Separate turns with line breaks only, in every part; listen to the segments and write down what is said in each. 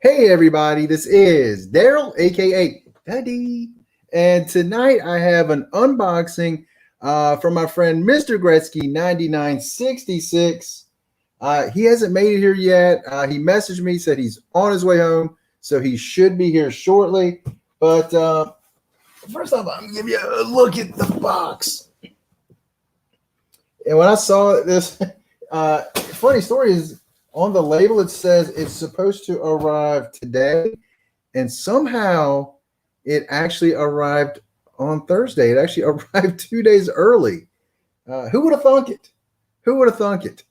Hey everybody, this is Daryl, aka Daddy, and tonight I have an unboxing from my friend MrGretzky9966. He hasn't made it here yet. He messaged me, said he's on his way home, so he should be here shortly. But first off, I'm gonna give you a look at the box. And when I saw this, funny story is, on the label, it says it's supposed to arrive today, and somehow it actually arrived on Thursday. It actually arrived 2 days early. Who would have thunk it? Who would have thunk it?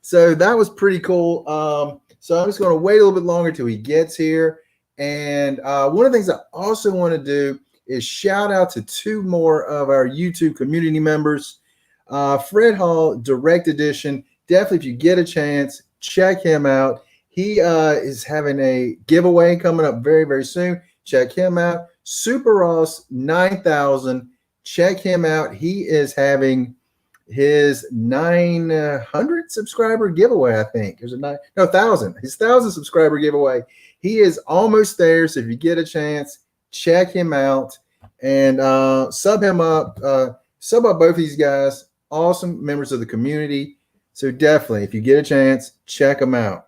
So that was pretty cool. So I'm just going to wait a little bit longer till he gets here. And one of the things I also want to do is shout out to 2 more of our YouTube community members. Fred Hall, Direct Edition. Definitely, if you get a chance, check him out. He is having a giveaway coming up very, very soon. Check him out. Super Ross 9000. Check him out. He is having his 900 subscriber giveaway, I think. There's a 1,000. His 1,000 subscriber giveaway. He is almost there. So if you get a chance, check him out and sub him up. Sub up both these guys. Awesome members of the community. So definitely, if you get a chance, check them out.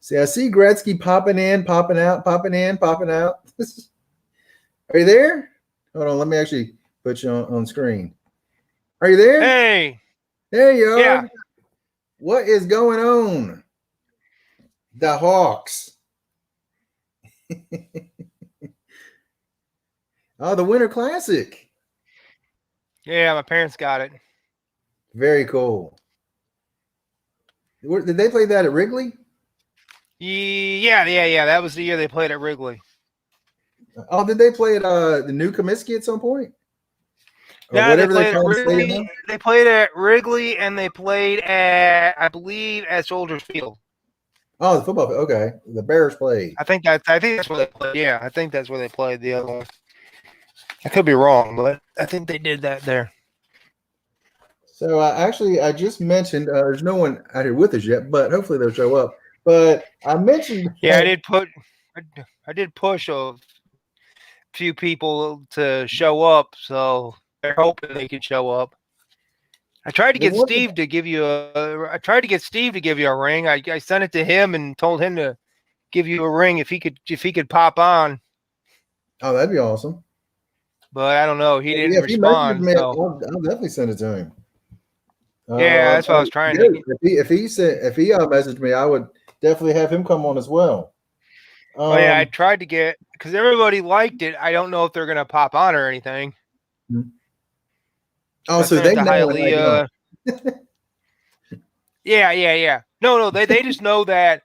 See, I see Gretzky popping in, popping out, popping in, popping out. Are you there? Hold on, let me actually put you on screen. Are you there?
Hey.
There you are.
Yeah.
What is going on? The Hawks. Oh, the Winter Classic.
Yeah, my parents got it.
Very cool. Did they play that at Wrigley?
Yeah. That was the year they played at Wrigley.
Oh, did they play at the new Comiskey at some point?
No, they played at Wrigley. They played at Wrigley, and they played at, I believe, at Soldiers Field.
Oh, the football. Okay, the Bears played.
I think that's where they played. Yeah, I think that's where they played the other one. I could be wrong, but I think they did that there.
So actually, I just mentioned there's no one out here with us yet, but hopefully they'll show up. But I mentioned,
yeah, I did push a few people to show up, so they're hoping they can show up. I tried to get Steve to give you a. I tried to get Steve to give you a ring. I sent it to him and told him to give you a ring if he could pop on.
Oh, that'd be awesome.
But I don't know. He didn't respond.
Me,
so.
I'll definitely send it to him.
Yeah, that's what I was trying to.
If he messaged me, I would definitely have him come on as well.
Oh yeah, I tried to get, because everybody liked it. I don't know if they're gonna pop on or anything.
Oh, so they know.
Yeah. No, they just know that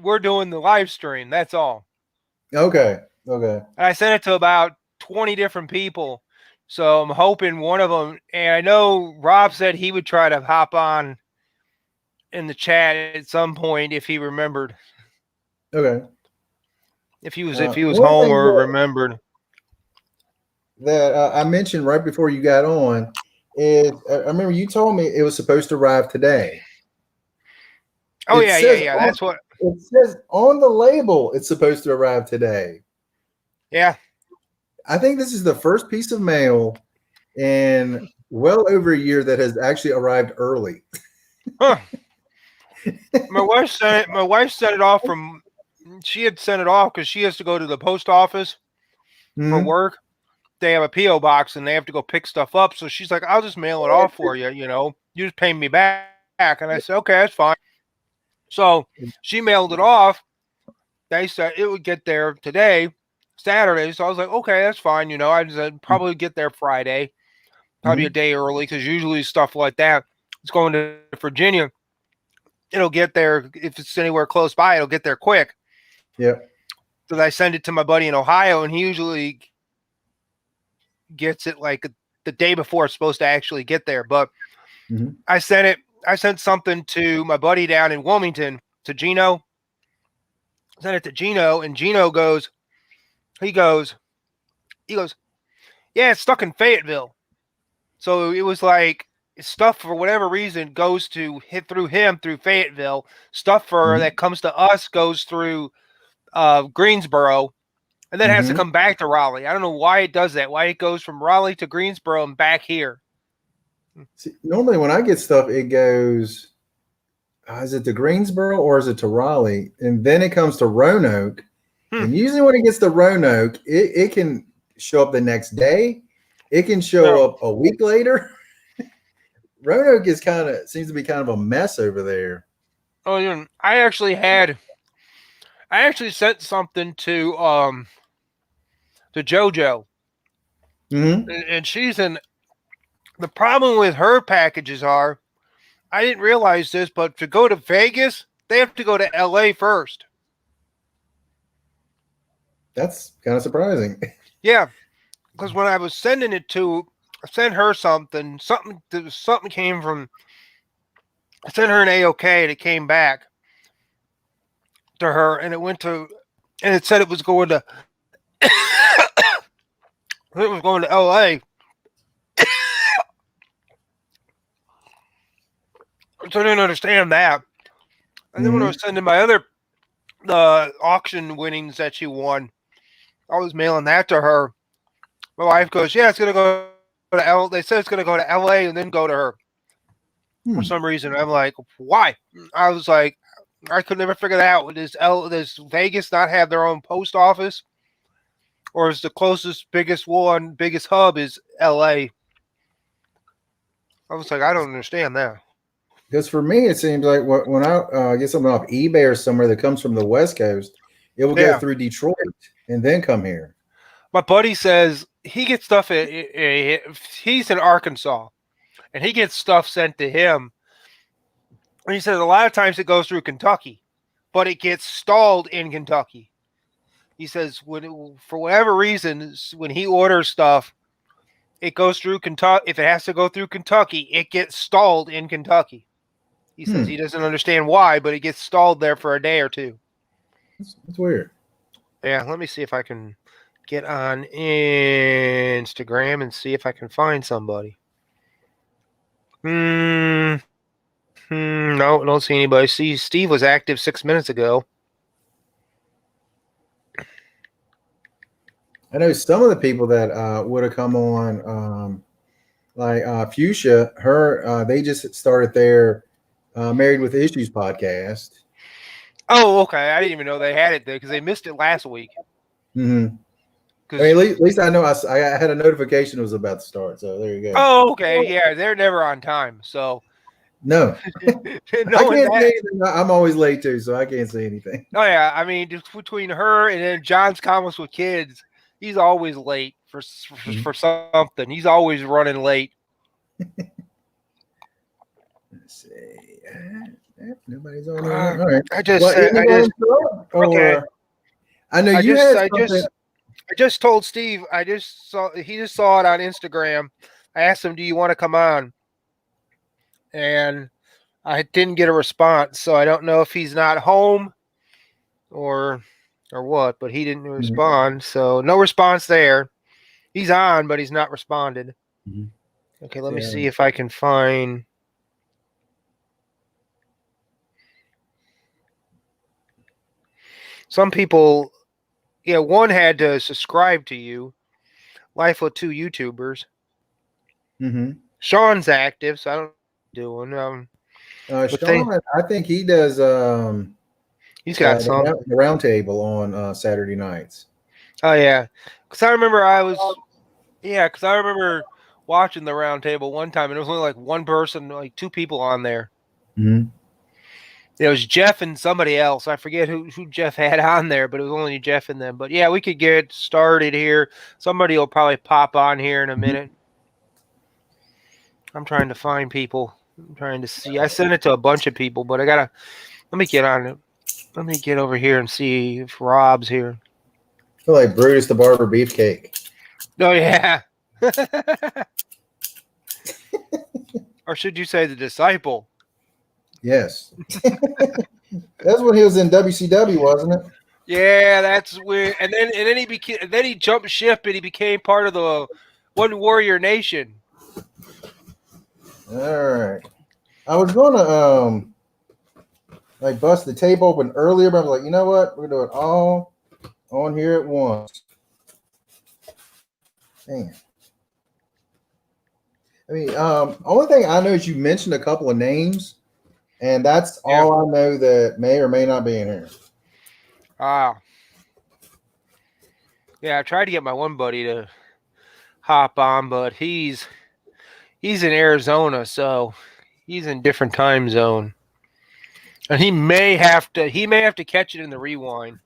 we're doing the live stream. That's all.
Okay.
And I sent it to about 20 different people. So I'm hoping one of them, and I know Rob said he would try to hop on in the chat at some point if he remembered.
Okay.
If he was home or remembered.
That I mentioned right before you got on is I remember you told me it was supposed to arrive today.
Oh yeah. That's what
it says on the label. It's supposed to arrive today.
Yeah.
I think this is the first piece of mail in well over a year that has actually arrived early.
Huh. My wife sent it off from. She had sent it off because she has to go to the post office for work. They have a P.O. box and they have to go pick stuff up. So she's like, "I'll just mail it off for you. You know, you just pay me back." And I said, "Okay, that's fine." So she mailed it off. They said it would get there today, Saturday. So I was like, okay, that's fine. You know, I said probably get there Friday, probably a day early, because usually stuff like that, it's going to Virginia. It'll get there, if it's anywhere close by, it'll get there quick.
Yeah.
So I send it to my buddy in Ohio, and he usually gets it like the day before it's supposed to actually get there. But I sent something to my buddy down in Wilmington, to Gino. Sent it to Gino, and Gino goes, he goes, yeah, it's stuck in Fayetteville. So it was like stuff for whatever reason goes to hit through him through Fayetteville. Stuff for that comes to us goes through Greensboro, and then has to come back to Raleigh. I don't know why it does that. Why it goes from Raleigh to Greensboro and back here.
See, normally when I get stuff, it goes. Is it to Greensboro or is it to Raleigh? And then it comes to Roanoke. And usually when it gets to Roanoke, it can show up the next day. It can show up a week later. Roanoke is seems to be kind of a mess over there.
Oh, yeah. I actually sent something to JoJo. And she's in. The problem with her packages are, I didn't realize this, but to go to Vegas, they have to go to LA first. That's
kind of surprising.
Yeah, because when I was sending it to, I sent her something came from, I sent her an AOK and it came back to her and it said it was going to, LA. So I didn't understand that. And then when I was sending my the auction winnings that she won, I was mailing that to her. My wife goes, yeah, it's going to go to LA. They said it's going to go to LA and then go to her. For some reason, I'm like, why? I was like, I could never figure that out. Does Vegas not have their own post office? Or is the closest, biggest hub is LA? I was like, I don't understand that.
Because for me, it seems like when I get something off eBay or somewhere that comes from the West Coast, it will go through Detroit and then come here.
My buddy says he gets stuff. He's in Arkansas, and he gets stuff sent to him. And he says a lot of times it goes through Kentucky, but it gets stalled in Kentucky. He says for whatever reason, when he orders stuff, it goes through Kentucky. If it has to go through Kentucky, it gets stalled in Kentucky. He says he doesn't understand why, but it gets stalled there for a day or two.
That's weird.
Yeah, let me see if I can get on Instagram and see if I can find somebody. No, don't see anybody. See, Steve was active 6 minutes ago.
I know some of the people that would have come on, like Fuchsia, they just started their Married with Issues podcast.
Oh, okay. I didn't even know they had it there because they missed it last week.
I mean, at least I know I had a notification it was about to start. So there you go.
Oh, okay. Yeah, they're never on time. So
no, I can't say anything. I'm always late too, so I can't say anything.
Oh yeah, I mean, just between her and then John's Comments with Kids, he's always late for something. He's always running late.
Let's see. Nobody's on there. All right.
I just told Steve. He just saw it on Instagram. I asked him, "Do you want to come on?" And I didn't get a response, so I don't know if he's not home or what. But he didn't respond, so no response there. He's on, but he's not responded. Okay, let me see if I can find. Some people, one had to subscribe to you. Life with two YouTubers. Sean's active, so I don't know what he's doing.
Sean, I think he does.
He's got some
the round table on Saturday nights.
Oh yeah, because I remember watching the round table one time, and it was only like one person, like two people on there. It was Jeff and somebody else. I forget who Jeff had on there, but it was only Jeff and them. But yeah, we could get started here. Somebody will probably pop on here in a minute. I'm trying to find people. I'm trying to see. I sent it to a bunch of people, but let me get on it. Let me get over here and see if Rob's here.
I feel like Brutus the Barber Beefcake.
Oh, yeah. Or should you say the disciple?
Yes. That's when he was in WCW, wasn't it?
Yeah, that's weird. And then he jumped ship and he became part of the One Warrior Nation.
All right. I was gonna like bust the tape open earlier, but I was like, you know what? We're gonna do it all on here at once. Damn. I mean, only thing I know is you mentioned a couple of names, and that's all I know that may or may not be in here.
Ah. Yeah, I tried to get my one buddy to hop on, but he's in Arizona, so he's in different time zone. And he may have to catch it in the rewind.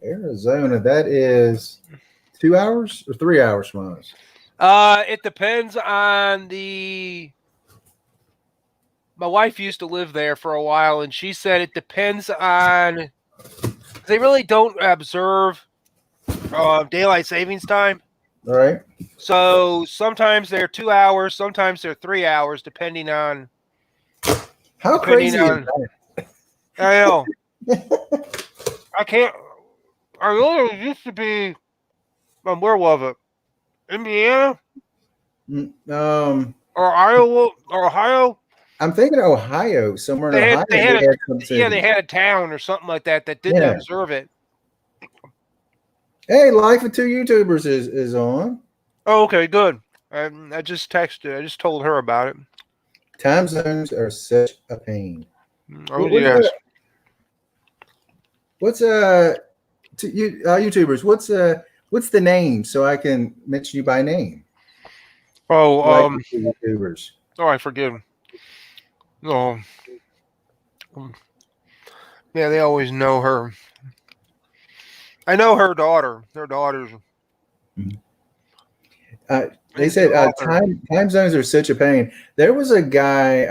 Arizona, that is 2 hours or 3 hours from us.
It depends on my wife used to live there for a while, and she said it depends on. They really don't observe daylight savings time.
All right.
So sometimes they're 2 hours, sometimes they're 3 hours, depending on.
How crazy is that?
I know. I can't. I literally used to be. Where was it? Indiana? Or Iowa? Or Ohio?
I'm thinking Ohio, somewhere in Ohio.
They had a town or something like that didn't observe it.
Hey, Life of Two YouTubers is on.
Oh, okay, good. I just texted. I just told her about it.
Time zones are such a pain.
Oh, yes.
What's YouTubers? What's the name so I can mention you by name?
Oh,
YouTubers.
Oh, I forget. No. Yeah, they always know her. I know her daughter. Their daughters.
They said time zones are such a pain. There was a guy,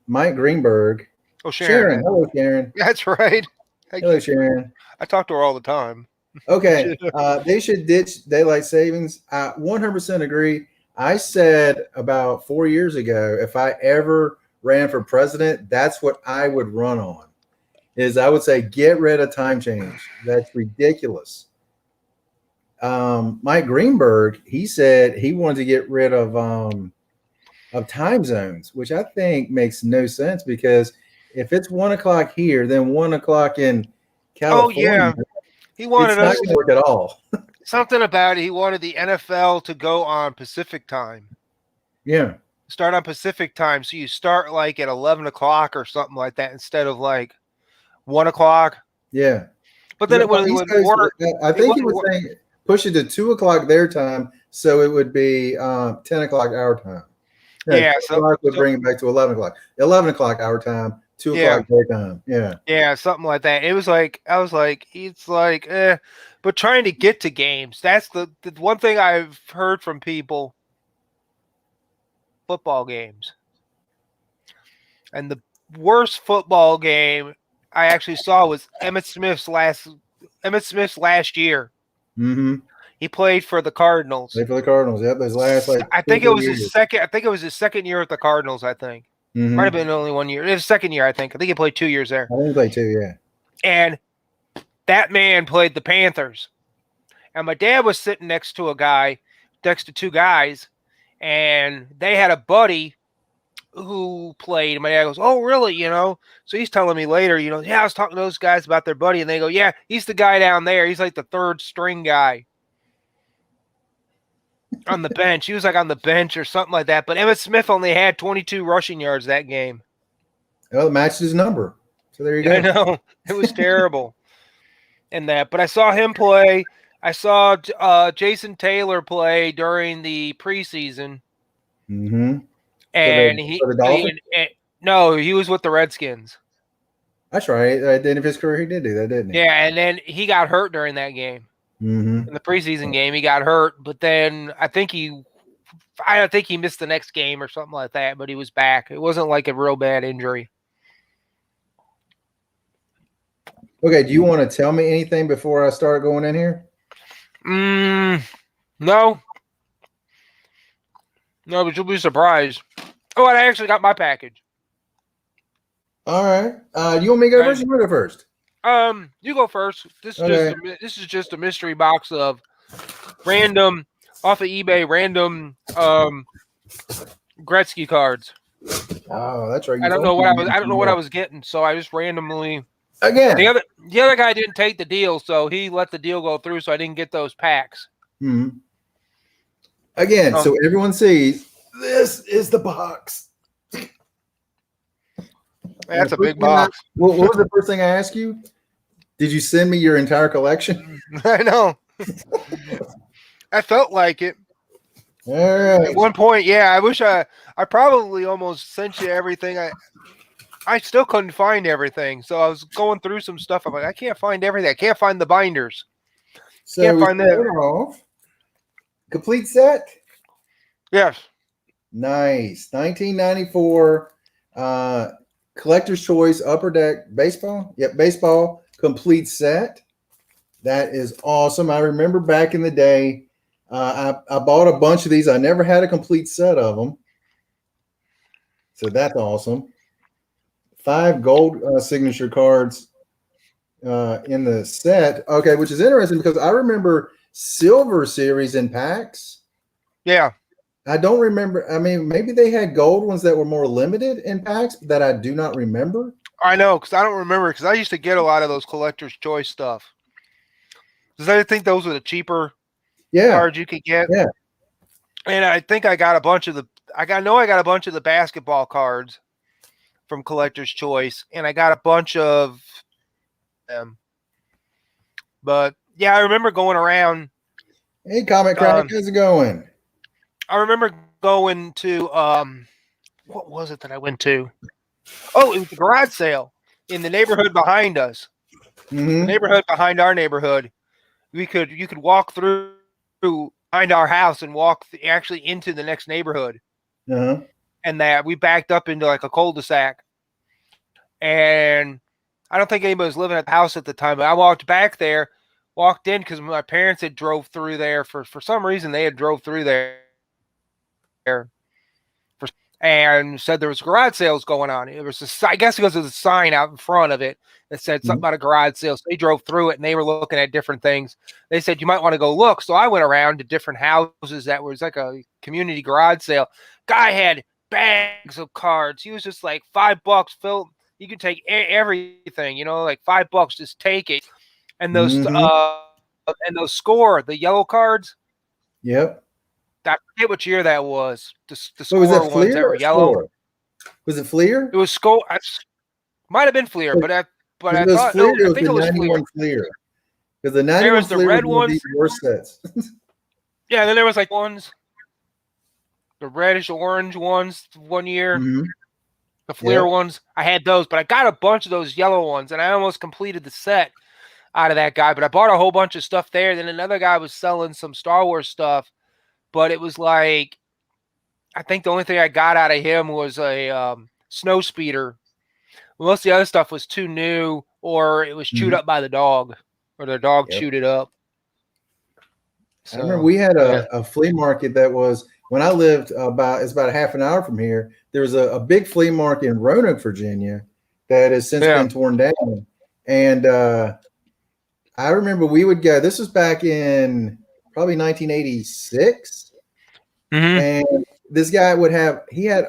Mike Greenberg.
Oh, Sharon.
Hello, Sharon.
That's right.
Hello, Sharon.
I talk to her all the time.
Okay. They should ditch daylight savings. I 100% agree. I said about 4 years ago, if I ever ran for president, that's what I would run on. I would say, get rid of time change. That's ridiculous. Mike Greenberg, he said he wanted to get rid of time zones, which I think makes no sense, because if it's 1 o'clock here, then 1 o'clock in California,
oh yeah, he wanted us
to work at all.
Something about it. He wanted the NFL to go on Pacific time.
Yeah,
start on Pacific time, so you start like at 11 o'clock or something like that instead of like 1 o'clock.
Yeah,
but then it would work.
I think he was saying push it to 2 o'clock their time, so it would be 10 o'clock our time.
Yeah,
so would bring it back to 11 o'clock. 11 o'clock our time, 2 o'clock their time. Yeah,
something like that. It was like I was like, it's like, but trying to get to games. That's the one thing I've heard from people. Football games, and the worst football game I actually saw was Emmitt Smith's last year.
Mm-hmm.
He played for the Cardinals.
Yep, those last
I think it was his second. I think it was his second year at the Cardinals. I think might have been only 1 year. It was his second year. I think he played 2 years there.
I think he played 2. Yeah,
and that man played the Panthers, and my dad was sitting next to two guys. And they had a buddy who played. And my dad goes, "Oh, really? So he's telling me later, yeah, I was talking to those guys about their buddy." And they go, "Yeah, he's the guy down there. He's like the third string guy on the bench." He was like on the bench or something like that. But Emmitt Smith only had 22 rushing yards that game.
Well, it matched his number. So there you go.
I know. It was terrible. But I saw him play. I saw Jason Taylor play during the preseason.
Mm-hmm.
And he was with the Redskins.
That's right. At the end of his career, he did do that, didn't he?
Yeah, and then he got hurt during that game.
Mm-hmm.
In the preseason game, he got hurt, but then I think he missed the next game or something like that, but he was back. It wasn't like a real bad injury.
Okay, do you want to tell me anything before I start going in here?
No, but you'll be surprised. Oh, and I actually got my package.
All right. You want me to go first? You want to go first?
You go first. This is just a mystery box of random off of eBay, random Gretzky cards.
Oh, that's right.
I don't know what I was getting, so I just randomly.
Again.
The other guy didn't take the deal, so he let the deal go through, so I didn't get those packs.
Mm-hmm. Again, so everyone sees this is the box.
That's a big box.
What was the first thing I asked you? Did you send me your entire collection?
I know. I felt like it.
All right.
At one point, yeah. I wish I probably almost sent you everything. I still couldn't find everything, so I was going through some stuff. I'm like, I can't find everything. I can't find the binders.
So
can't find that.
Off. Complete set.
Yes.
Nice. 1994 Collector's Choice Upper Deck Baseball. Yep, baseball complete set. That is awesome. I remember back in the day, I bought a bunch of these. I never had a complete set of them. So that's awesome. 5 gold signature cards in the set. Okay, which is interesting because I remember Silver Series in packs.
Yeah.
I don't remember. I mean, maybe they had gold ones that were more limited in packs that I do not remember.
I know, because I don't remember, because I used to get a lot of those Collector's Choice stuff. Because I think those were the cheaper cards you could get.
Yeah.
And I think I got a bunch of the I got a bunch of the basketball cards from Collector's Choice, and I got a bunch of them. But yeah, I remember going around.
Hey, Comic Crack, how's it going?
I remember going to what was it that I went to? Oh, it was the garage sale in the neighborhood behind us.
Mm-hmm.
The neighborhood behind our neighborhood. You could walk through behind our house and walk actually into the next neighborhood.
Uh-huh.
And that we backed up into like a cul-de-sac. And I don't think anybody was living at the house at the time, but I walked back there, walked in because my parents had drove through there for some reason. They had drove through there and said there was garage sales going on. It was I guess because there was a sign out in front of it that said something about a garage sale. So they drove through it and they were looking at different things. They said, you might want to go look. So I went around to different houses that was like a community garage sale. Guy had bags of cards. He was just like $5, Phil. You can take everything, like $5, just take it. And those score, the yellow cards.
Yep.
I forget which year that was. The score
was that
ones that were yellow.
Score? Was it Fleer?
It was score. Might have been Fleer, but I thought
Fleer,
I think it was Fleer.
Because the 91
there was the
Fleer
red
was
ones.
Worst sets.
Yeah, then there was like ones, the reddish orange ones one year.
Mm-hmm.
The Fleer ones. I had those, but I got a bunch of those yellow ones, and I almost completed the set out of that guy. But I bought a whole bunch of stuff there. Then another guy was selling some Star Wars stuff. But it was like, I think the only thing I got out of him was a snow speeder. Most of the other stuff was too new, or it was chewed up by the dog, or their dog chewed it up.
So, I remember we had a flea market that was, when I lived it's about a half an hour from here, there was a big flea market in Roanoke, Virginia that has since been torn down. And I remember we would go, this was back in probably 1986.
Mm-hmm.
And this guy he had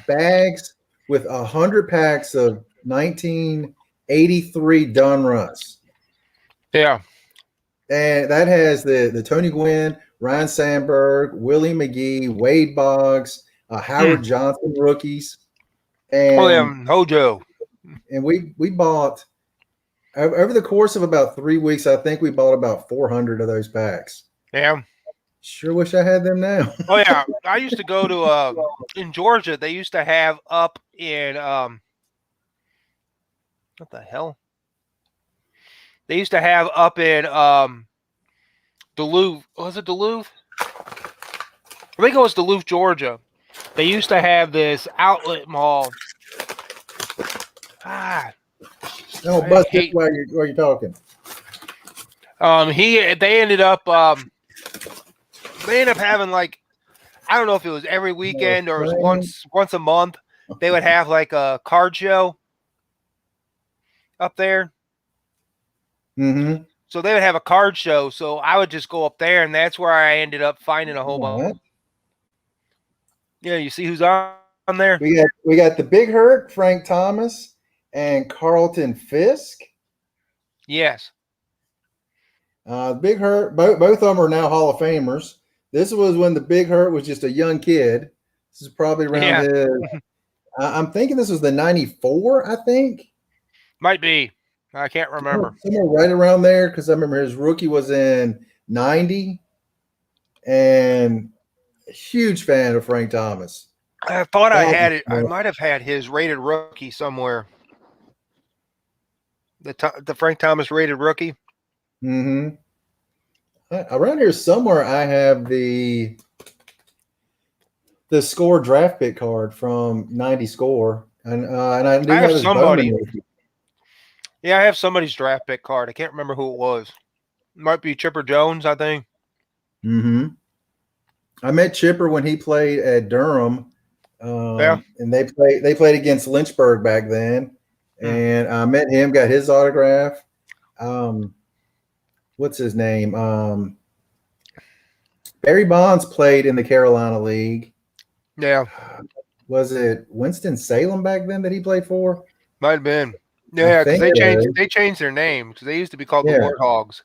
bags with 100 packs of 1983 Donruss.
Yeah.
And that has the Tony Gwynn, Ryan Sandberg, Willie McGee, Wade Boggs, Howard Johnson rookies. And
Hojo.
And we bought, over the course of about 3 weeks, I think we bought about 400 of those packs.
Yeah.
Sure wish I had them now.
Oh yeah, I used to go to in Georgia. They used to have up in what the hell? They used to have up in Duluth. Was it Duluth? I think it was Duluth, Georgia. They used to have this outlet mall.
No, Buzz, while you're talking.
They ended up having like, I don't know if it was every weekend or it was once a month. They would have like a card show up there.
Mm-hmm.
So they would have a card show. So I would just go up there, and that's where I ended up finding a whole bunch. Yeah, you see who's on there?
We got the Big Hurt, Frank Thomas, and Carlton Fisk.
Yes.
Big Hurt, both of them are now Hall of Famers. This was when the Big Hurt was just a young kid. This is probably around his. I'm thinking this was the 94, I think.
Might be. I can't remember.
Somewhere right around there, because I remember his rookie was in 90. And a huge fan of Frank Thomas.
I thought I had it. I might have had his rated rookie somewhere. The Frank Thomas rated rookie.
Mm-hmm. Around here somewhere, I have the score draft pick card from 90 score, and I do have somebody.
Yeah, I have somebody's draft pick card. I can't remember who it was. It might be Chipper Jones, I think.
Mm-hmm. I met Chipper when he played at Durham. And they played against Lynchburg back then. And I met him, got his autograph. What's his name? Barry Bonds played in the Carolina League.
Yeah.
Was it Winston-Salem back then that he played for?
Might have been. Yeah, because they changed their name because they used to be called the Warthogs.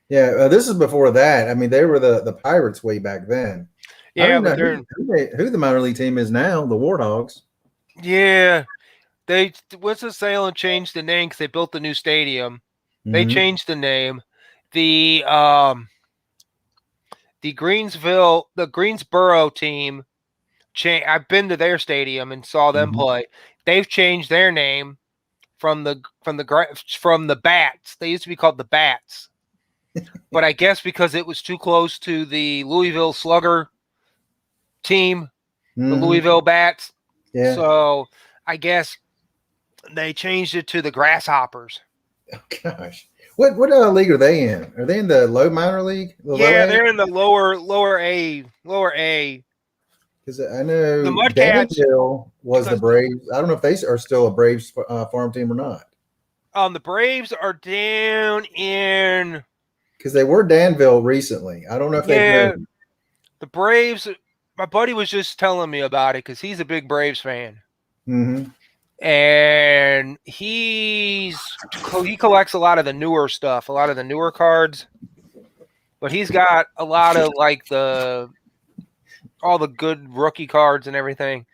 Yeah, this is before that. I mean, they were the Pirates way back then.
Yeah,
but who the minor league team is now, the Warthogs.
Yeah, Winston-Salem changed the name because they built the new stadium. Mm-hmm. They changed the name. The Greensboro team. I've been to their stadium and saw them play. They've changed their name from the Bats. They used to be called the Bats, but I guess because it was too close to the Louisville Slugger team, the Louisville Bats. Yeah. So I guess they changed it to the Grasshoppers.
Oh gosh, what league are they in? Are they in the low minor league?
They're in the lower A.
Because I know the Mudcats was the Braves. I don't know if they are still a Braves farm team or not.
The Braves are down in
because they were Danville recently. I don't know if they moved.
The Braves. My buddy was just telling me about it because he's a big Braves fan.
Mm-hmm.
And he collects a lot of the newer stuff, a lot of the newer cards. But he's got a lot of all the good rookie cards and everything.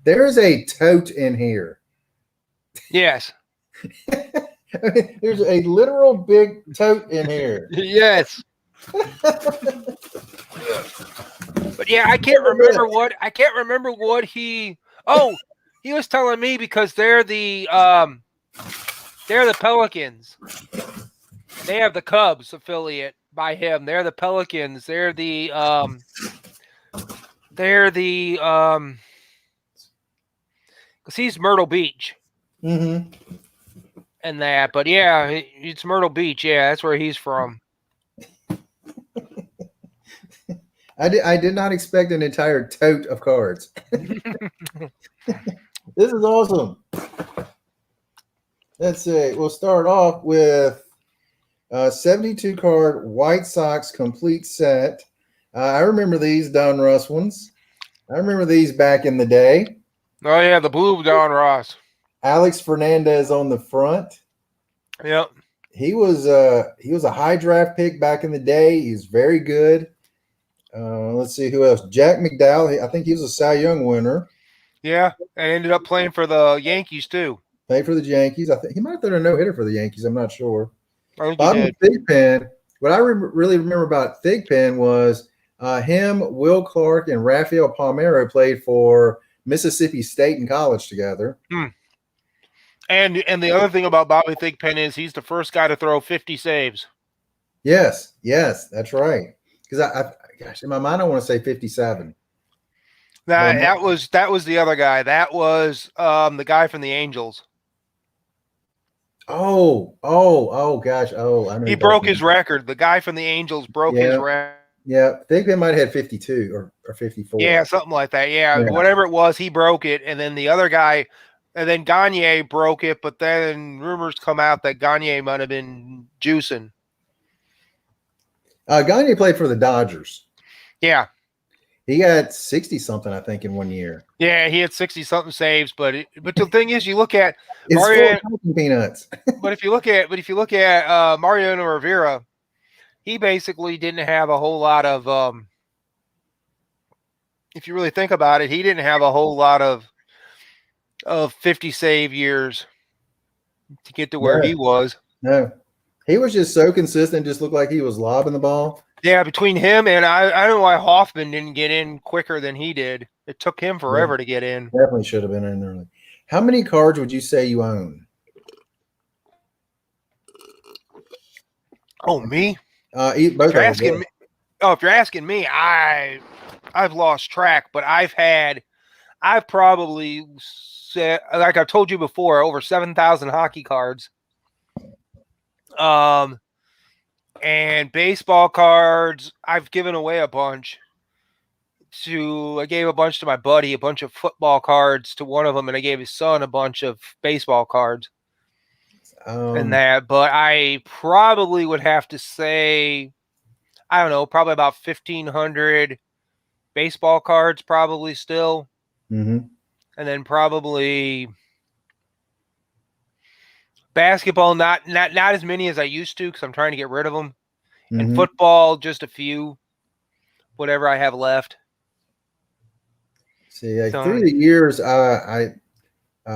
There's a tote in here.
Yes.
There's a literal big tote in here.
Yes. But yeah, I can't remember what he. Oh, he was telling me because they're the Pelicans. They have the Cubs affiliate by him. They're the Pelicans. They're the because he's Myrtle Beach.
Mm-hmm.
And that, but yeah, it's Myrtle Beach. Yeah, that's where he's from.
I did not expect an entire tote of cards. This is awesome. Let's see. We'll start off with 72 card White Sox complete set. I remember these Don Russ ones. I remember these back in the day.
Oh yeah, the blue Don Ross.
Alex Fernandez on the front.
Yep.
He was a high draft pick back in the day. He's very good. Let's see who else. Jack McDowell. I think he was a Cy Young winner.
Yeah, and ended up playing for the Yankees too.
Played for the Yankees. I think he might have done a no hitter for the Yankees. I'm not sure.
I think he did.
Thigpen. What I really remember about Thigpen was him, Will Clark, and Rafael Palmeiro played for Mississippi State in college together.
And the other thing about Bobby Thigpen is he's the first guy to throw 50 saves.
Yes, that's right. Because gosh, in my mind, I want to say 57.
That was the other guy. That was the guy from the Angels.
Oh, gosh. Oh, I know.
He broke his record. The guy from the Angels broke his record.
Yeah, I think they might have had 52 or 54.
Yeah, something like that. Yeah, whatever it was, he broke it. And then the other guy, and then Gagne broke it, but then rumors come out that Gagne might have been juicing.
Gagne played for the Dodgers.
Yeah.
He got 60 something, I think, in 1 year.
Yeah, he had 60 something saves, but the thing is, you look at
It's
Mario
peanuts.
but if you look at Mariano Rivera, he basically didn't have a whole lot of if you really think about it, he didn't have a whole lot of 50 save years to get to where he was.
No. He was just so consistent, just looked like he was lobbing the ball.
Yeah, between him and I don't know why Hoffman didn't get in quicker than he did. It took him forever to get in.
Definitely should have been in early. How many cards would you say you own?
Oh, me?
Both
if you're asking me, if you're asking me, I've lost track, but I've probably said, like I've told you before, over 7,000 hockey cards. And baseball cards, I've given away a bunch. I gave a bunch to my buddy, a bunch of football cards to one of them, and I gave his son a bunch of baseball cards. And that, but I probably would have to say, I don't know, probably about 1,500 baseball cards, probably still.
Mm-hmm.
And then probably basketball, not as many as I used to because I'm trying to get rid of them. Mm-hmm. And football, just a few, whatever I have left.
See, through the years,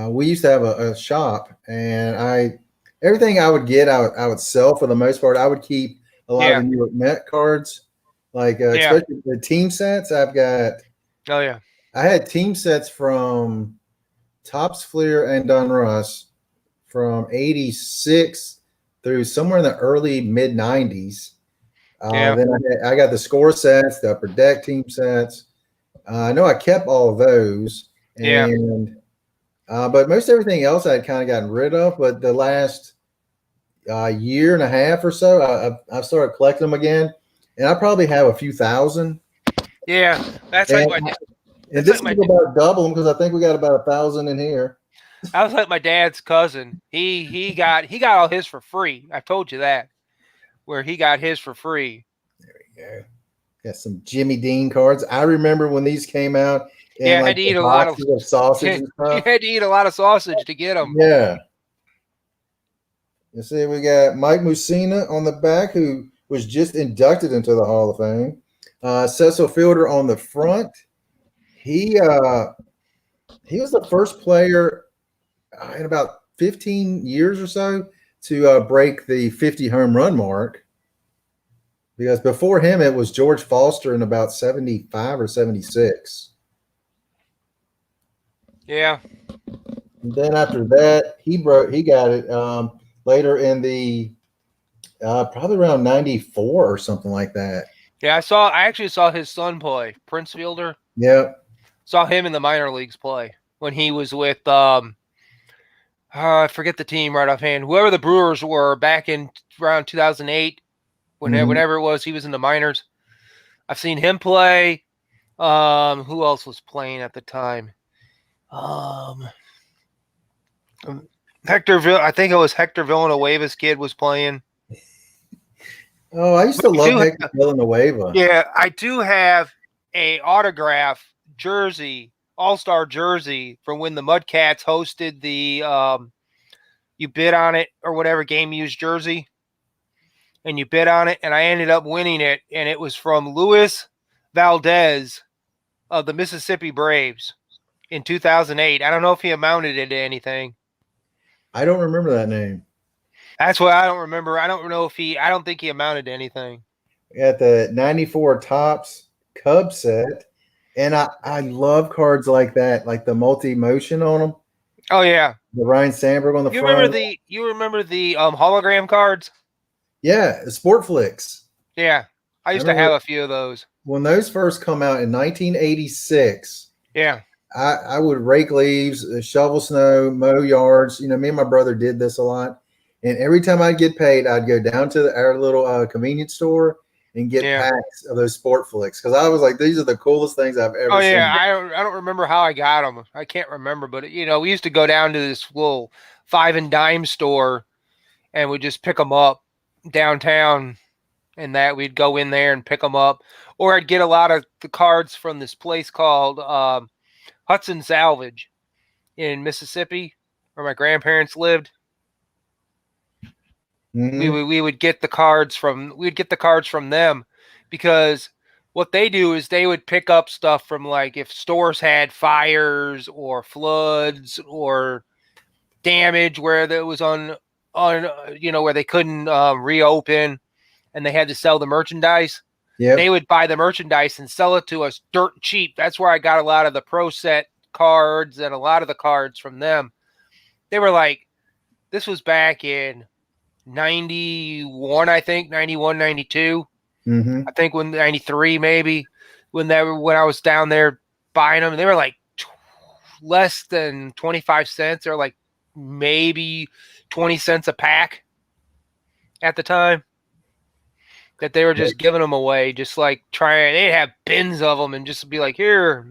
we used to have a shop, and everything I would get, I would sell for the most part. I would keep a lot of the New York Met cards, like especially the team sets. I've got.
Oh yeah.
I had team sets from Topps, Fleer, and Donruss from '86 through somewhere in the early mid '90s. Then I got the score sets, the upper deck team sets. I know I kept all of those. And but most everything else I had kind of gotten rid of. But the last year and a half or so, I've started collecting them again, and I probably have a few thousand.
Yeah, that's like my.
And this is about double them because I think we got about 1,000 in here.
I was like my dad's cousin. He got all his for free. I told you that, where he got his for free.
There we go. Got some Jimmy Dean cards. I remember when these came out.
And had to eat a lot of
sausage and stuff.
You had to eat a lot of sausage to get them.
Yeah. You see, we got Mike Mussina on the back, who was just inducted into the Hall of Fame. Cecil Fielder on the front. He was the first player in about 15 years or so to break the 50 home run mark. Because before him, it was George Foster in about 75 or 76.
Yeah.
And then after that, he got it later in the probably around 94 or something like that.
Yeah, I actually saw his son play, Prince Fielder.
Yep.
Saw him in the minor leagues play when he was with I forget the team right offhand. Whoever the Brewers were back in around 2008, whenever it was, he was in the minors. I've seen him play. Who else was playing at the time? I think it was Hector Villanueva's kid was playing.
Oh, I used to love Hector Villanueva.
Yeah, I do have a autograph jersey, all-star jersey from when the Mudcats hosted the you bid on it or whatever game used jersey, and you bid on it, and I ended up winning it, and it was from Luis Valdez of the Mississippi Braves in 2008. I don't know if he amounted it to anything.
I don't remember that name.
That's what I don't remember. I don't think he amounted to anything.
We got the 94 Topps Cub set. And I love cards like that, like the multi-motion on them.
Oh yeah,
the Ryan Sandberg on the front.
You remember the hologram cards?
Yeah, Sportflix.
Yeah, I used to have a few of those.
When those first come out in 1986.
Yeah,
I would rake leaves, shovel snow, mow yards. Me and my brother did this a lot. And every time I'd get paid, I'd go down to our little convenience store and get packs of those Sportflix because I was like, these are the coolest things I've ever seen.
I don't remember how I got them. I can't remember, but we used to go down to this little 5 and dime store and we'd just pick them up downtown, and that we'd go in there and pick them up. Or I'd get a lot of the cards from this place called Hudson Salvage in Mississippi, where my grandparents lived.
Mm-hmm.
We would get the cards from them, because what they do is they would pick up stuff from, like, if stores had fires or floods or damage where that was on where they couldn't reopen and they had to sell the merchandise.
Yep.
They would buy the merchandise and sell it to us dirt cheap. That's where I got a lot of the Pro Set cards and a lot of the cards from them. They were like, this was back in 91, I think, 91, 92.
Mm-hmm.
I think when 93 maybe, when I was down there buying them, they were like less than 25 cents, or like maybe 20 cents a pack at the time. That they were just giving them away, just like they'd have bins of them and just be like, here.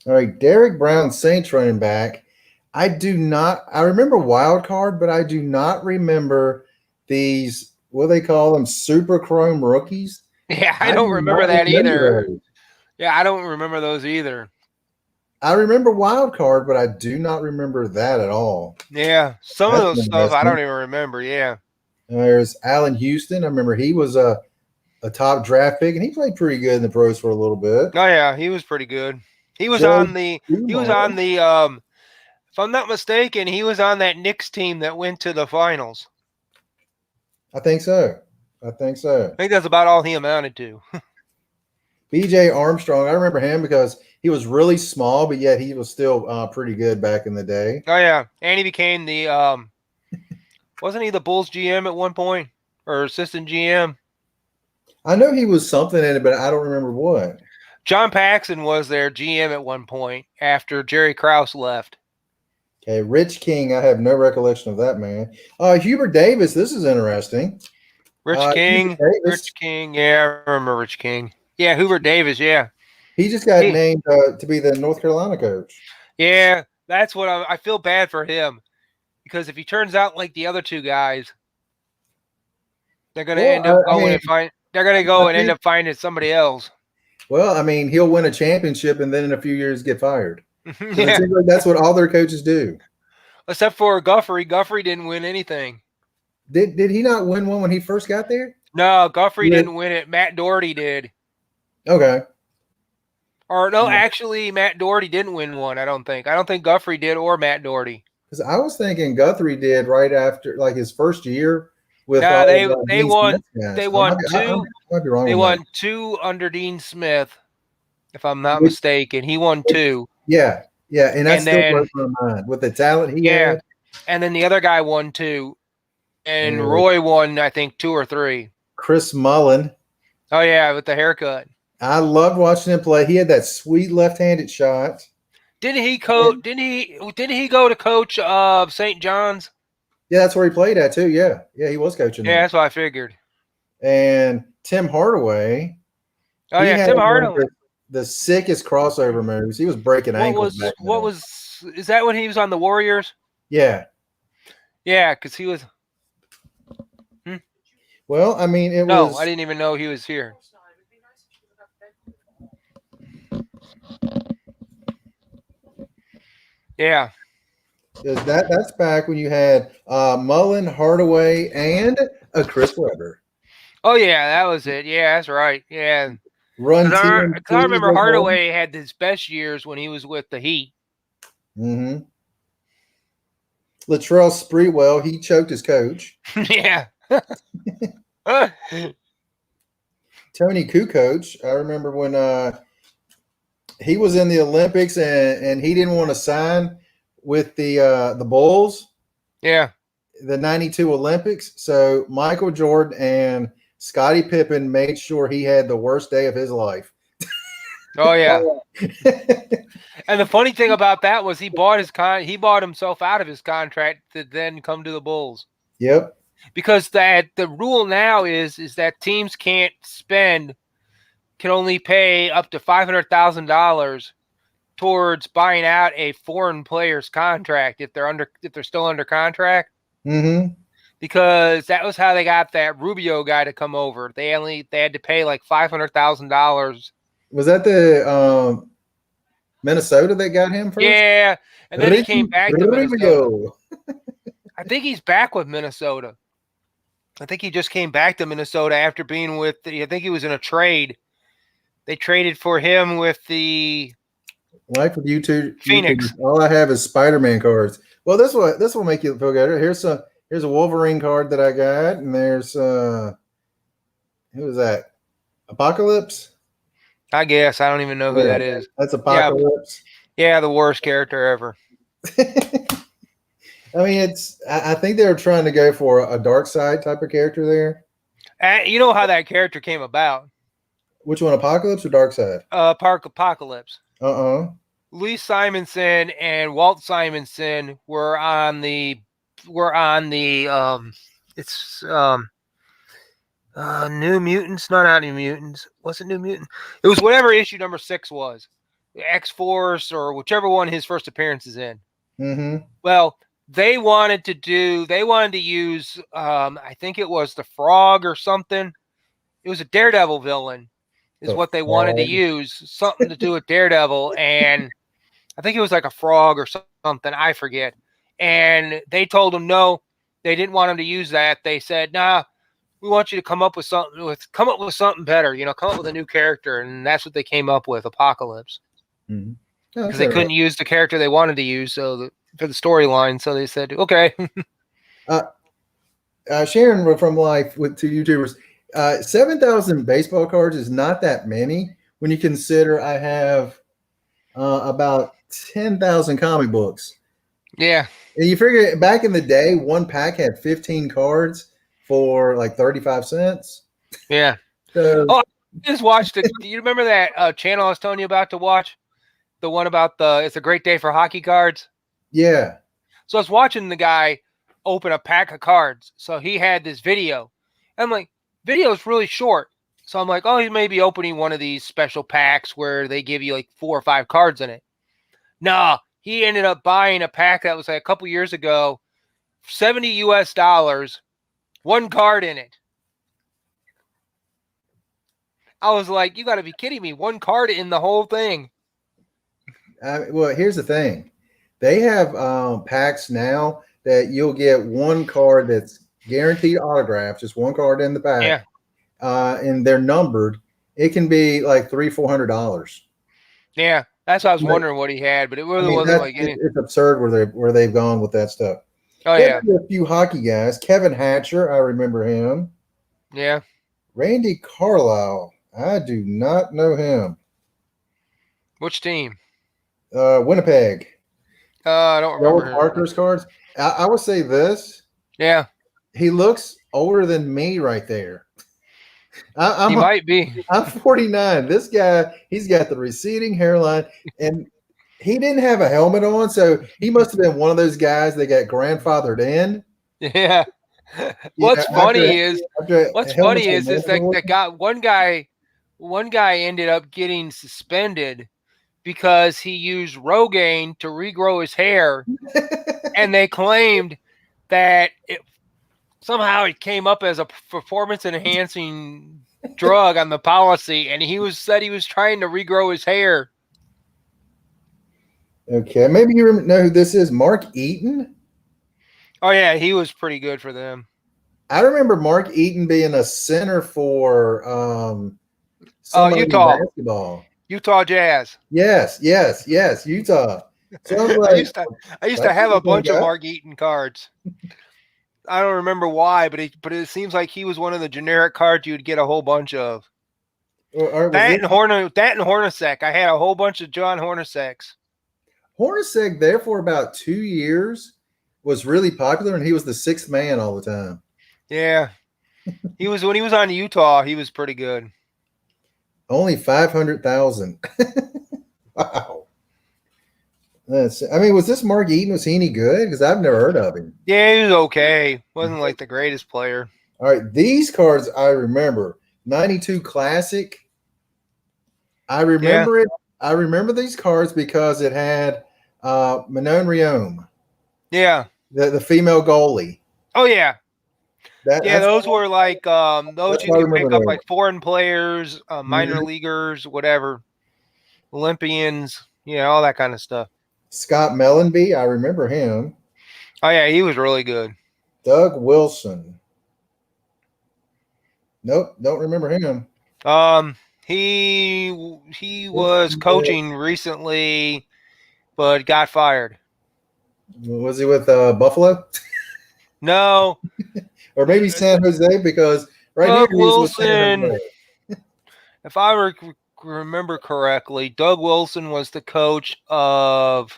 All right, Derek Brown, Saints running back. I remember wild card, but I do not remember these, what do they call them, super chrome rookies.
Yeah, I don't remember that either. Yeah, I don't remember those either.
I remember wild card, but I do not remember that at all.
Yeah, some of those stuff I don't even remember. Yeah.
There's Allen Houston. I remember he was a top draft pick, and he played pretty good in the pros for a little bit.
Oh yeah, he was pretty good. He was on the if I'm not mistaken, he was on that Knicks team that went to the finals.
I think so.
I think that's about all he amounted to.
BJ Armstrong, I remember him because he was really small, but yet he was still pretty good back in the day.
Oh yeah, and he became the wasn't he the Bulls GM at one point, or assistant GM?
I know he was something in it, but I don't remember what.
John Paxson was their GM at one point after Jerry Krause left.
Okay, Rich King, I have no recollection of that man. Hubert Davis, this is interesting.
Rich King, yeah, I remember Rich King. Yeah, Hubert Davis, yeah.
He just got named to be the North Carolina coach.
Yeah, that's what I feel bad for him, because if he turns out like the other two guys, they're going to end up going and end up finding somebody else.
Well, I mean, he'll win a championship and then in a few years get fired.
Yeah.
Like that's what all their coaches do.
Except for Guffrey. Guffrey didn't win anything.
Did he not win one when he first got there?
No, Guffrey didn't win it. Matt Doherty did.
Okay.
Or no, actually, Matt Doherty didn't win one, I don't think. I don't think Guffrey did or Matt Doherty.
Because I was thinking Guthrie did right after, like, his first year with.
No, they won. They won two.
I might be wrong.
They won two under Dean Smith, if I'm not mistaken. He won two.
Yeah, and that's still blows my mind with the talent he had.
And then the other guy won two, and Roy won, I think, 2 or 3.
Chris Mullen.
Oh yeah, with the haircut.
I loved watching him play. He had that sweet left-handed shot.
Didn't he go to coach of St. John's?
Yeah, that's where he played at too. Yeah, he was coaching.
Yeah, that's what I figured.
And Tim Hardaway.
Oh yeah, Tim Hardaway.
The sickest crossover moves. He was breaking ankles.
Is that when he was on the Warriors?
Yeah.
Yeah, because he was.
Well, I mean,
I didn't even know he was here. Yeah.
That's back when you had Mullen, Hardaway, and a Chris Webber.
Oh yeah, that was it. Yeah, that's right. Yeah.
I
remember Hardaway had his best years when he was with the Heat.
Mm-hmm. Latrell Sprewell, he choked his coach.
Yeah.
Tony Kukoc, I remember when he was in the Olympics and he didn't want to sign with the Bulls.
Yeah.
The 92 Olympics. So Michael Jordan and Scottie Pippen made sure he had the worst day of his life.
Oh yeah. And the funny thing about that was he bought himself out of his contract to then come to the Bulls.
Yep.
Because the rule now is that teams can only pay up to $500,000 towards buying out a foreign player's contract if they're still under contract.
Mm-hmm.
because that was how they got that Rubio guy to come over. They had to pay like $500,000.
Was that the Minnesota that got him first?
Yeah, and then he came back to Minnesota. I think he's back with Minnesota. I think he just came back to Minnesota after being with. I think he was in a trade. They traded for him with the
Life with YouTube.
Phoenix.
All I have is Spider-Man cards. Well, this will make you feel good. Here's a Wolverine card that I got, and there's who is that? Apocalypse.
I guess I don't even know who that is.
That's Apocalypse.
Yeah, the worst character ever.
I mean, I think they were trying to go for a dark side type of character there.
You know how that character came about?
Which one, Apocalypse or Dark Side?
Apocalypse. Lee Simonson and Walt Simonson were on the New Mutants. No, not New Mutants. Was it New Mutant? It was whatever issue number 6 was. X-Force or whichever one his first appearance is in.
Mm-hmm.
Well, they wanted to use I think it was the Frog or something. It was a Daredevil villain is what they wanted to use, something to do with Daredevil, and I think it was like a frog or something, I forget. And they told him no, they didn't want him to use that. They said, "Nah, we want you to come up with something better, come up with a new character," and that's what they came up with, Apocalypse.
Mm-hmm.
Because they couldn't use the character they wanted to use for the storyline, so they said, "Okay."
Sharon from Life with 2 YouTubers, 7,000 baseball cards is not that many when you consider I have about 10,000 comic books.
Yeah,
and you figure back in the day, one pack had 15 cards for like 35 cents.
Yeah.
So,
I just watched it. Do you remember that channel I was telling you about to watch? The one about it's a great day for hockey cards.
Yeah.
So I was watching the guy open a pack of cards. So he had this video. And I'm like, video is really short. So I'm like, oh, he may be opening one of these special packs where they give you like 4 or 5 cards in it. No, he ended up buying a pack that was like a couple years ago, $70 US, 1 card in it. I was like, you got to be kidding me. 1 card in the whole thing.
Well, here's the thing. They have packs now that you'll get 1 card that's guaranteed autograph, just 1 card in the pack.
Yeah.
And they're numbered. It can be like $300-400.
Yeah, that's what I was wondering what he had, but it really wasn't like any.
It's absurd where they've gone with that stuff.
Oh yeah,
a few hockey guys. Kevin Hatcher, I remember him.
Yeah.
Randy Carlisle, I do not know him.
Which team?
Winnipeg.
I don't remember.
Parker's cards. I would say this.
Yeah.
He looks older than me right there.
He might be.
I'm 49. This guy, he's got the receding hairline, and he didn't have a helmet on, so he must have been one of those guys that got grandfathered in.
Yeah. What's funny is that got one guy ended up getting suspended because he used Rogaine to regrow his hair, and they claimed that somehow it came up as a performance-enhancing drug on the policy, and said he was trying to regrow his hair.
Okay, maybe you know who this is, Mark Eaton?
Oh, yeah, he was pretty good for them.
I remember Mark Eaton being a center for
Utah
basketball.
Utah Jazz.
Yes, Utah. So
like, I used to have a bunch of Mark Eaton cards. I don't remember why, but it seems like he was one of the generic cards you would get a whole bunch of. And Hornacek. I had a whole bunch of John Hornaceks.
Hornacek there for about 2 years was really popular, and he was the 6th man all the time.
Yeah, when he was on Utah, he was pretty good.
Only 500,000. Wow. Was this Mark Eaton? Was he any good? Because I've never heard of him.
Yeah, he was okay. Wasn't like the greatest player.
All right, these cards I remember. 92 Classic. I remember it. I remember these cards because it had Manon Rhéaume.
Yeah.
The female goalie.
Oh, yeah. Those were like those you could pick up like foreign players, minor leaguers, whatever, Olympians, all that kind of stuff.
Scott Mellenby, I remember him.
Oh yeah, he was really good.
Doug Wilson. Nope, don't remember him.
He was coaching recently, but got fired.
Was he with Buffalo?
No.
Or maybe San Jose, because
Doug
here
Wilson, if I remember correctly, Doug Wilson was the coach of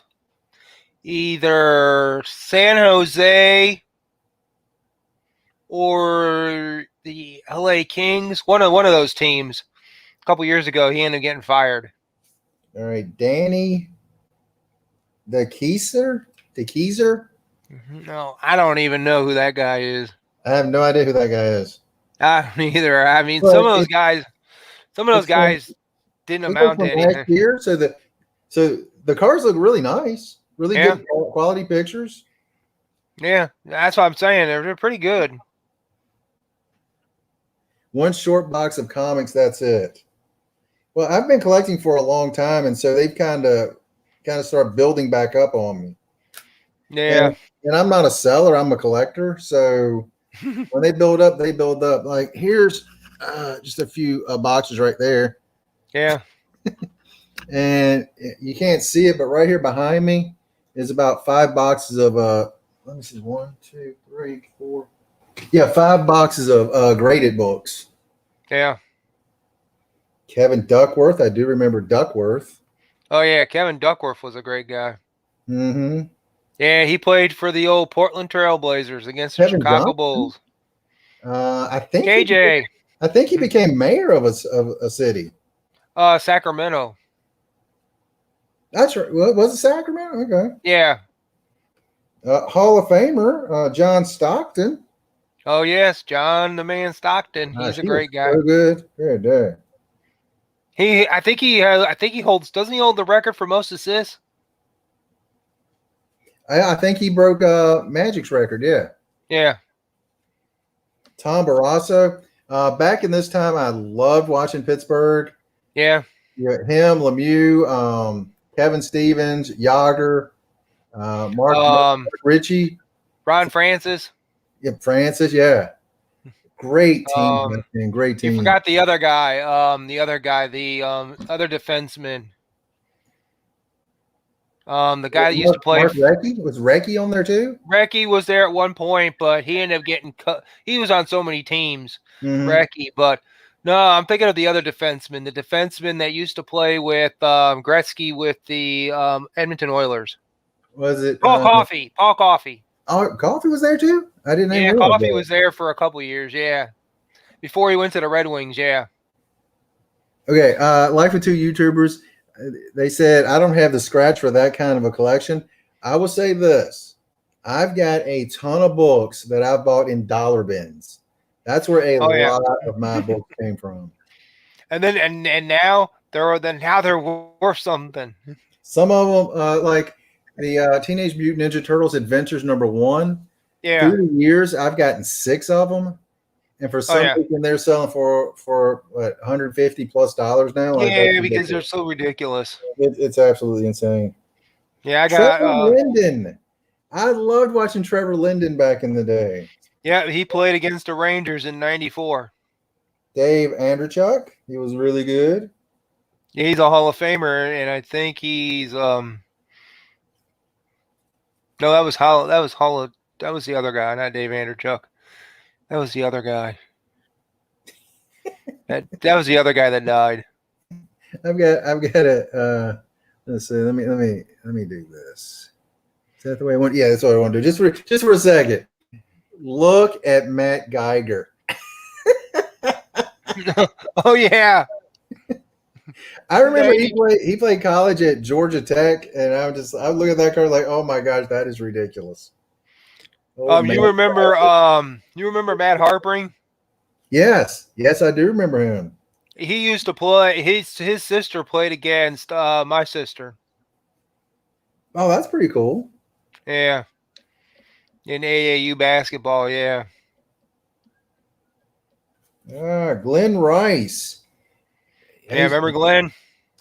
either San Jose or the LA Kings, one of those teams. A couple years ago, he ended up getting fired.
All right, Danny DeKeyser?
No, I don't even know who that guy is.
I have no idea who that guy is.
I don't either. I mean, some of those guys didn't amount to anything.
Here, so the cars look really nice, really good quality pictures.
Yeah, that's what I'm saying. They're pretty good.
One short box of comics, that's it. Well, I've been collecting for a long time, and so they've kind of started building back up on me.
Yeah.
And I'm not a seller, I'm a collector. So when they build up, they build up. Like, here's just a few boxes right there.
Yeah.
And you can't see it, but right here behind me is about 5 boxes of let me see, 1, 2, 3, 4. Yeah, 5 boxes of graded books.
Yeah.
Kevin Duckworth. I do remember Duckworth.
Oh yeah, Kevin Duckworth was a great guy.
Mm-hmm.
Yeah, he played for the old Portland Trailblazers against the Chicago Bulls.
I think
KJ.
I think he became mayor of a city.
Sacramento.
That's right. Was it Sacramento? Okay.
Yeah.
Hall of Famer John Stockton.
Oh yes, John the Man Stockton. He's a great guy.
So good. Good day.
I think he holds. Doesn't he hold the record for most assists?
I think he broke Magic's record. Yeah.
Yeah.
Tom Barrasso. Back in this time, I loved watching Pittsburgh.
Yeah.
Yeah. Him, Lemieux, Kevin Stevens, Yager, Mark Ritchie,
Ron Francis.
Yeah, Francis. Yeah. Great team. Great team.
You forgot the other guy. The other defenseman. The guy that used to play.
Gretzky? Was Gretzky on there too?
Gretzky was there at one point, but he ended up getting cut. He was on so many teams, Gretzky. But no, I'm thinking of the other defenseman. The defenseman that used to play with Gretzky with the Edmonton Oilers.
Was it
Paul Coffey? Paul Coffey.
Oh, Coffey was there too? I didn't know.
Yeah, Coffey was there for a couple of years, yeah. Before he went to the Red Wings, yeah.
Okay, Life with Two YouTubers, they said, I don't have the scratch for that kind of a collection. I will say this. I've got a ton of books that I've bought in dollar bins. That's where a lot of my books came from. And
then and now they're worth something.
Some of them, like the Teenage Mutant Ninja Turtles Adventures #1.
Yeah.
Through the years, I've gotten 6 of them, and for some reason, they're selling for what, $150+ now.
Yeah, because they're so ridiculous.
It's absolutely insane.
Yeah, I got
Trevor Linden. I loved watching Trevor Linden back in the day.
Yeah, he played against the Rangers in '94.
Dave Andrechuk, he was really good.
Yeah, he's a Hall of Famer, and I think he's no, that was the other guy, not Dave Andrechuk. That was the other guy. that was the other guy that died.
I've got a let's see, let me do this. Is that the way I want? Yeah, that's what I want to do. Just for a second. Look at Matt Geiger.
Oh yeah.
I remember he played college at Georgia Tech, and I look at that card like, oh my gosh, that is ridiculous.
You remember Matt Harpering?
Yes, I do remember him.
He used to play. His sister played against my sister.
Oh, that's pretty cool.
Yeah, in AAU basketball. Yeah.
Glenn Rice.
Yeah, remember Glenn?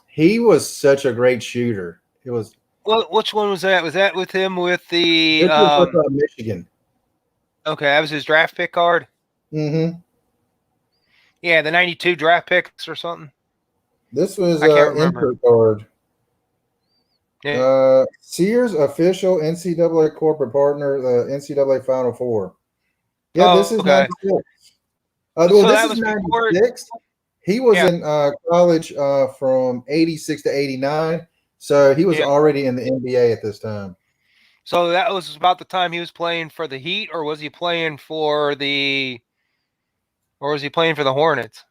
He was such a great shooter. It was.
Well, which one was that? Was that with him with the
Michigan?
Okay, that was his draft pick card.
Mm-hmm.
Yeah, the 92 draft picks or something.
This was
I can't remember.
insert card.
Yeah.
Sears official NCAA corporate partner, the NCAA Final Four. Yeah, this is
okay.
96.
So
this is 96. He was in college from 86 to 89. So he was already in the NBA at this time.
So that was about the time he was playing for the Heat, or was he playing for the Hornets?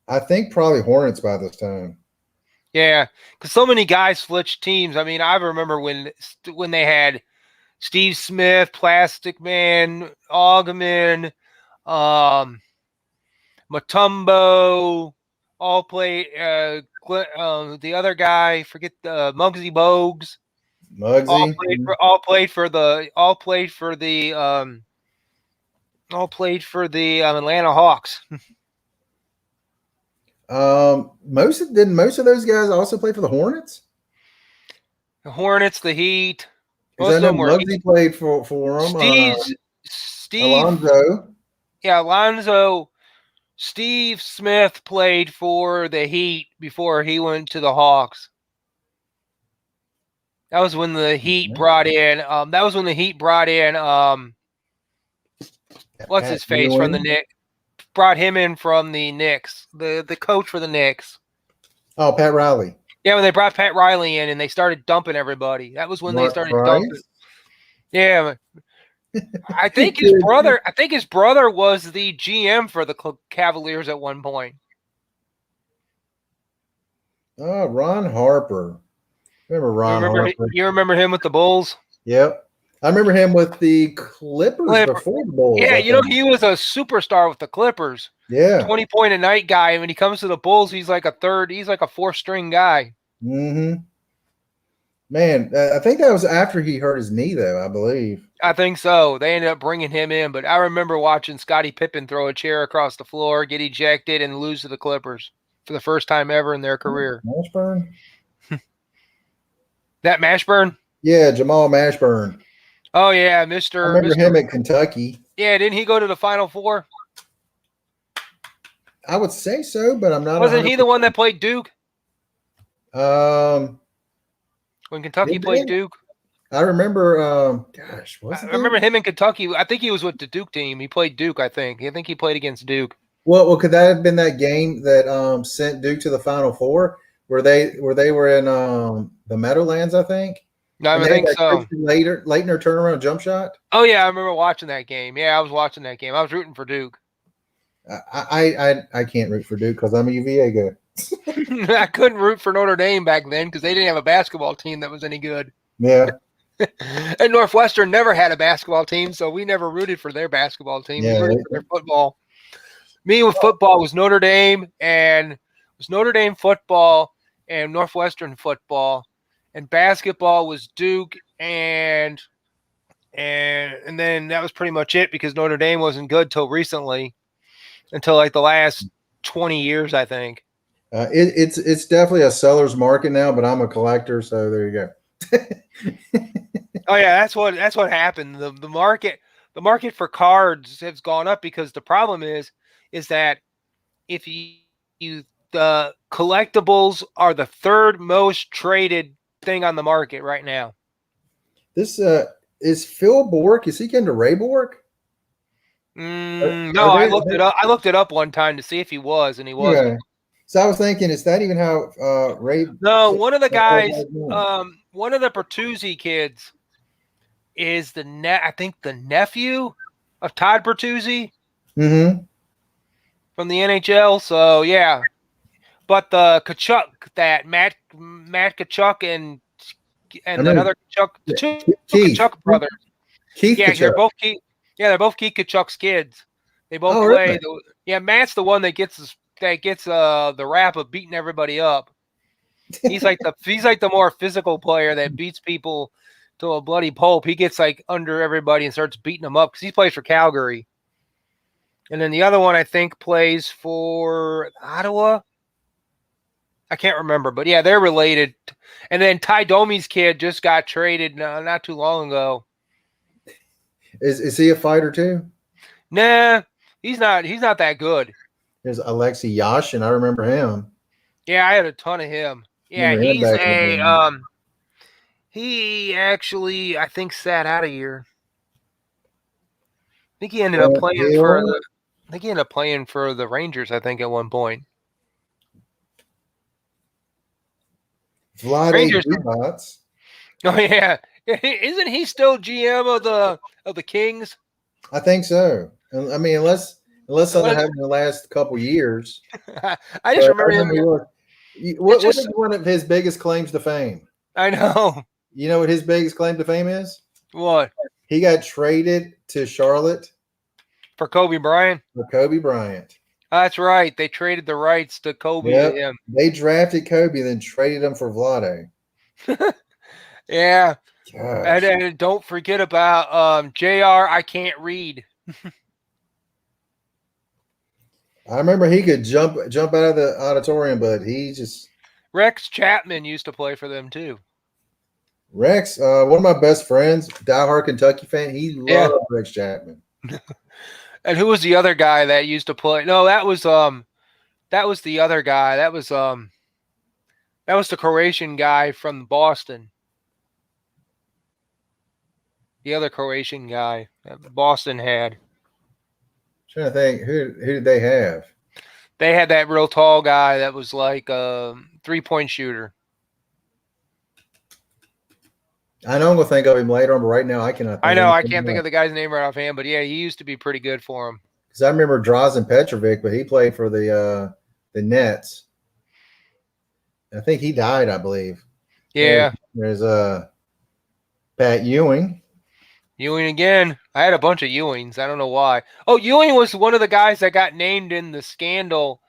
I think probably Hornets by this time.
Yeah, because so many guys switched teams. I mean, I remember when they had Steve Smith, Plastic Man, Augman, Mutombo, all played. The other guy, forget the Muggsy Bogues.
Muggsy.
All played for the Atlanta Hawks.
Most of those guys also play for the Hornets?
The Hornets, the Heat.
Most of them Muggsy played for them.
Steve
Alonzo.
Yeah, Alonzo. Steve Smith played for the Heat before he went to the Hawks. That was when the Heat brought in. What's his face from the Knicks? Brought him in from the Knicks. The coach for the Knicks.
Oh, Pat Riley.
Yeah, when they brought Pat Riley in and they started dumping everybody. That was when they started dumping. Yeah. I think his brother was the GM for the Cavaliers at one point.
Oh, Ron Harper. Remember Harper?
You remember him with the Bulls?
Yep. I remember him with the Clippers before the Bulls.
Yeah, he was a superstar with the Clippers.
Yeah.
20-point-a-night guy. And when he comes to the Bulls, he's like a fourth-string guy.
Mm-hmm. Man, I think that was after he hurt his knee, though, I believe.
I think so. They ended up bringing him in. But I remember watching Scottie Pippen throw a chair across the floor, get ejected, and lose to the Clippers for the first time ever in their career.
Mashburn?
That Mashburn?
Yeah, Jamal Mashburn.
Oh, yeah,
I remember him at Kentucky.
Yeah, didn't he go to the Final Four?
I would say so, but I'm not.
Wasn't he the one that played Duke?
When
Kentucky played Duke?
I remember,
I remember him in Kentucky. I think he was with the Duke team. He played Duke, I think. He played against Duke.
Well, could that have been that game that sent Duke to the Final Four, where they were in the Meadowlands, I think?
No, I think so.
Leitner turnaround jump shot.
Oh yeah, I remember watching that game. Yeah, I was watching that game. I was rooting for Duke.
I can't root for Duke because I'm a UVA guy.
I couldn't root for Notre Dame back then because they didn't have a basketball team that was any good.
Yeah.
And Northwestern never had a basketball team, so we never rooted for their basketball team.
Yeah,
we rooted for their football. Me with football was Notre Dame football and Northwestern football, and basketball was Duke and then that was pretty much it because Notre Dame wasn't good till recently, until like the last 20 years, I think.
It's definitely a seller's market now, but I'm a collector, so there you go.
Oh yeah, that's what happened. The market for cards has gone up because the problem is that if the collectibles are the third most traded thing on the market right now.
This is Phil Bork. Is he getting to Ray Bork?
No, I looked it up one time to see if he was, and he wasn't.
Yeah. So I was thinking, is that even how Ray?
No, one of the guys, one of the Bertuzzi kids is I think the nephew of Todd Bertuzzi from the NHL. So yeah, but the Kachuk, that Matt Kachuk and another Kachuk, the two Kachuk brothers.
Keith
yeah,
Kachuk.
They're both Keith Kachuk's kids. They both play. Really? Matt's the one that gets the rap of beating everybody up. He's like the more physical player that beats people to a bloody pulp. He gets like under everybody and starts beating them up because he plays for Calgary. And then the other one, I think, plays for Ottawa. I can't remember, but yeah, they're related. And then Ty Domi's kid just got traded not too long ago.
Is he a fighter too?
Nah, he's not. He's not that good.
There's Alexei Yashin. I remember him.
Yeah, I had a ton of him. Yeah, he's a he actually, I think, sat out a year. I think he ended up playing for the. I think he ended up playing for the Rangers. I think at one point.
Rangers.
Oh yeah, isn't he still GM of the Kings?
I think so. I mean, unless something happened in the last couple years.
I just remember him.
What is one of his biggest claims to fame?
I know.
You know what his biggest claim to fame is?
What?
He got traded to Charlotte
for Kobe Bryant.
For Kobe Bryant.
That's right. They traded the rights to Kobe to him.
They drafted Kobe, then traded him for Vlade.
Yeah. And don't forget about JR. I can't read.
I remember he could jump out of the auditorium, but he just.
Rex Chapman used to play for them too.
Rex, one of my best friends, diehard Kentucky fan, he loved Rex Chapman.
And who was the other guy that used to play? No, that was the other guy. That was the Croatian guy from Boston. The other Croatian guy that Boston had.
I'm trying to think, who did they have?
They had that real tall guy that was like a 3-point shooter.
I know I'm gonna think of him later on, but right now I cannot.
I know I can't think of the guy's name right offhand, but yeah, he used to be pretty good for him.
Because I remember Drazen Petrovic, but he played for the Nets. I think he died, I believe.
Yeah.
There's Pat Ewing.
Ewing again. I had a bunch of Ewings. I don't know why. Oh, Ewing was one of the guys that got named in the scandal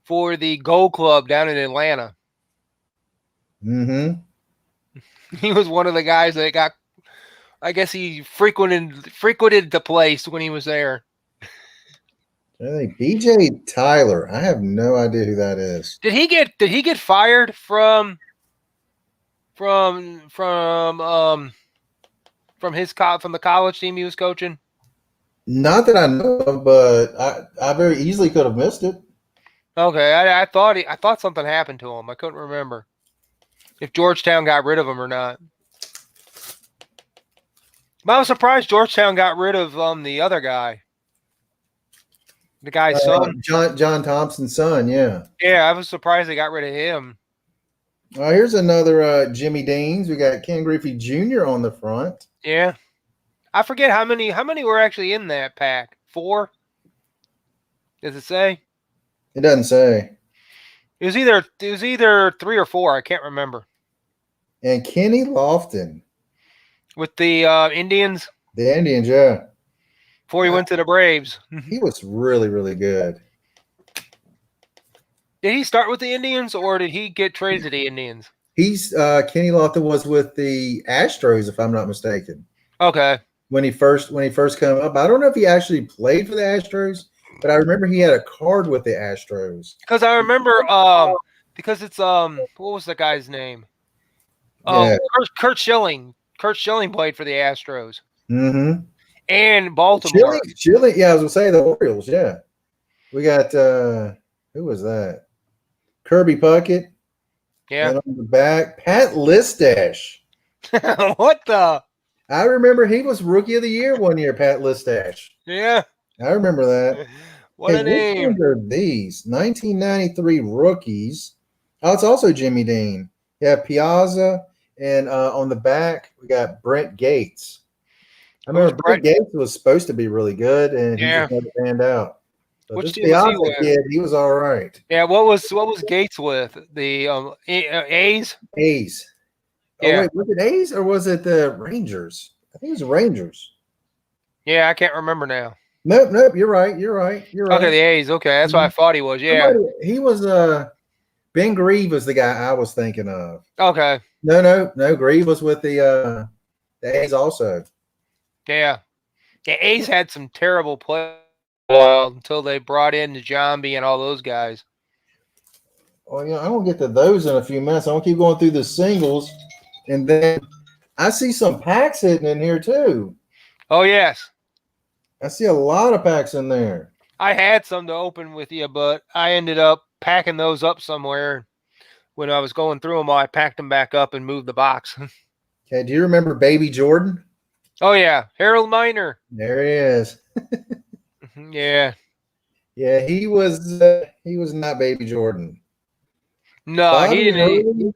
for the Gold Club down in Atlanta.
Mm-hmm.
He was one of the guys that got. I guess he frequented the place when he was there.
I think BJ Tyler. I have no idea who that is.
Did he get fired from the college team he was coaching?
Not that I know of, but I very easily could have missed it.
Okay, I thought something happened to him. I couldn't remember if Georgetown got rid of him or not. But I was surprised Georgetown got rid of the other guy. The guy's son.
John Thompson's son, yeah.
Yeah, I was surprised they got rid of him.
Here's another Jimmy Deans. We got Ken Griffey Jr. on the front.
Yeah. I forget how many were actually in that pack. 4? Does it say?
It doesn't say.
It was either 3 or 4. I can't remember.
And Kenny Lofton.
With the Indians?
The Indians, yeah.
Before he went to the Braves.
He was really, really good.
Did he start with the Indians or did he get traded to the Indians?
He's Kenny Lofton was with the Astros, if I'm not mistaken.
Okay.
When he first came up. I don't know if he actually played for the Astros, but I remember he had a card with the Astros.
Because I remember because it's what was the guy's name? Kurt Schilling. Kurt Schilling played for the Astros.
Mm-hmm.
And Baltimore.
Schilling, yeah, I was gonna say the Orioles, yeah. We got who was that? Kirby Puckett.
Yeah.
And on the back, Pat Listash.
What the?
I remember he was Rookie of the Year one year, Pat Listash.
Yeah.
I remember that.
What a name.
What are these? 1993 rookies. Oh, it's also Jimmy Dean. Yeah, Piazza. And on the back, we got Brent Gates. I remember Brent Gates was supposed to be really good, and he just never panned out. So
Which
this Piazza kid, he was all right.
Yeah, what was Gates with? The A's?
A's.
Yeah.
Oh, wait, was it A's or was it the Rangers? I think it was the Rangers.
Yeah, I can't remember now.
Nope. You're right.
Okay, the A's. Okay, that's what I thought he was. Yeah.
He was Ben Grieve was the guy I was thinking of.
Okay.
No. Grieve was with the A's also.
Yeah. The A's had some terrible players while until they brought in the Zombie and all those guys.
Oh yeah, I won't get to those in a few minutes. I want to keep going through the singles, and then I see some packs hidden in here too.
Oh yes,
I see a lot of packs in there.
I had some to open with you, but I ended up packing those up somewhere. When I was going through them, I packed them back up and moved the box.
Okay, do you remember Baby Jordan?
Oh yeah, Harold Miner.
There he is.
Yeah.
Yeah, he was not Baby Jordan.
No,
Bobby
he didn't.
Hurley?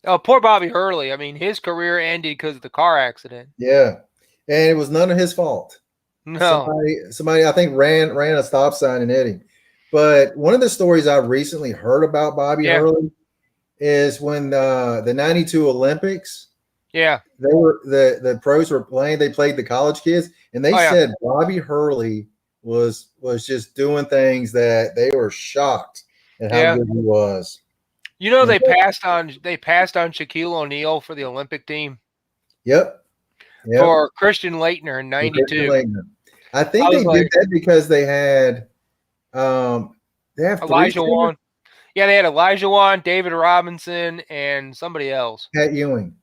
Oh, poor Bobby Hurley. I mean, his career ended because of the car accident.
Yeah, and it was none of his fault.
No.
Somebody I think ran a stop sign and hit him. But one of the stories I recently heard about Bobby Hurley is when the '92 Olympics.
Yeah,
they were the pros were playing. They played the college kids, and they said Bobby Hurley was just doing things that they were shocked at how good he was.
You know, they passed on Shaquille O'Neal for the Olympic team.
Yep.
For Christian Laettner in '92.
I think they did that because they had
Elijah Wan. Yeah, they had Elijah Wan, David Robinson, and somebody else.
Pat Ewing.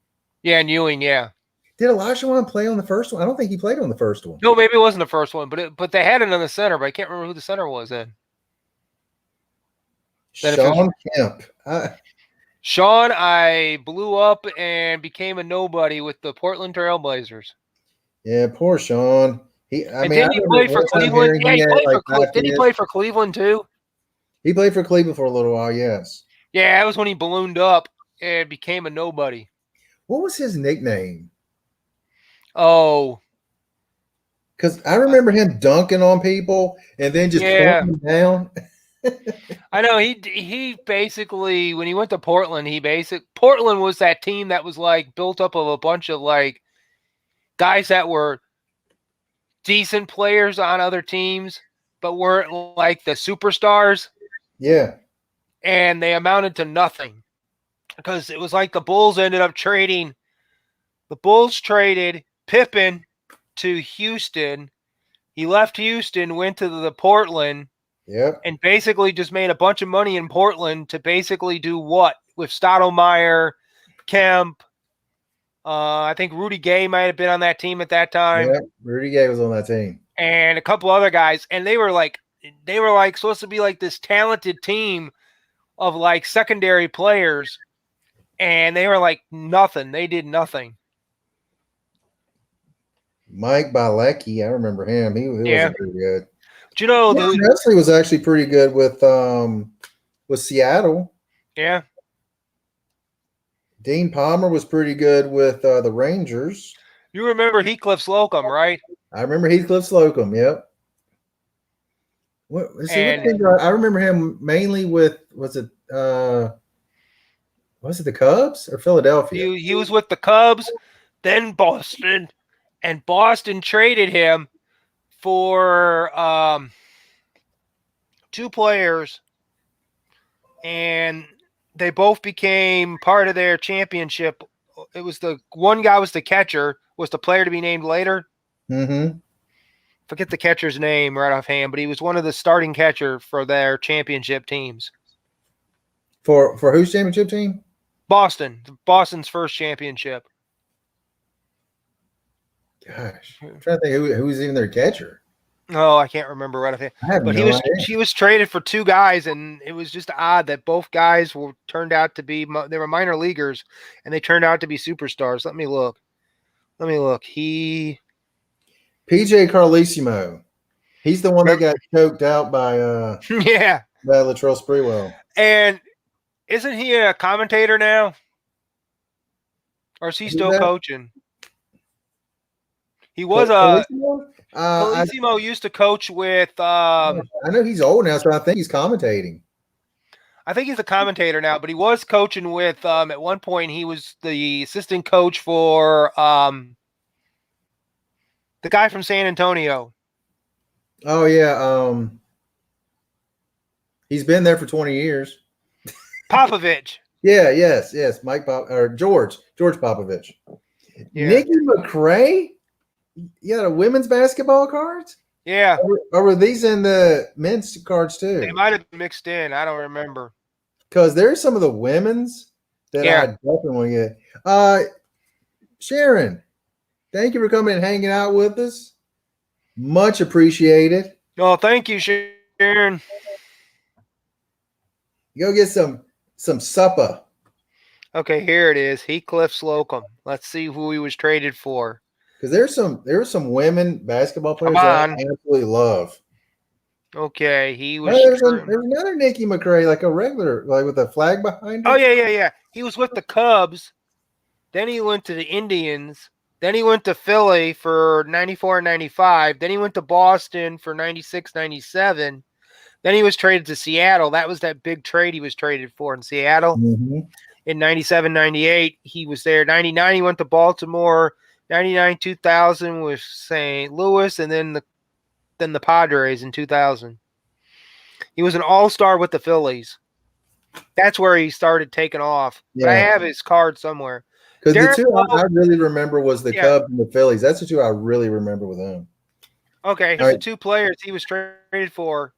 Yeah, and Ewing, yeah.
Did Elijah Wan play on the first one? I don't think he played on the first one.
No, maybe it wasn't the first one, but they had it on the center, but I can't remember who the center was then.
Sean Kemp.
Sean, I blew up and became a nobody with the Portland Trailblazers.
Yeah, poor Sean.
Didn't he play for Cleveland? Yeah, didn't he play for Cleveland too?
He played for Cleveland for a little while, yes.
Yeah, that was when he ballooned up and became a nobody.
What was his nickname?
Oh.
Because I remember him dunking on people and then just pointing them down.
I know he basically, when he went to Portland, Portland was that team that was like built up of a bunch of like guys that were decent players on other teams, but weren't like the superstars.
Yeah.
And they amounted to nothing because it was like the Bulls ended up trading. The Bulls traded Pippen to Houston. He left Houston, went to the Portland.
Yep.
And basically just made a bunch of money in Portland to basically do what? With Stottlemyre, Kemp. I think Rudy Gay might have been on that team at that time.
Yeah, Rudy Gay was on that team.
And a couple other guys. And they were like supposed to be like this talented team of like secondary players. And they were like nothing. They did nothing.
Mike Bilecki, I remember him. He wasn't pretty good.
Do you know
Gretzky was actually pretty good with Seattle.
Yeah.
Dean Palmer was pretty good with the Rangers.
You remember Heathcliff Slocum, right?
I remember Heathcliff Slocum. Yep. I remember him mainly with was it the Cubs or Philadelphia?
He was with the Cubs, then Boston, and Boston traded him for 2 players, and they both became part of their championship. It was the one guy was the catcher, was the player to be named later.
Mm-hmm.
Forget the catcher's name right offhand, but he was one of the starting catcher for their championship teams.
For whose championship team?
Boston's first championship.
Gosh, I'm trying to think who was even their catcher.
Oh, I can't remember right offhand. But he was traded for 2 guys, and it was just odd that both guys turned out to be they were minor leaguers, and they turned out to be superstars. Let me look. PJ
Carlesimo. He's the one that got choked out by by Latrell Sprewell.
And isn't he a commentator now? Or is he still coaching? He was Carlesimo used to coach with
I know he's old now, so I think he's commentating.
I think he's a commentator now, but he was coaching with at one point he was the assistant coach for the guy from San Antonio.
Oh yeah. He's been there for 20 years.
Popovich.
Yes. George Popovich. Yeah. Nikki McRae? You got a women's basketball cards?
Yeah.
Or were these in the men's cards
They
too?
might have been mixed in. I don't remember.
Because there's some of the women's that I
Yeah.
definitely want to get. Sharon, thank you for coming and hanging out with us. Much appreciated.
Oh, thank you, Sharon.
Go get some supper.
Okay, here it is. Heathcliff Slocum. Let's see who he was traded for.
Because there's some women basketball
Come
players that I
on.
absolutely love.
Okay, he
Oh,
was.
there's another Nikki McRae, like a regular, like with a flag behind her.
Oh yeah. He was with the Cubs. Then he went to the Indians. Then he went to Philly for 94 and 95. Then he went to Boston for 96, 97. Then he was traded to Seattle. That was that big trade he was traded for in Seattle.
Mm-hmm.
In 97, 98, he was there. 99, he went to Baltimore. 99, 2000 with St. Louis, and then the Padres in 2000. He was an all-star with the Phillies. That's where he started taking off.
Yeah.
But I have his card somewhere.
Because the two I really remember was the Cubs and the Phillies. That's the two I really remember with him.
Okay, here's the two players he was traded for.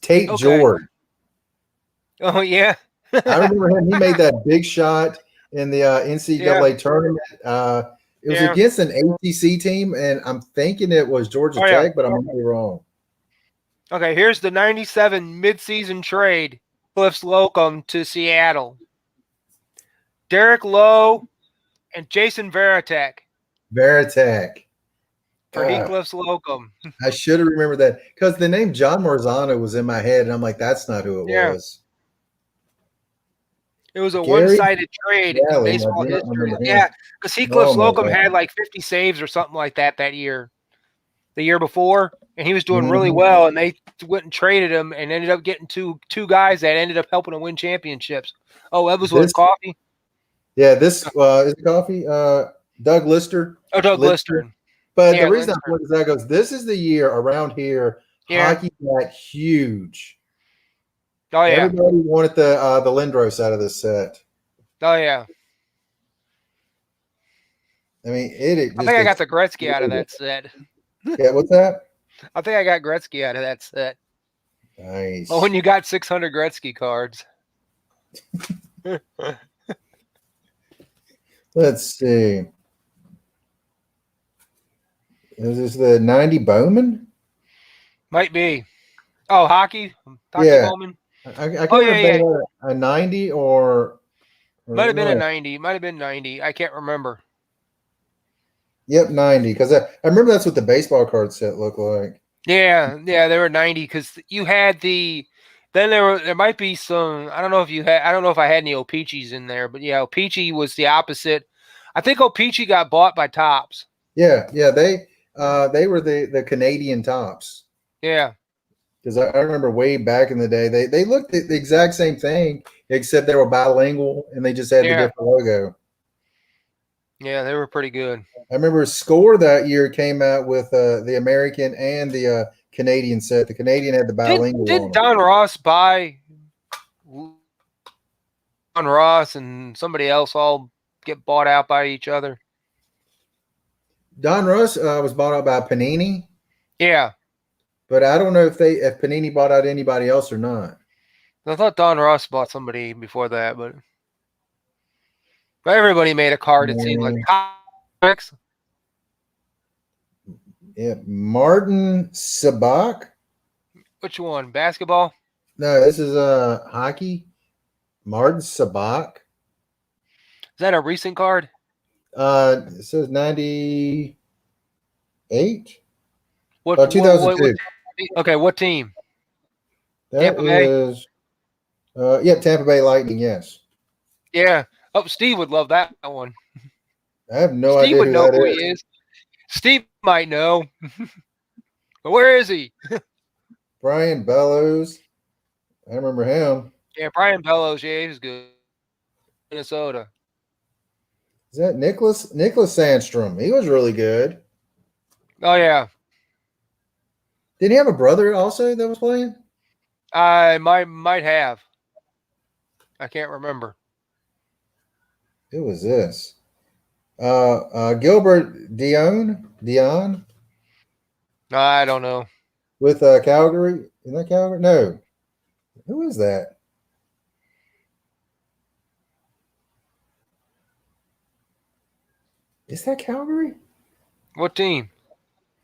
Tate George.
Oh, yeah.
I remember him. He made that big shot in the NCAA tournament. It was against an ATC team, and I'm thinking it was Georgia Tech, but I might be wrong.
Okay, here's the 97 midseason trade. Cliff Slocum to Seattle. Derek Lowe and Jason Varitek. For Heathcliff Slocum.
I should have remembered that because the name John Marzano was in my head, and I'm like, that's not who it was.
It was a one-sided trade in baseball history. Yeah, because Heathcliff Slocum had like 50 saves or something like that year. The year before, and he was doing really well, and they went and traded him and ended up getting two guys that ended up helping to win championships. Oh, that was what, Coffee?
Yeah, this is Coffee. Doug Lister.
Oh, Doug Lister.
But the reason I put that goes, this is the year around here hockey got huge.
Oh yeah,
everybody wanted the Lindros out of this set.
Oh yeah.
I mean,
I think I got the Gretzky out of that set.
Yeah, what's that?
I think I got Gretzky out of that set.
Nice.
Oh, when you got 600 Gretzky cards.
Let's see. Is this the 90 Bowman?
Might be. Oh, hockey?
Bowman? I can't remember a 90 or
might have been a 90. Might have been 90. I can't remember.
Yep, 90. Because I remember that's what the baseball card set looked like.
Yeah, they were 90 because you had the. Then there might be some. I don't know if I had any O-Pee-Chees in there, but yeah, O-Pee-Chee was the opposite. I think O-Pee-Chee got bought by Topps.
Yeah, they were the Canadian Topps.
Yeah.
Because I remember way back in the day, they looked the exact same thing, except they were bilingual and they just had the different logo.
Yeah, they were pretty good.
I remember Score that year came out with the American and the Canadian set. The Canadian had the bilingual.
Didn't Don Ross buy Don Ross and somebody else all get bought out by each other?
Don Ross was bought out by Panini.
Yeah.
But I don't know if Panini bought out anybody else or not.
I thought Don Ross bought somebody before that, but everybody made a card, it seemed like. Comics.
Yeah, Martin Sabak.
Which one? Basketball?
No, this is hockey. Martin Sabak.
Is that a recent card?
It says 98.
2002. Okay, what team?
That is Tampa Bay Lightning, yes.
Yeah. Oh, Steve would love that one.
I have no idea.
Steve would know who he is. Steve might know. But where is he?
Brian Bellows. I remember him.
Yeah, Brian Bellows. Yeah, he was good. Minnesota.
Is that Nicholas Sandstrom? He was really good.
Oh, yeah.
Did he have a brother also that was playing?
I might have. I can't remember.
Who was this? Gilbert Dion.
I don't know.
With Calgary? Isn't that Calgary? No. Who is that? Is that Calgary?
What team?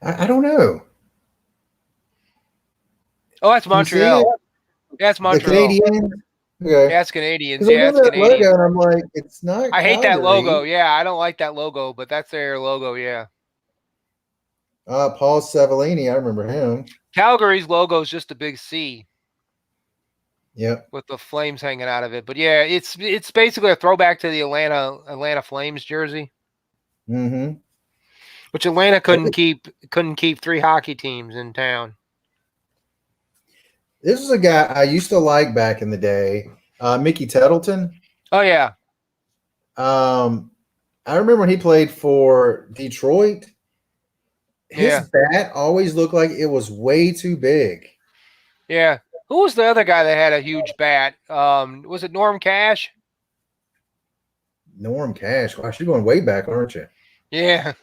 I don't know.
Oh, that's Montreal. That's Montreal.
The Canadiens? Okay.
Yeah, it's Canadians.
Because I
Yeah, it's
remember that
Canadian.
logo, and I'm like, it's not
I hate
Calgary.
that logo. Yeah, I don't like that logo, but that's their logo. Yeah.
Paul Savellini, I remember him.
Calgary's logo is just a big C.
Yep.
With the flames hanging out of it. But yeah, it's basically a throwback to the Atlanta Flames jersey.
Mm-hmm.
Which Atlanta couldn't keep 3 hockey teams in town.
This was a guy I used to like back in the day, Mickey Teddleton.
Oh yeah.
I remember when he played for Detroit. His bat always looked like it was way too big.
Yeah. Who was the other guy that had a huge bat? Was it Norm Cash?
Norm Cash. Gosh, you're going way back, aren't you?
Yeah.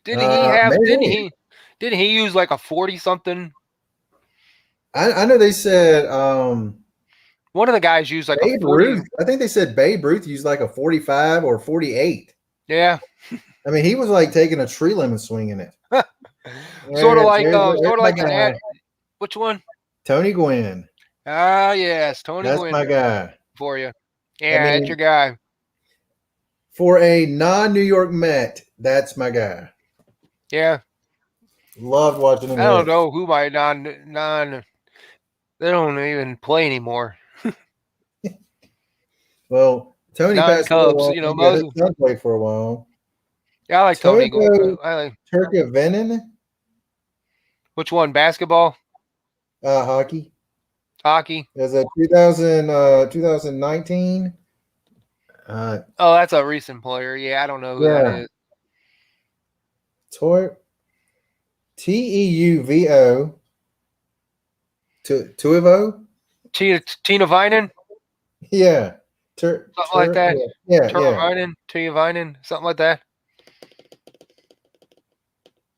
Didn't he use like a 40-something?
I know they said
one of the guys used like
Babe
a 40.
Ruth. I think they said Babe Ruth used like a 45 or 48.
Yeah.
I mean, he was like taking a tree limb and swinging it.
Sort of like which one?
Tony Gwynn.
Ah, yes, Tony
That's
Gwynn.
my guy.
For you. Yeah, that's your guy.
For a non-New York Met, that's my guy.
Yeah.
Loved watching him.
I don't know who my non they don't even play anymore.
Well, Tony passed
Cubs, you know, most
played for a while.
Yeah, I like Tony.
I like Turkavenen.
Which one? Basketball?
Hockey.
Hockey.
Is it 2019?
Oh, that's a recent player. Yeah, I don't know who that is.
Teuvo. Tuivo?
Tina Vinen?
Yeah.
Something like that.
Yeah.
Vinen, something like that.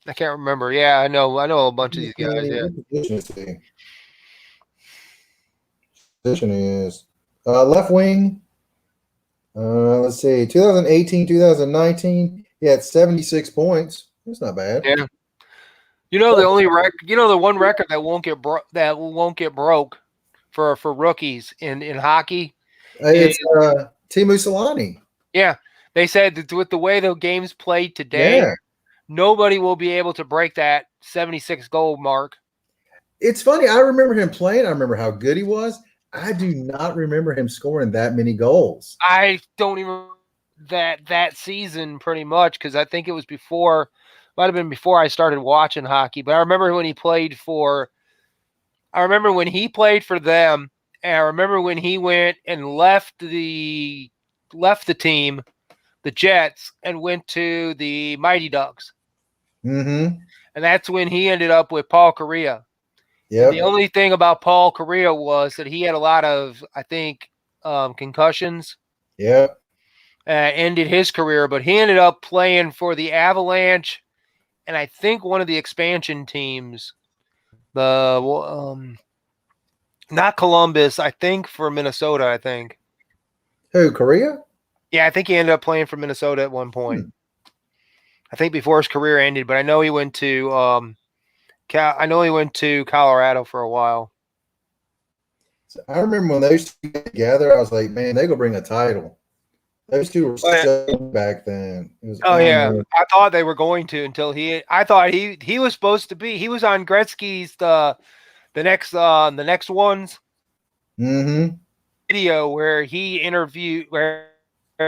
I can't remember. Yeah, I know a bunch of these guys. Yeah.
Position is left wing. Let's see, 2018, 2019. He had 76 points. That's not bad.
Yeah. You know the only record. You know the one record that won't get broke for rookies in hockey.
It's Teemu Selanne.
Yeah, they said that with the way the game's played today, nobody will be able to break that 76 goal mark.
It's funny. I remember him playing. I remember how good he was. I do not remember him scoring that many goals.
I don't even that season pretty much because I think it was might have been before I started watching hockey. But I remember when he played for. I remember when he played for them, and I remember when he went and left the team, the Jets, and went to the Mighty Ducks.
Mm-hmm.
And that's when he ended up with Paul Kariya.
Yeah.
The only thing about Paul Kariya was that he had a lot of, I think, concussions.
Yeah.
Ended his career, but he ended up playing for the Avalanche, and I think one of the expansion teams, not Columbus, I think for Minnesota. I think.
Who, Kariya?
Yeah, I think he ended up playing for Minnesota at one point. I think before his career ended, but I know he went to Colorado for a while.
So I remember when those two got together, I was like, man, they go bring a title. Those two were so back then.
Yeah. I thought they were going to until I thought he was supposed to be. He was on Gretzky's the next ones.
Mm-hmm.
Video where he interviewed where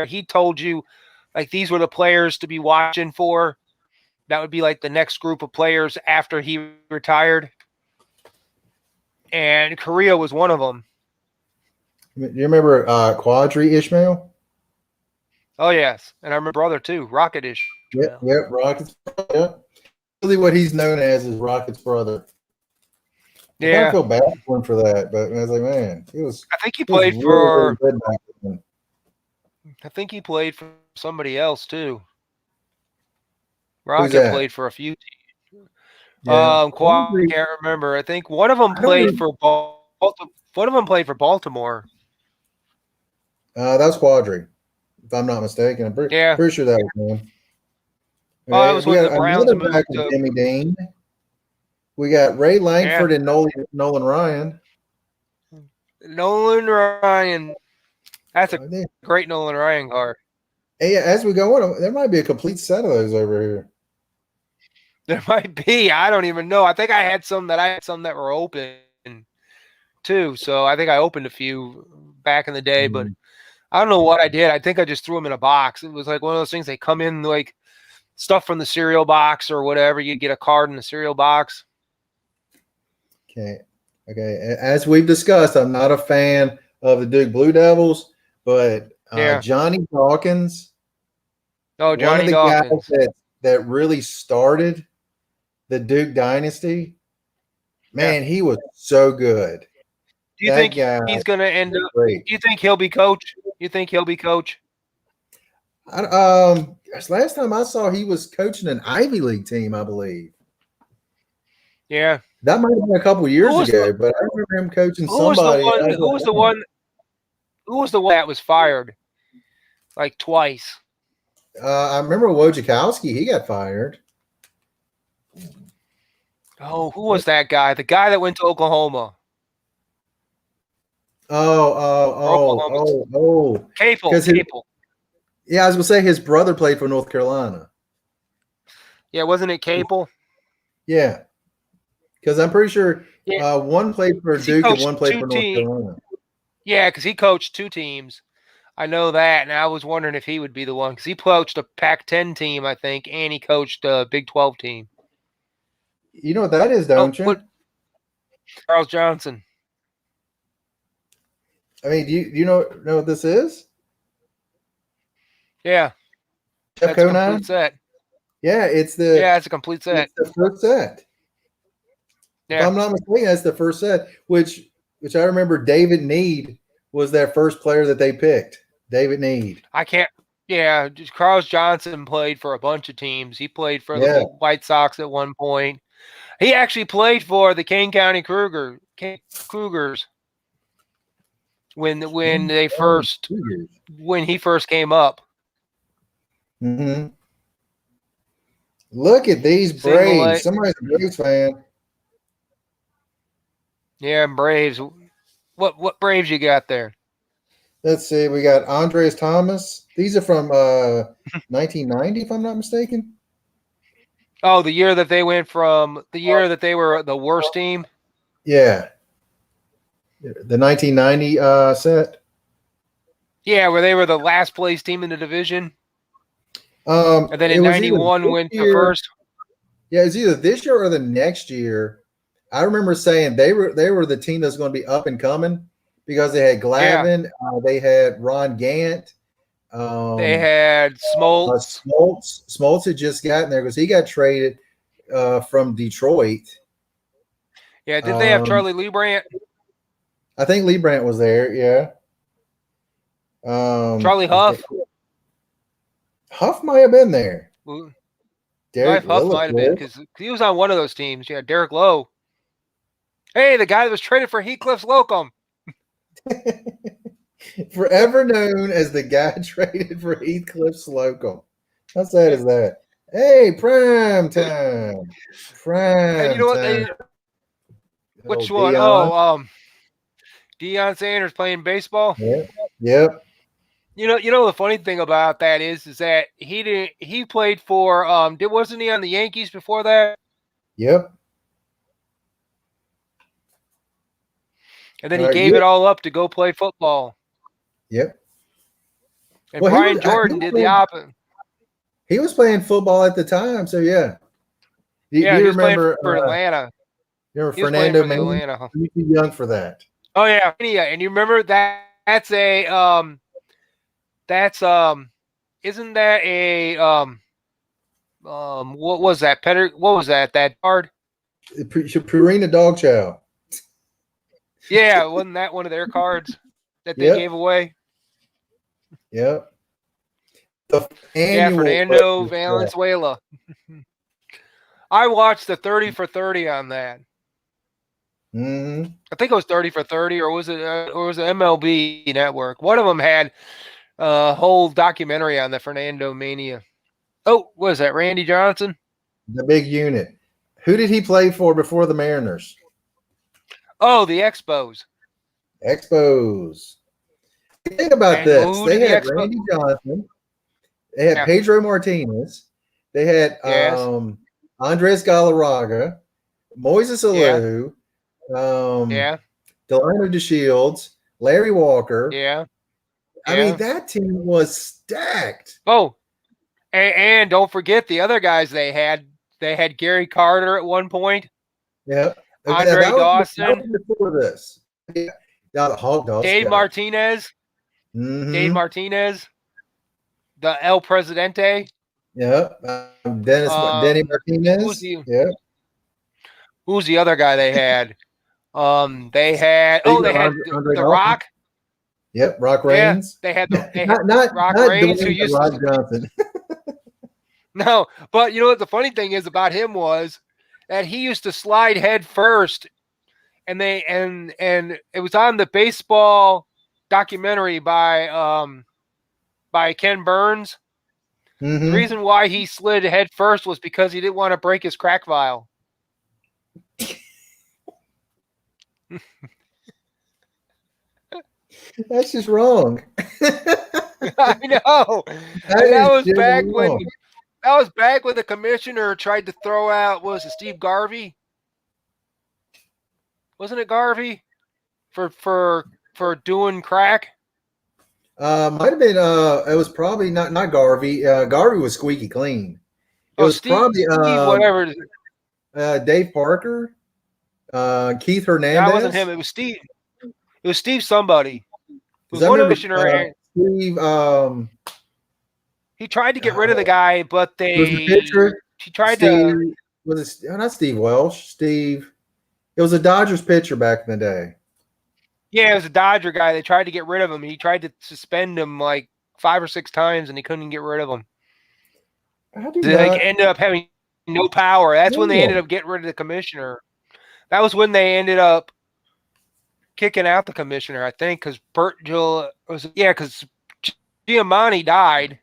he told you like these were the players to be watching for. That would be like the next group of players after he retired. And Kariya was one of them.
Do you remember Quadri Ishmael?
Oh, yes. And I remember brother, too. Rocket Ishmael.
Yep, Rocket's brother. Yep. Really what he's known as is Rocket's brother.
Yeah.
I kind of feel bad for him for that, but I was like, man,
I think he played for I think he played for somebody else, too. Rocket played for a few teams.
Yeah.
I can't remember. I think one of them played for one of them played for Baltimore.
That was Quadri, if I'm not mistaken. I'm pretty sure that was him.
Oh, that was when the Browns moved
to Jimmy Dean. We got Ray Langford and Nolan Ryan.
Nolan Ryan. That's a great Nolan Ryan card.
Hey, as we go on, there might be a complete set of those over here.
There might be. I don't even know. I think I had some that were open too. So I think I opened a few back in the day, but I don't know what I did. I think I just threw them in a box. It was like one of those things. They come in like stuff from the cereal box or whatever. You get a card in the cereal box.
Okay. As we've discussed, I'm not a fan of the Duke Blue Devils, but Johnny Dawkins.
Oh, Johnny Dawkins.
Guys that really started the Duke dynasty. Man, he was so good.
Do you think he's going to end up? Do you think he'll be coach?
Last time I saw, he was coaching an Ivy League team, I believe.
Yeah.
That might have been a couple of years ago, but I remember him coaching somebody.
Who was the one that was fired like twice?
I remember Wojciechowski. He got fired.
Oh, who was that guy? The guy that went to Oklahoma. Capel.
Yeah, I was going to say his brother played for North Carolina.
Yeah, wasn't it Capel?
Yeah. Because I'm pretty sure one played for Duke and one played for North Carolina.
Yeah, because he coached two teams. I know that, and I was wondering if he would be the one because he coached a Pac-10 team, I think, and he coached a Big 12 team.
You know what that is, don't you?
Charles Johnson.
I mean, do you know what this is?
Yeah.
That's a complete
set.
Yeah, it's
a complete set.
It's the first set.
Yeah.
If I'm not mistaken, that's the first set, which I remember David Need was their first player that they picked. David Need.
Charles Johnson played for a bunch of teams. He played for the White Sox at one point. He actually played for the Kane County Cougars when he first came up.
Mm-hmm. Look at these Braves. Somebody's a Braves fan.
Yeah, Braves. What Braves you got there?
Let's see. We got Andres Thomas. These are from 1990, if I'm not mistaken.
Oh, the year that they went from the year that they were the worst team.
Yeah, the 1990 set.
Yeah, where they were the last place team in the division. And then in '91 went to first.
Yeah, it's either this year or the next year. I remember saying they were the team that's going to be up and coming because they had Glavine, they had Ron Gant,
they had Smoltz.
Smoltz had just gotten there because he got traded from Detroit.
Yeah, did they have Charlie Leibrandt?
I think Leibrandt was there. Yeah.
Charlie Huff.
Huff might have been there.
Huff might have been because he was on one of those teams. Yeah, Derek Lowe. Hey, the guy that was traded for Heathcliff Slocum.
Forever known as the guy traded for Heathcliff Slocum. How sad is that? Hey, prime time. Prime
you know
time.
Which one? Deion. Deion Sanders playing baseball?
Yep.
You know the funny thing about that is that he played for wasn't he on the Yankees before that?
Yep.
And then he gave it all up to go play football.
Yep.
And Brian Jordan did the opposite.
He was playing football at the time, so yeah.
He was playing for Atlanta.
You remember Fernando Manning?
Atlanta.
You're too young for that.
Oh yeah, and you remember that's a isn't that a what was that? What was that? That card?
Purina Dog Chow.
Yeah, wasn't that one of their cards that they gave away?
Yep.
Fernando Valenzuela. I watched the 30 for 30 on that.
Mm-hmm.
I think it was 30 for 30, or was it MLB Network? One of them had a whole documentary on the Fernando Mania. Oh, what is that? Randy Johnson?
The big unit. Who did he play for before the Mariners?
Oh, the Expos.
Expos. Think about
And
this.
who
They
did the
had
Expos?
Randy Johnson. They had Pedro Martinez. They had Andres Galarraga, Moises Alou, Delano DeShields, Larry Walker. I mean, that team was stacked.
Oh, and don't forget the other guys they had. They had Gary Carter at one point.
Yeah.
Andre Dawson.
That was before this. Yeah. The Hawk Dawson.
Dave Martinez.
Mm-hmm.
Dave Martinez. The El Presidente.
Yeah. Denny Martinez.
Who's the other guy they had? They had The Rock.
Yep, Rock Reigns.
Yeah, they had
not
Rock Reigns, who used
Rock Johnson.
No, but you know what the funny thing is about him was that he used to slide head first, and it was on the baseball documentary by Ken Burns.
Mm-hmm.
The reason why he slid head first was because he didn't want to break his crack vial.
That's just wrong.
I know. That was back when the commissioner tried to throw out, what was it, Steve Garvey? Wasn't it Garvey for doing crack?
Might have been. It was probably not Garvey. Garvey was squeaky clean. It was probably
whatever.
Dave Parker, Keith Hernandez.
That wasn't him. It was Steve. It was Steve somebody. It was one commissioner.
Steve.
He tried to get rid of the guy, but he tried
to. Was it not Steve Welsh? Steve. It was a Dodgers pitcher back in the day.
Yeah, it was a Dodger guy. They tried to get rid of him. He tried to suspend him like 5 or 6 times, and he couldn't get rid of him. They ended up having no power. That's when they ended up getting rid of the commissioner. That was when they ended up kicking out the commissioner, I think, because because Giamatti died.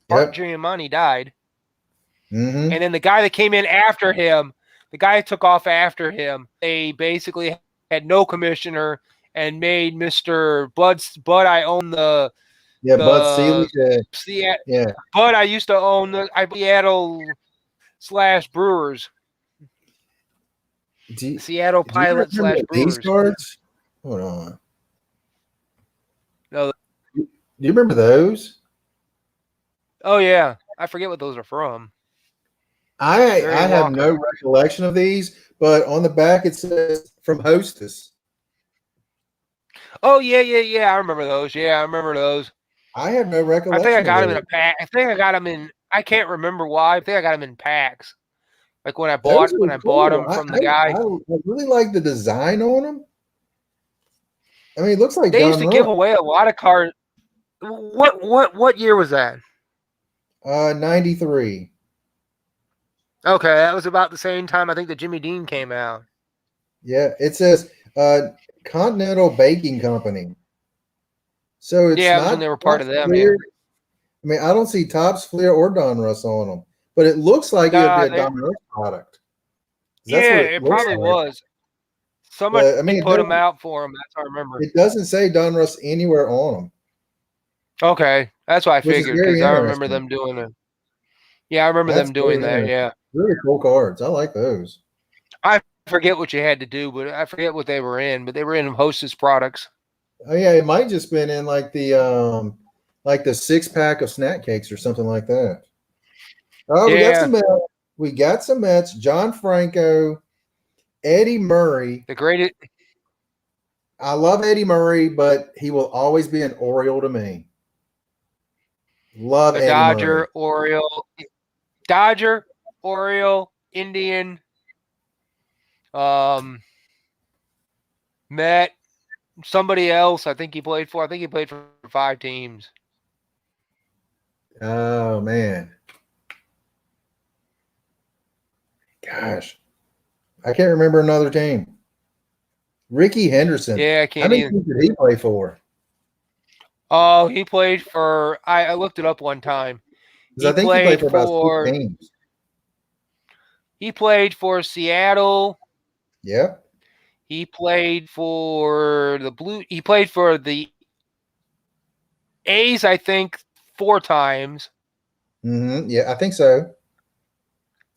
Bart Giamatti died.
Mm-hmm.
And then the guy that came in after him, the guy who took off after him, they basically had no commissioner and made Mr. Bud. I own the
Bud Selig.
Bud, I used to own the Seattle / Brewers. Seattle Pilot / Brewers.
These cards? Hold on.
No.
Do you remember those?
Oh yeah, I forget what those are from.
I have no recollection of these, but on the back it says from Hostess.
Oh yeah. I remember those. Yeah, I remember those.
I have no recollection.
I think I got them in a pack. I think I got them in. I can't remember why. I think I got them in packs. Like when I bought them from the guy.
I really like the design on them. I mean, it looks like
they used to give away a lot of cards. What year was that?
93.
Okay, that was about the same time I think that Jimmy Dean came out.
Yeah, it says Continental Baking Company. So it's
not when they were part of them. Yeah.
I mean, I don't see Topps, Fleer, or Donruss on them, but it looks like it would be a Donruss product.
It probably was. Somebody put them out for them. That's how I remember.
It doesn't say Donruss anywhere on them.
Okay, that's what I figured because I remember them doing it. Yeah, I remember them doing that. Yeah,
really cool cards. I like those.
I forget what you had to do, but I forget what they were in. But they were in Hostess products.
Oh yeah, it might just been in like the 6-pack of snack cakes or something like that. Oh, we got some Mets. John Franco, Eddie Murray.
The greatest.
I love Eddie Murray, but he will always be an Oriole to me. Love Eddie
Dodger,
Murray.
Dodger, Oriole, Indian, Met, somebody else. I think he played for 5 teams.
Oh man. Gosh, I can't remember another team. Ricky Henderson.
Yeah, I
How
can't
many
either.
teams did he play for?
Oh, he played for. I looked it up one time.
Because I think he played for about 6 teams.
He played for Seattle.
Yep.
He played for the Blue. He played for the A's, I think, 4 times.
Yeah, I think so.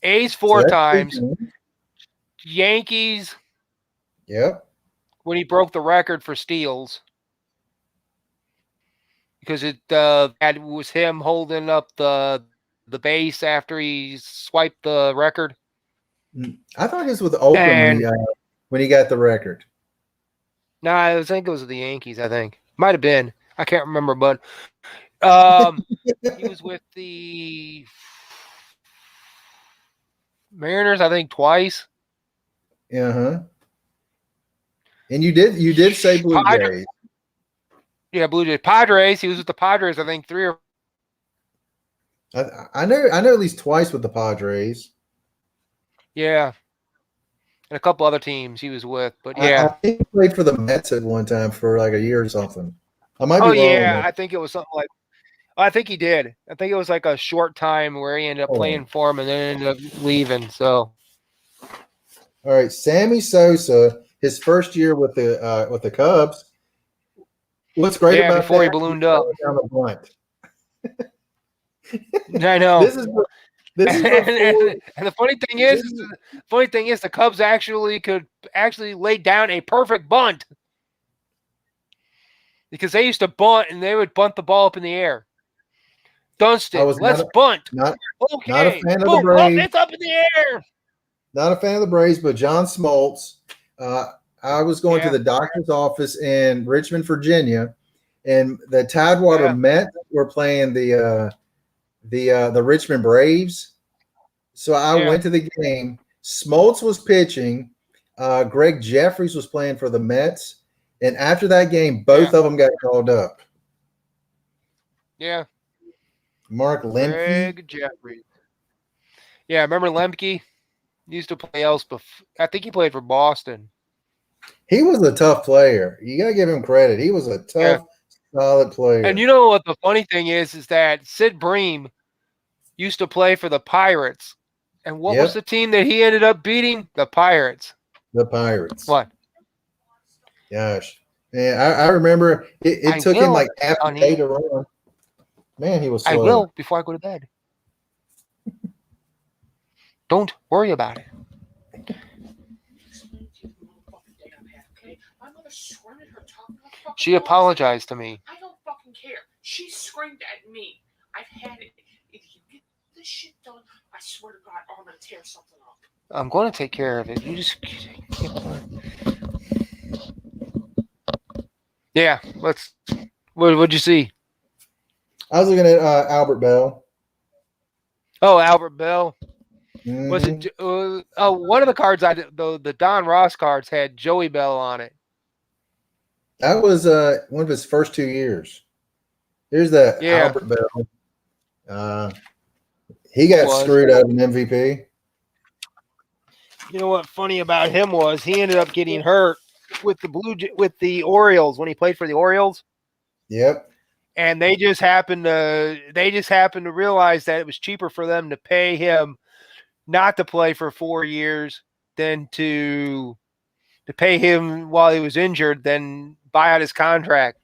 A's 4 times.
18.
Yankees.
Yep.
When he broke the record for steals. Because that was him holding up the base after he swiped the record.
I thought he was with Oakland when he got the record.
No, I think it was the Yankees. I think might have been. I can't remember, but he was with the Mariners. I think twice.
And you did say Blue Jays.
Yeah, Blue Jays. Padres. He was with the Padres. I think 3 or.
I know at least twice with the Padres.
Yeah. And a couple other teams he was with, but yeah.
I think he played for the Mets at one time for like a year or something. I might be wrong.
Yeah, I think it was something like. I think he did. I think it was like a short time where he ended up playing for him and then ended up leaving. So.
All right, Sammy Sosa, his first year with the Cubs. What's great about
before he ballooned up
down the blunt.
I know.
This is
and the funny thing is, the Cubs could lay down a perfect bunt because they used to bunt and they would bunt the ball up in the air. Dunston, let's bunt.
Not a fan
Boom,
of the Braves.
It's up in the air.
Not a fan of the Braves, but John Smoltz. I was going to the doctor's office in Richmond, Virginia, and the Tidewater Mets were playing the Richmond Braves. So I went to the game. Smoltz was pitching. Greg Jeffries was playing for the Mets. And after that game, both of them got called up.
Yeah.
Mark Lemke.
Greg Jeffries. Yeah, remember Lemke? He used to play Elspeth. I think he played for Boston.
He was a tough player. You got to give him credit. He was a tough, solid player.
And you know what the funny thing is that Sid Bream used to play for the Pirates. And what was the team that he ended up beating? The Pirates.
The Pirates.
What?
Gosh. Yeah, I remember it took him like half a day to run. Man, he was slow.
I will before I go to bed. Don't worry about it. She apologized to me.
I don't fucking care. She screamed at me. I've had it. If you get this shit done, I swear to God, I'm gonna tear something up.
I'm going to take care of it. You just. Yeah, let's. What'd you see?
I was looking at Albert Bell.
Oh, Albert Bell. Was it? One of the cards the Don Ross cards had Joey Bell on it.
That was one of his first 2 years. Here's the Albert Bell. He got screwed out of an MVP.
You know what? Funny about him was he ended up getting hurt with the Orioles when he played for the Orioles.
Yep.
And they just happened to realize that it was cheaper for them to pay him not to play for 4 years than to pay him while he was injured than buy out his contract.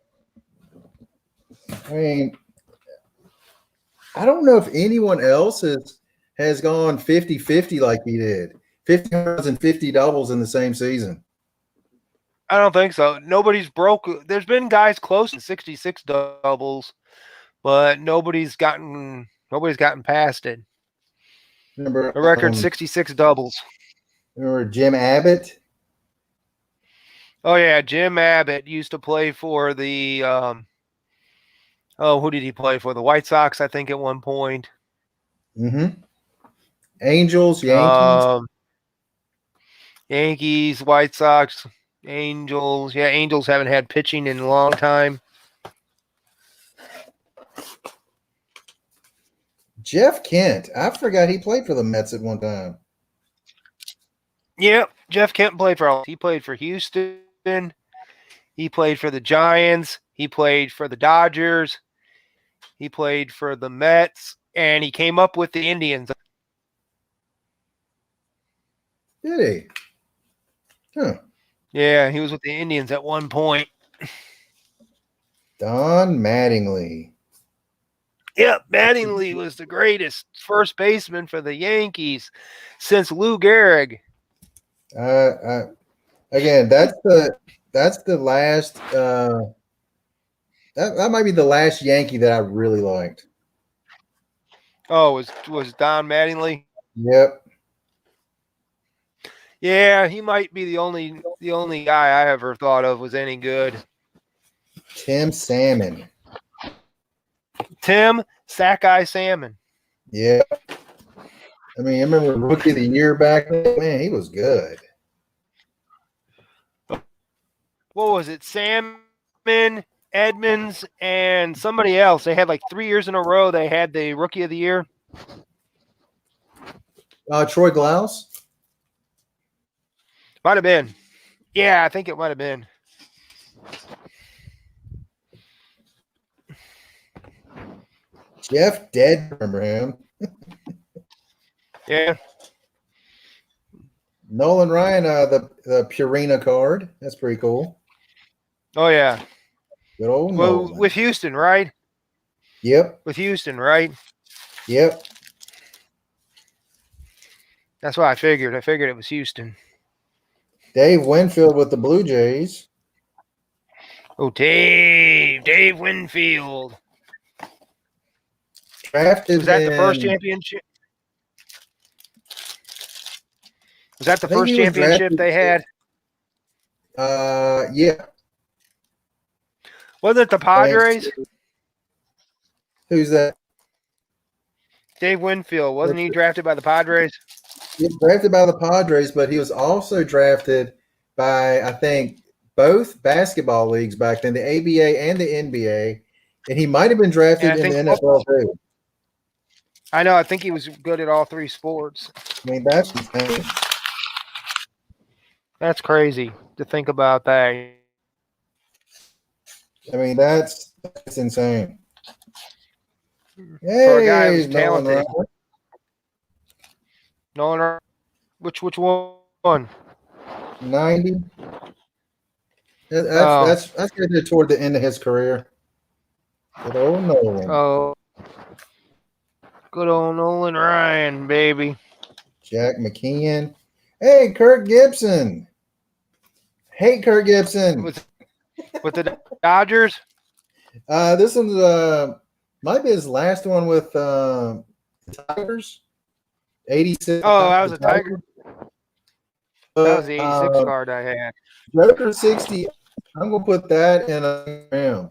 I mean, I don't know if anyone else has gone 50-50 like he did. 50 homers and 50 doubles in the same season.
I don't think so. Nobody's broke. There's been guys close to 66 doubles, but nobody's gotten past it.
Remember
a record 66 doubles.
Remember Jim Abbott?
Oh yeah, Jim Abbott used to play for the who did he play for? The White Sox, I think, at one point.
Angels, Yankees.
Yankees, White Sox, Angels. Yeah, Angels haven't had pitching in a long time.
Jeff Kent. I forgot he played for the Mets at one time.
Yep, Jeff Kent played for all. He played for Houston. He played for the Giants. He played for the Dodgers. He played for the Mets, and he came up with the Indians.
Did he? Huh.
Yeah, he was with the Indians at one point.
Don Mattingly.
Yep, Mattingly was the greatest first baseman for the Yankees since Lou Gehrig.
Again, that's the last. That might be the last Yankee that I really liked.
Oh, was Don Mattingly?
Yep.
Yeah, he might be the only guy I ever thought of was any good.
Tim Salmon.
Tim Sackeye Salmon.
Yeah. I mean, I remember Rookie of the Year back then. Man, he was good.
What was it? Salmon, Edmonds, and somebody else. They had like 3 years in a row. They had the Rookie of the Year.
Troy Glaus.
Might have been. Yeah, I think it might have been.
Jeff Dead, remember him?
Yeah.
Nolan Ryan, the Purina card. That's pretty cool.
Oh yeah.
Good old
Well,
Nolan.
with Houston, right?
Yep.
With Houston, right?
Yep.
That's what I figured. I figured it was Houston.
Dave Winfield with the Blue Jays.
Oh, Dave Winfield.
Drafted
Was that the first championship? Was that the first championship they had?
Yeah.
Wasn't it the Padres?
Who's that?
Dave Winfield. Wasn't he drafted by the Padres?
He was drafted by the Padres, but he was also drafted by, I think, both basketball leagues back then, the ABA and the NBA. And he might have been drafted in the NFL too.
I know. I think he was good at all three sports.
I mean, that's insane.
That's crazy to think about that.
I mean, that's insane.
For a guy who's
Hey,
talented. Nolan, which one?
90. That's right there toward the end of his career. Good old Nolan.
Oh, good old Nolan Ryan, baby.
Jack McKeon. Hey, Kirk Gibson. Hey, Kirk Gibson.
With the Dodgers?
This one's might be his last one with Tigers. 86.
Oh, that was a Tiger. That was the 86 card I had.
Joker 60. I'm gonna put that in him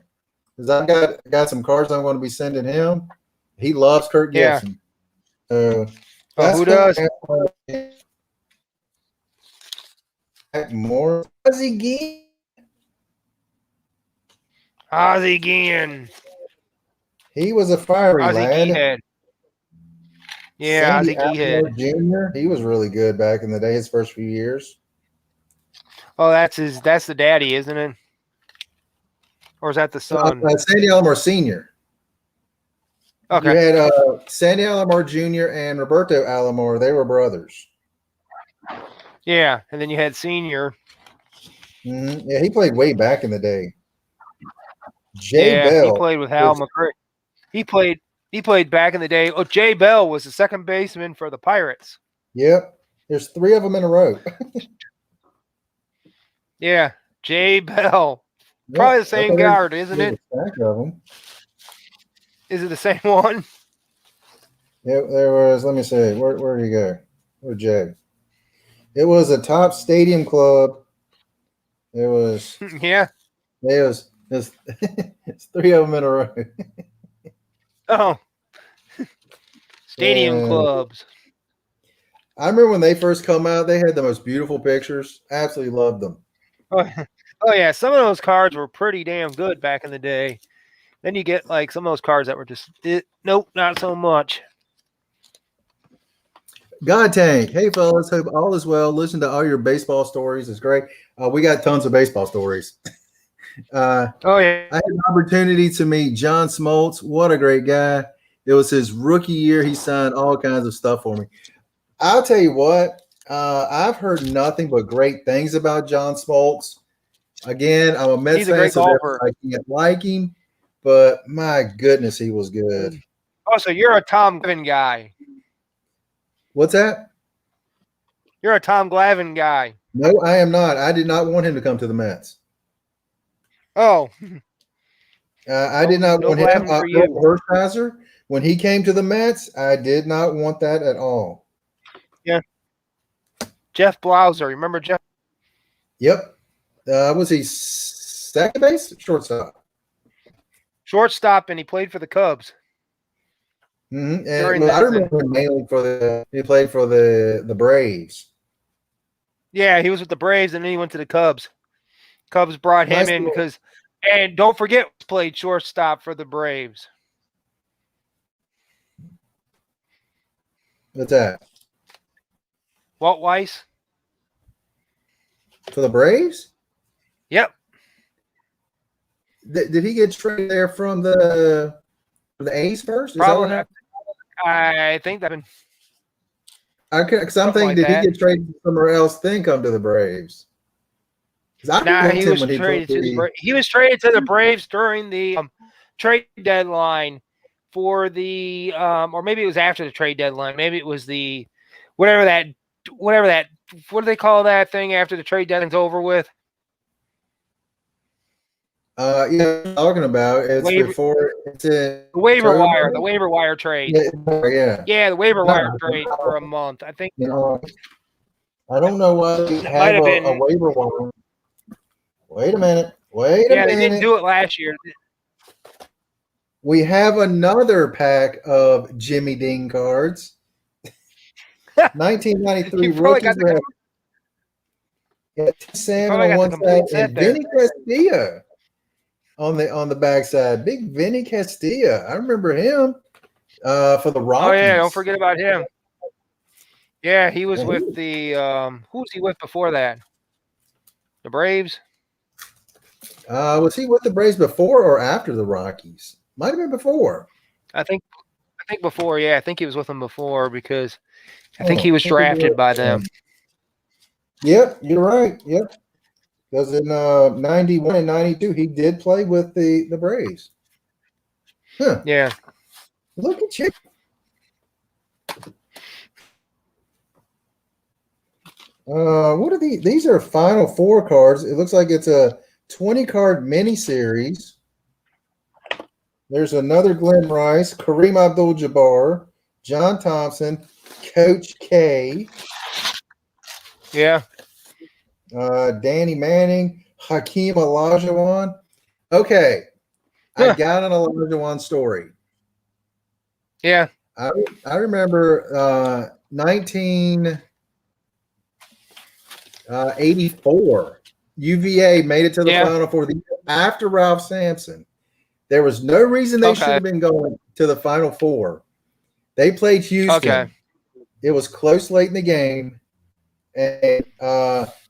because I got some cards I'm going to be sending him. He loves Kirk Gibson.
Yeah. Who does?
More Ozzie Guillen.
Ozzie Guillen.
He was a fiery lad.
Guillen. Yeah, Ozzie Guillen
Jr. He was really good back in the day. His first few years.
Oh, that's the daddy, isn't it? Or is that the son?
Sandy Alomar Sr.
Okay.
You had Sandy Alomar Jr. and Roberto Alomar. They were brothers.
Yeah, and then you had Senior.
Mm-hmm. Yeah, he played way back in the day. Jay Bell.
He played with Hal McGregor. He played back in the day. Oh, Jay Bell was the second baseman for the Pirates.
Yep. There's 3 of them in a row.
Yeah, Jay Bell. Probably the same guard, isn't it?
Stack of them.
Is it the same one?
Yeah, there was. Let me see. Where did he go? Where'd Jay? It was a top stadium club. It was.
Yeah.
It's 3 of them in a row.
Oh. Stadium clubs.
I remember when they first come out, they had the most beautiful pictures. Absolutely loved them.
Oh yeah, some of those cards were pretty damn good back in the day. Then you get like some of those cards that were just nope, not so much.
God Tank. Hey, fellas. Hope all is well. Listen to all your baseball stories. It's great. We got tons of baseball stories.
Oh yeah.
I had an opportunity to meet John Smoltz. What a great guy. It was his rookie year. He signed all kinds of stuff for me. I'll tell you what, I've heard nothing but great things about John Smoltz. Again, I'm a Mets
He's a
fan,
great
so
golfer.
I can't like him, but my goodness, he was good.
Oh, so you're a Tom Glavine guy.
What's that?
You're a Tom Glavine guy.
No, I am not. I did not want him to come to the Mets.
Oh,
I did not
no
want him.
Glavine for you.
Hershiser, when he came to the Mets, I did not want that at all.
Yeah. Jeff Blauser. Remember Jeff?
Yep. Was he second base? Shortstop.
Shortstop, and he played for the Cubs.
Mm-hmm. And I remember him mainly he played for the Braves.
Yeah, he was with the Braves, and then he went to the Cubs. Cubs brought him in because, and don't forget, played shortstop for the Braves.
What's that?
Walt Weiss.
For the Braves?
Yep.
Did he get traded there from the A's first? Is
Probably.
that what
I think that.
Because I'm thinking, did he get traded somewhere else, then come to the Braves?
Nah, he was traded to the Braves. He was traded to the Braves during the trade deadline for the, or maybe it was after the trade deadline. Maybe it was the whatever that. What do they call that thing after the trade deadline's over with?
Yeah, talking about it's before it's
the waiver wire, the waiver wire trade.
Yeah,
the waiver wire trade for a month. I think.
I don't know why we have a waiver wire. Wait a minute.
Yeah, they didn't do it last year.
We have another pack of Jimmy Dean cards. 1993 rookie draft. Sam on one side and Vinny Castilla on the backside. Big Vinny Castilla. I remember him for the Rockies.
Oh yeah, don't forget about him. Yeah, he was with the who was he with before that? The Braves.
Was he with the Braves before or after the Rockies? Might have been before.
I think before. Yeah, I think he was with them before because I think he was drafted by them.
Yep, you're right. Yep. Because in 91 and 92, he did play with the Braves. Huh.
Yeah.
Look at you. What are these? These are Final Four cards. It looks like it's a 20-card mini series. There's another Glenn Rice, Kareem Abdul-Jabbar, John Thompson, Coach K.
Yeah.
Danny Manning, Hakeem Olajuwon. Okay. I got an Olajuwon story.
Yeah.
I remember 1984. UVA made it to the Final Four after Ralph Sampson. There was no reason they should have been going to the Final Four. They played Houston.
Okay.
It was close late in the game. And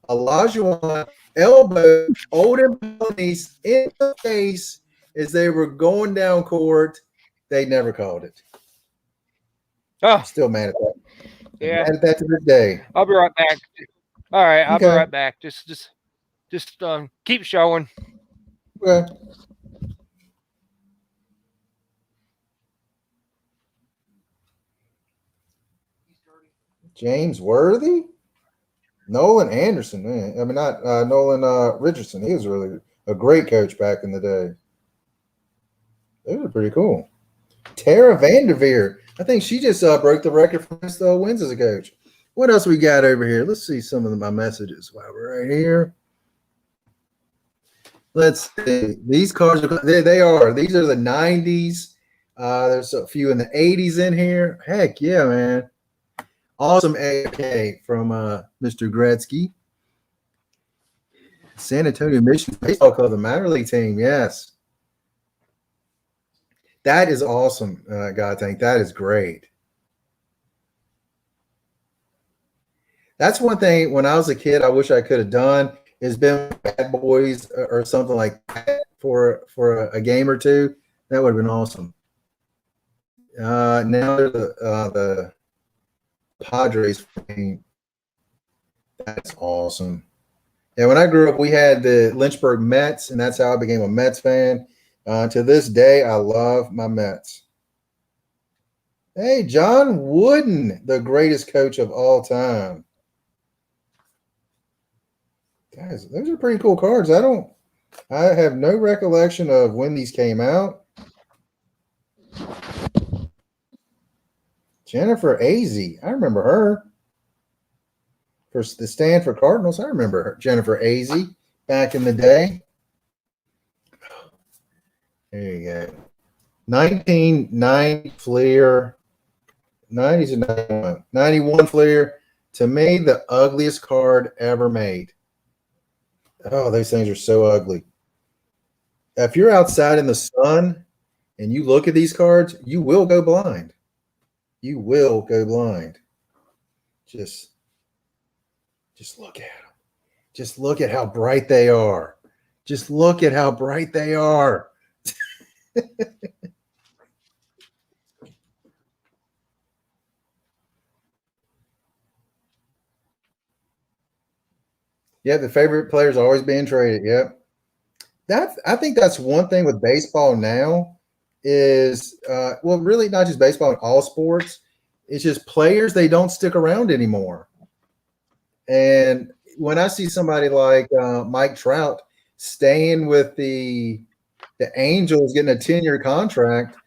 Olajuwon elbowed Olden Ponies in the face as they were going down court. They never called it.
Oh.
Still mad at that.
Yeah.
Mad at that to this day.
I'll be right back. All right, I'll be right back. Just keep showing.
Okay. James Worthy? Nolan Anderson, man. I mean, not Nolan Richardson. He was really a great coach back in the day. Those are pretty cool. Tara Vanderveer. I think she just broke the record for most wins as a coach. What else we got over here? Let's see some of my messages while we're right here. Let's see. These cards they are. These are the 90s. There's a few in the 80s in here. Heck yeah, man. Awesome AOK from Mr. Gretzky. San Antonio Mission Baseball Club, the minor league team. Yes. That is awesome, God. I think that is great. 1993 Rookie That's one thing when I was a kid I wish I could have done is been Bad Boys or something like that for a game or two. That would have been awesome. Now the Padres game. That's awesome. Yeah, when I grew up, we had the Lynchburg Mets, and that's how I became a Mets fan. To this day, I love my Mets. Hey, John Wooden, the greatest coach of all time. Guys, those are pretty cool cards. I have no recollection of when these came out. Jennifer Azzi, I remember her. For the Stanford Cardinals, I remember her. Jennifer Azzi back in the day. There you go. 1990 Fleer, 90s and 91. 91 Fleer, to me, the ugliest card ever made. Oh, those things are so ugly. If you're outside in the sun and you look at these cards, you will go blind. You will go blind. Just look at them. Just look at how bright they are. Just look at how bright they are. Yeah, the favorite players always being traded. Yep. I think that's one thing with baseball now is well, really not just baseball in all sports. It's just players, they don't stick around anymore. And when I see somebody like Mike Trout staying with the Angels, getting a 10-year contract,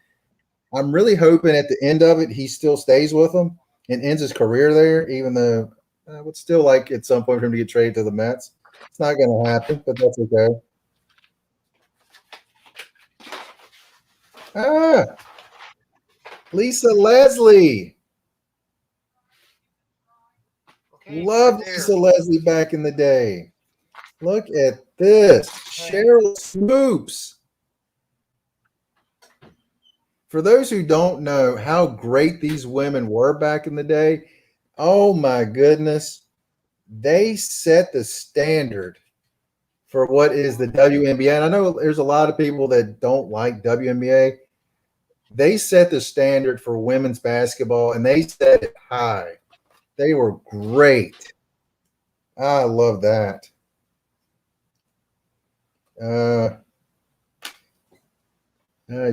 I'm really hoping at the end of it he still stays with them and ends his career there, even though I would still like at some point for him to get traded to the Mets. It's not going to happen, but that's okay. Lisa Leslie.
Okay,
Loved Lisa Leslie back in the day. Look at this. Cheryl Swoops. For those who don't know how great these women were back in the day, oh my goodness. They set the standard for what is the WNBA. And I know there's a lot of people that don't like WNBA. They set the standard for women's basketball, and they set it high. They were great. I love that.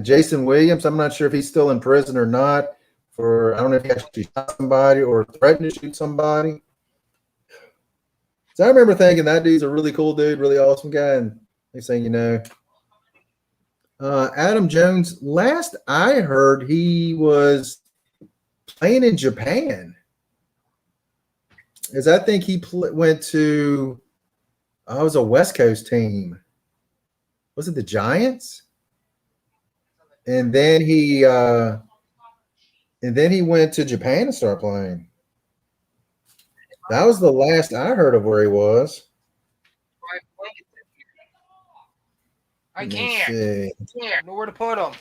Jason Williams, I'm not sure if he's still in prison or not. I don't know if he actually shot somebody or threatened to shoot somebody. So I remember thinking that dude's a really cool dude, really awesome guy. And next thing you know, Adam Jones, last I heard, he was playing in Japan. Because I think he went to, it was a West Coast team. Was it the Giants? And then he went to Japan to start playing. That was the last I heard of where he was.
I can't. Know where to put him.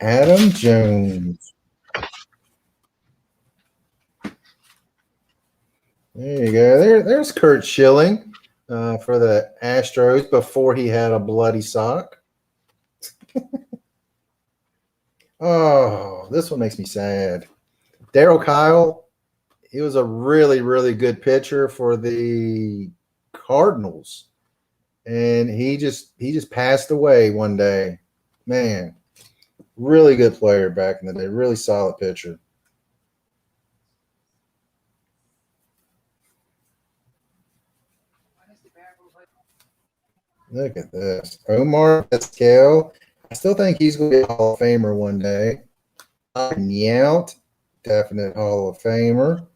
Adam Jones. There you go. There's Kurt Schilling for the Astros before he had a bloody sock. Oh, this one makes me sad. Darryl Kyle, he was a really, really good pitcher for the Cardinals. And he just passed away one day. Man, really good player back in the day. Really solid pitcher. Look at this. Omar Vizquel. I still think he's going to be a Hall of Famer one day. Yount, definite Hall of Famer.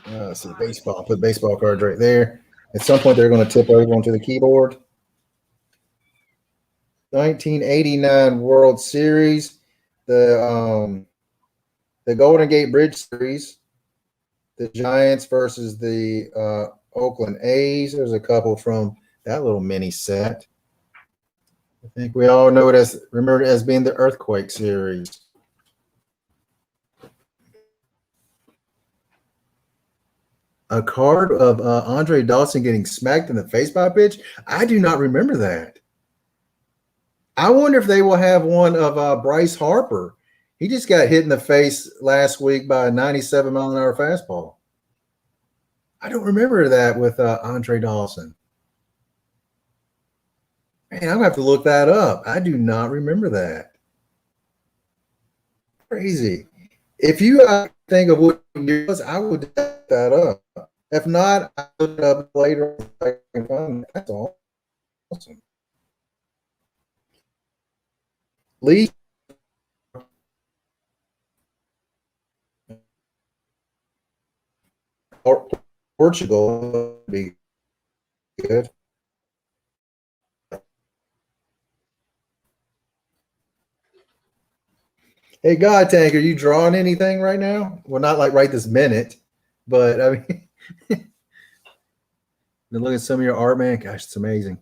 Let's see, baseball. Put baseball cards right there. At some point, they're going to tip over onto the keyboard. 1989 World Series. The Golden Gate Bridge Series. The Giants versus the Oakland A's. There's a couple from that little mini set. I think we all know it remember it as being the Earthquake series. A card of Andre Dawson getting smacked in the face by a pitch. I do not remember that. I wonder if they will have one of Bryce Harper. He just got hit in the face last week by a 97-mile-an-hour fastball. I don't remember that with Andre Dawson. Man, I'm going to have to look that up. I do not remember that. Crazy. If you think of what year it was, I would look that up. If not, I'll look it up later. That's awesome. Lee. Or Portugal would be good. Hey, God Tank, are you drawing anything right now? Well, not like right this minute, but I mean, look at some of your art, man. Gosh, it's amazing.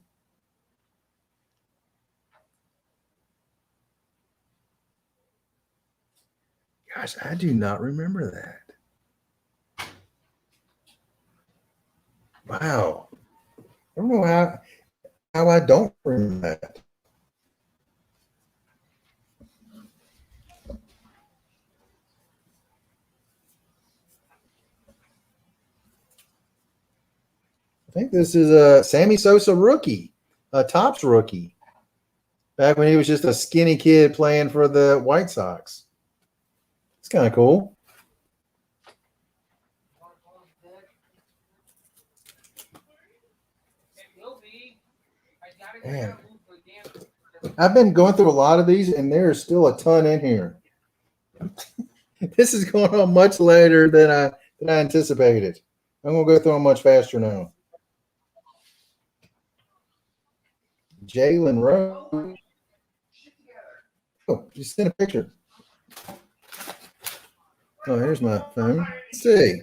Gosh, I do not remember that. Wow. I don't know how I don't remember that. I think this is a Sammy Sosa rookie, a Topps rookie, back when he was just a skinny kid playing for the White Sox. It's kind of cool. Man. I've been going through a lot of these, and there's still a ton in here. This is going on much later than I anticipated. I'm going to go through them much faster now. Jalen Rose. Oh, just sent a picture. Oh, here's my phone. Let's see.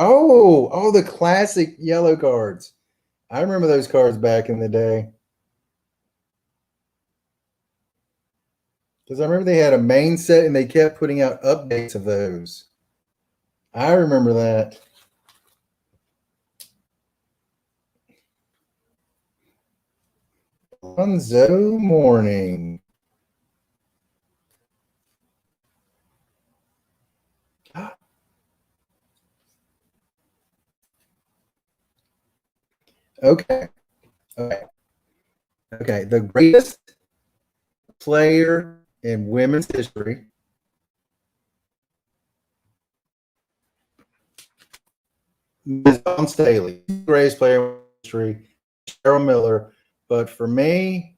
Oh, the classic yellow cards. I remember those cards back in the day. Because I remember they had a main set and they kept putting out updates of those. I remember that. Alonzo Mourning. Okay. The greatest player in women's history. Ms. Dawn Staley, greatest player in history. Cheryl Miller. But for me,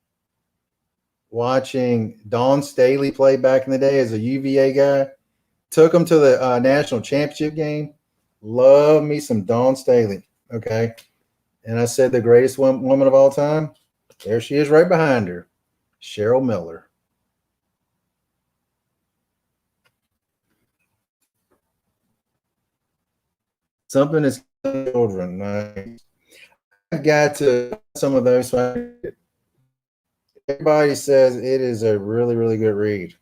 watching Dawn Staley play back in the day as a UVA guy, took them to the national championship game. Love me some Dawn Staley. Okay. And I said the greatest woman of all time. There she is right behind her. Cheryl Miller. Something is children. I got to some of those. So everybody says it is a really, really good read.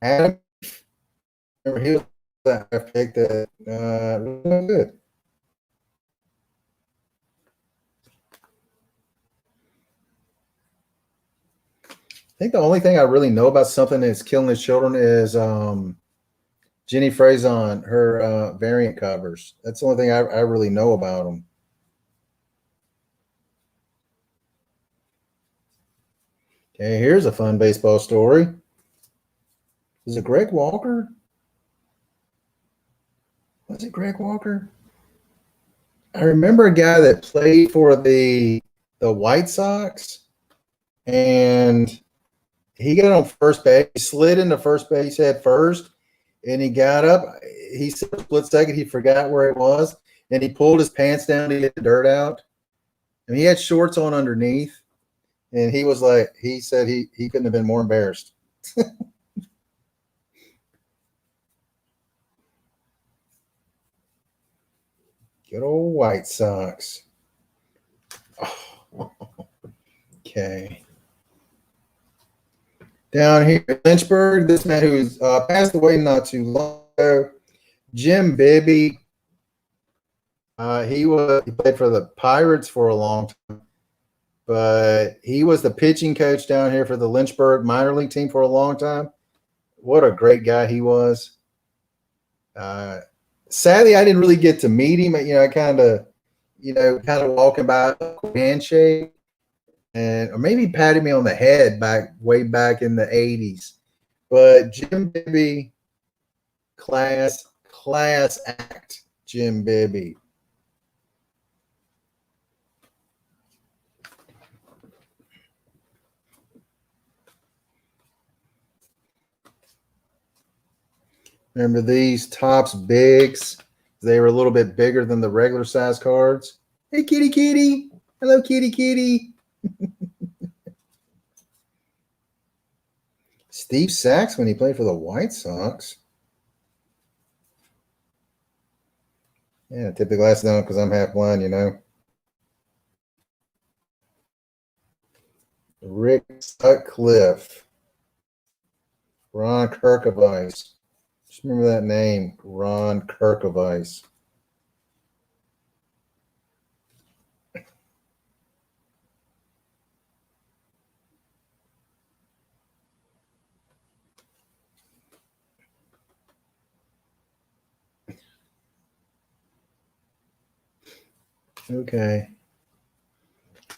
Adam, remember he was I picked that really good. I think the only thing I really know about something that's killing his children is Jenny Freyson, her variant covers. That's the only thing I really know about them. Okay, here's a fun baseball story. Is it Greg Walker? Was it Greg Walker? I remember a guy that played for the White Sox, and he got on first base. He slid into first base head first, and he got up. He said a split second he forgot where it was, and he pulled his pants down to get the dirt out. And he had shorts on underneath, and he was like, he said he couldn't have been more embarrassed. Good old White Sox. Oh. Okay. Down here in Lynchburg, this man who's passed away not too long ago, Jim Bibby. He played for the Pirates for a long time, but he was the pitching coach down here for the Lynchburg minor league team for a long time. What a great guy he was. Sadly, I didn't really get to meet him. I kind of walking by, handshake, or maybe patted me on the head way back in the 80s. But Jim Bibby, class act, Jim Bibby. Remember these Topps Bigs? They were a little bit bigger than the regular size cards. Hey, kitty, kitty. Hello, kitty, kitty. Steve Sachs when he played for the White Sox. Yeah, tip the glasses down because I'm half blind, Rick Sutcliffe. Ron Kirkovice. Just remember that name, Ron Kirkovice. Okay.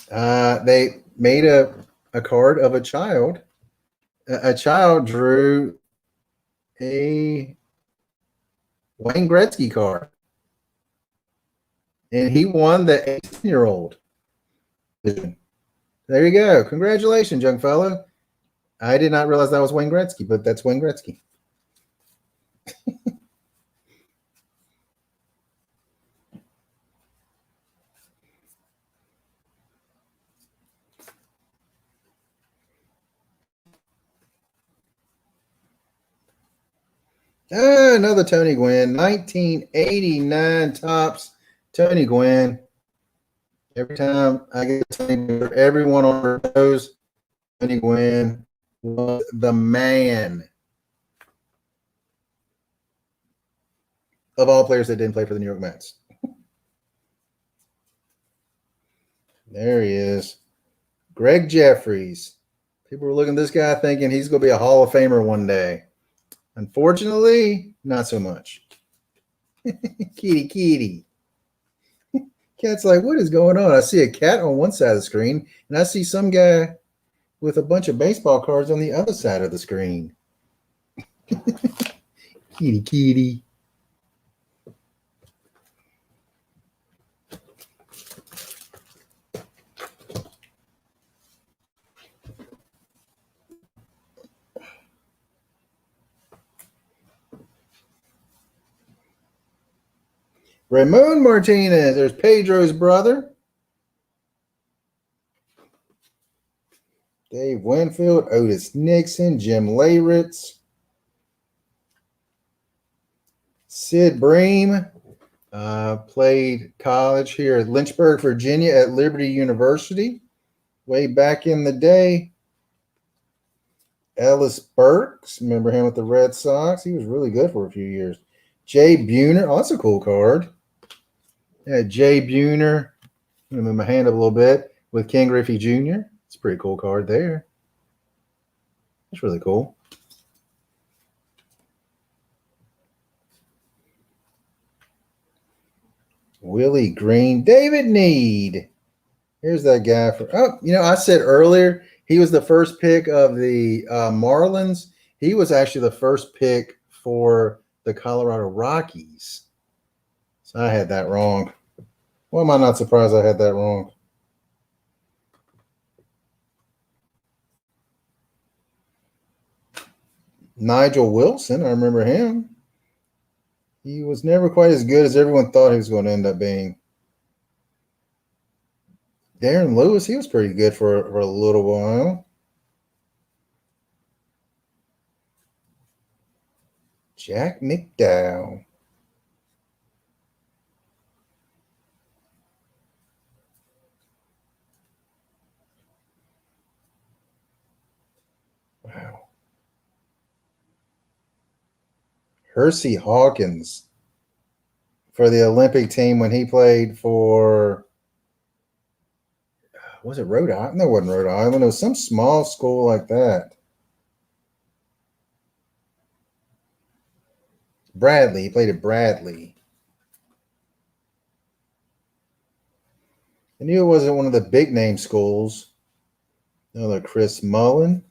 They made a card of a child. A child drew a Wayne Gretzky card. And he won the 18-year-old. There you go. Congratulations, young fellow. I did not realize that was Wayne Gretzky, but that's Wayne Gretzky. Another Tony Gwynn, 1989 Topps Tony Gwynn. Every time I get Tony, everyone on her knows Tony Gwynn was the man of all players that didn't play for the New York Mets. There he is. Greg Jeffries. People were looking at this guy thinking he's going to be a Hall of Famer one day. Unfortunately, not so much. Kitty, kitty. Cat's like, what is going on? I see a cat on one side of the screen, and I see some guy with a bunch of baseball cards on the other side of the screen. Kitty, kitty. Ramon Martinez, there's Pedro's brother. Dave Winfield, Otis Nixon, Jim Leyritz. Sid Bream played college here at Lynchburg, Virginia at Liberty University way back in the day. Ellis Burks, remember him with the Red Sox? He was really good for a few years. Jay Buhner, oh, that's a cool card. Yeah, Jay Buhner. I'm going to move my hand up a little bit with King Griffey Jr. It's a pretty cool card there. That's really cool. Willie Green. David Need. Here's that guy. I said earlier he was the first pick of the Marlins. He was actually the first pick for the Colorado Rockies. So I had that wrong. Why am I not surprised I had that wrong? Nigel Wilson, I remember him. He was never quite as good as everyone thought he was going to end up being. Darren Lewis, he was pretty good for a little while. Jack McDowell. Wow. Hersey Hawkins for the Olympic team when he played for, was it Rhode Island? No, it wasn't Rhode Island. It was some small school like that. Bradley. He played at Bradley. I knew it wasn't one of the big name schools. Another Chris Mullen.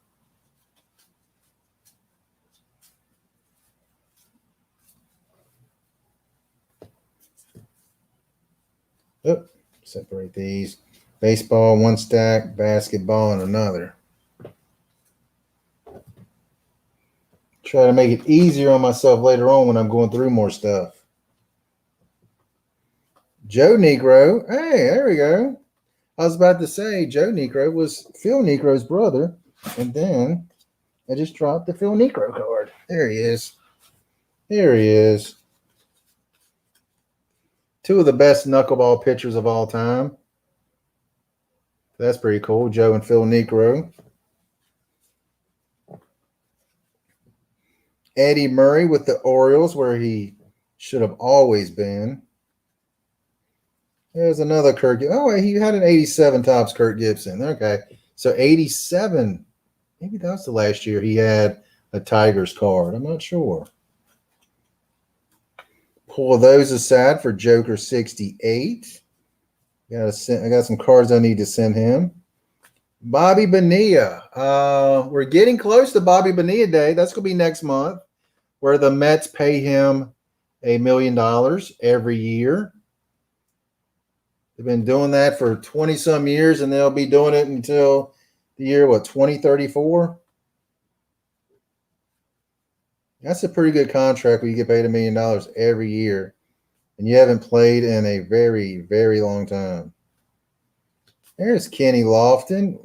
Oh, separate these. Baseball, one stack, basketball, and another. Try to make it easier on myself later on when I'm going through more stuff. Joe Negro. Hey, there we go. I was about to say Joe Negro was Phil Negro's brother, and then I just dropped the Phil Negro card. There he is. There he is. Two of the best knuckleball pitchers of all time. That's pretty cool. Joe and Phil Negro. Eddie Murray with the Orioles, where he should have always been. There's another Kirk. Oh, he had an 87 tops Kirk Gibson. Okay. So 87. Maybe that was the last year he had a Tigers card. I'm not sure. Pull those aside for Joker 68. I got some cards I need to send him. Bobby Bonilla. We're getting close to Bobby Bonilla Day. That's going to be next month, where the Mets pay him $1 million every year. They've been doing that for 20-some years, and they'll be doing it until the year, 2034? That's a pretty good contract where you get paid $1 million every year, and you haven't played in a very, very long time. There's Kenny Lofton,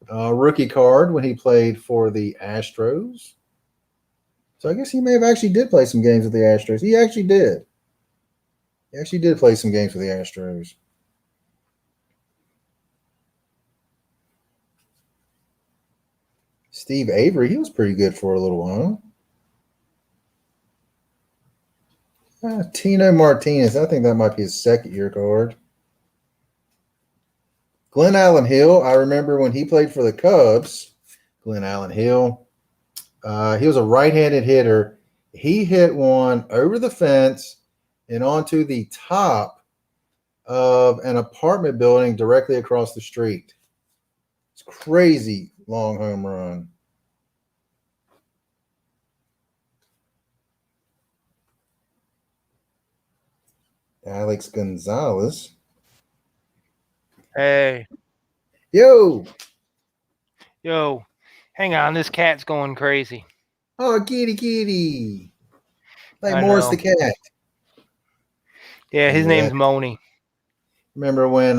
rookie card when he played for the Astros. So I guess he may have actually did play some games with the Astros. He actually did. He actually did play some games for the Astros. Steve Avery, he was pretty good for a little while. Tino Martinez, I think that might be his second-year card. Glenn Allen Hill, I remember when he played for the Cubs. Glenn Allen Hill, he was a right-handed hitter. He hit one over the fence and onto the top of an apartment building directly across the street. It's crazy long home run. Alex Gonzalez.
Hey.
Yo.
Hang on. This cat's going crazy.
Oh, kitty. Like Morris the cat.
Yeah, his name's Moni.
Remember when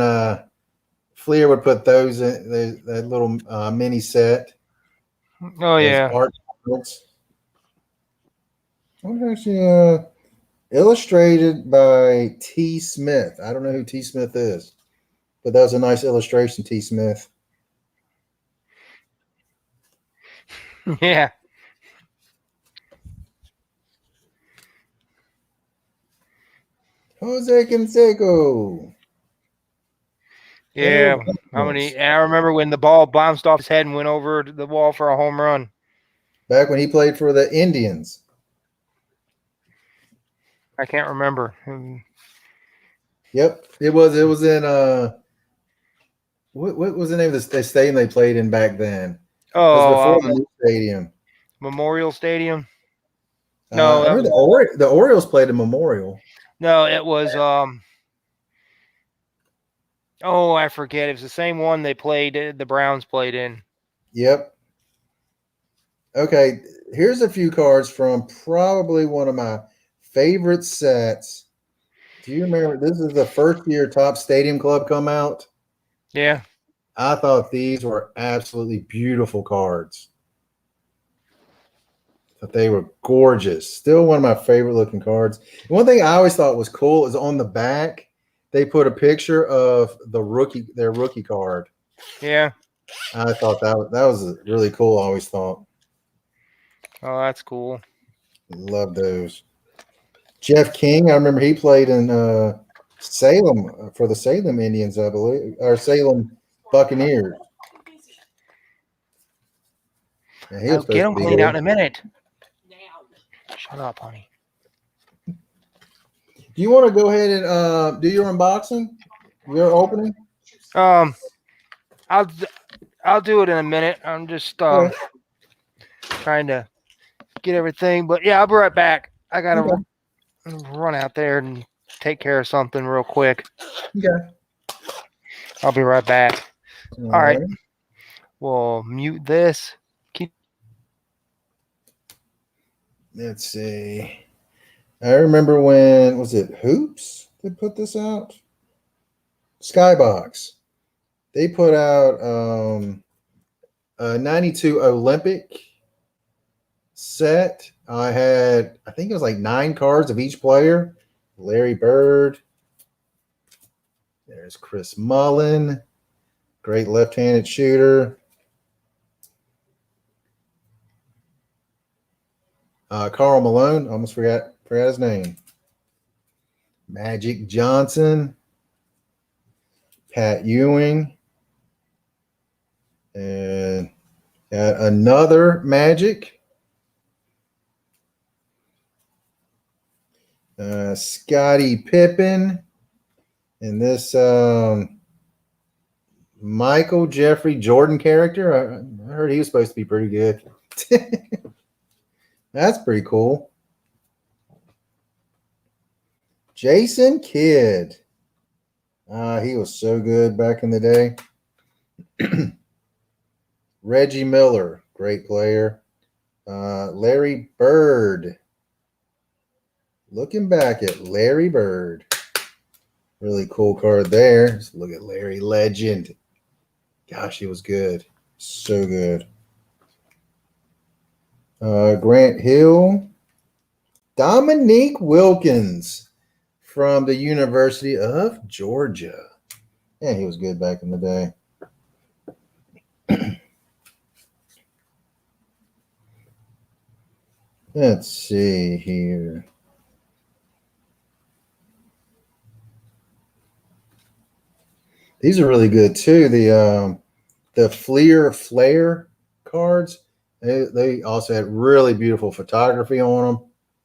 Fleer would put those in that little mini set?
Oh, yeah.
Art books. What actually illustrated by T. Smith. I don't know who T. Smith is, but that was a nice illustration, T. Smith.
Yeah.
Jose Canseco.
Yeah. I remember when the ball bounced off his head and went over the wall for a home run.
Back when he played for the Indians.
I can't remember.
Yep. It was in what was the name of the stadium they played in back then?
Oh,
before the new stadium.
Memorial Stadium.
No, I remember the Orioles played in Memorial.
No, it was I forget. It was the same one they played. The Browns played in.
Yep. Okay, here's a few cards from probably one of my favorite sets Do you remember this is the first year Top Stadium Club come out?
Yeah.
I thought these were absolutely beautiful cards. But they were gorgeous. Still one of my favorite looking cards. One thing I always thought was cool is on the back, they put a picture of their rookie card.
Yeah.
I thought that was really cool. I always thought.
Oh, that's cool.
Love those. Jeff King, I remember he played in Salem for the Salem Indians, I believe, or Salem Buccaneers. Yeah, he
I'll
was
get
supposed
them
to be
cleaned
good.
out in a minute.
Now.
Shut up, honey.
Do you want to go ahead and do your unboxing? Your opening?
I'll do it in a minute. I'm just
Okay.
trying to get everything, but yeah, I'll be right back. I gotta
Okay.
run out there and take care of something real quick.
Okay.
I'll be right back.
All
right. We'll mute this.
Let's see. I remember when was it Hoops that put this out? Skybox. They put out a 92 Olympic set. I think it was like 9 cards of each player. Larry Bird. There's Chris Mullin. Great left-handed shooter. Karl Malone. Almost forgot his name. Magic Johnson. Pat Ewing. And got another Magic. Scottie Pippen. And this Michael Jeffrey Jordan character. I heard he was supposed to be pretty good. That's pretty cool. Jason Kidd. He was so good back in the day. Reggie Miller, great player. Larry Bird. Looking back at Larry Bird. Really cool card there. Just look at Larry Legend. Gosh, he was good. So good. Grant Hill. Dominique Wilkins from the University of Georgia. Yeah, he was good back in the day. Let's see here. These are really good too. The Flare cards. They also had really beautiful photography on them.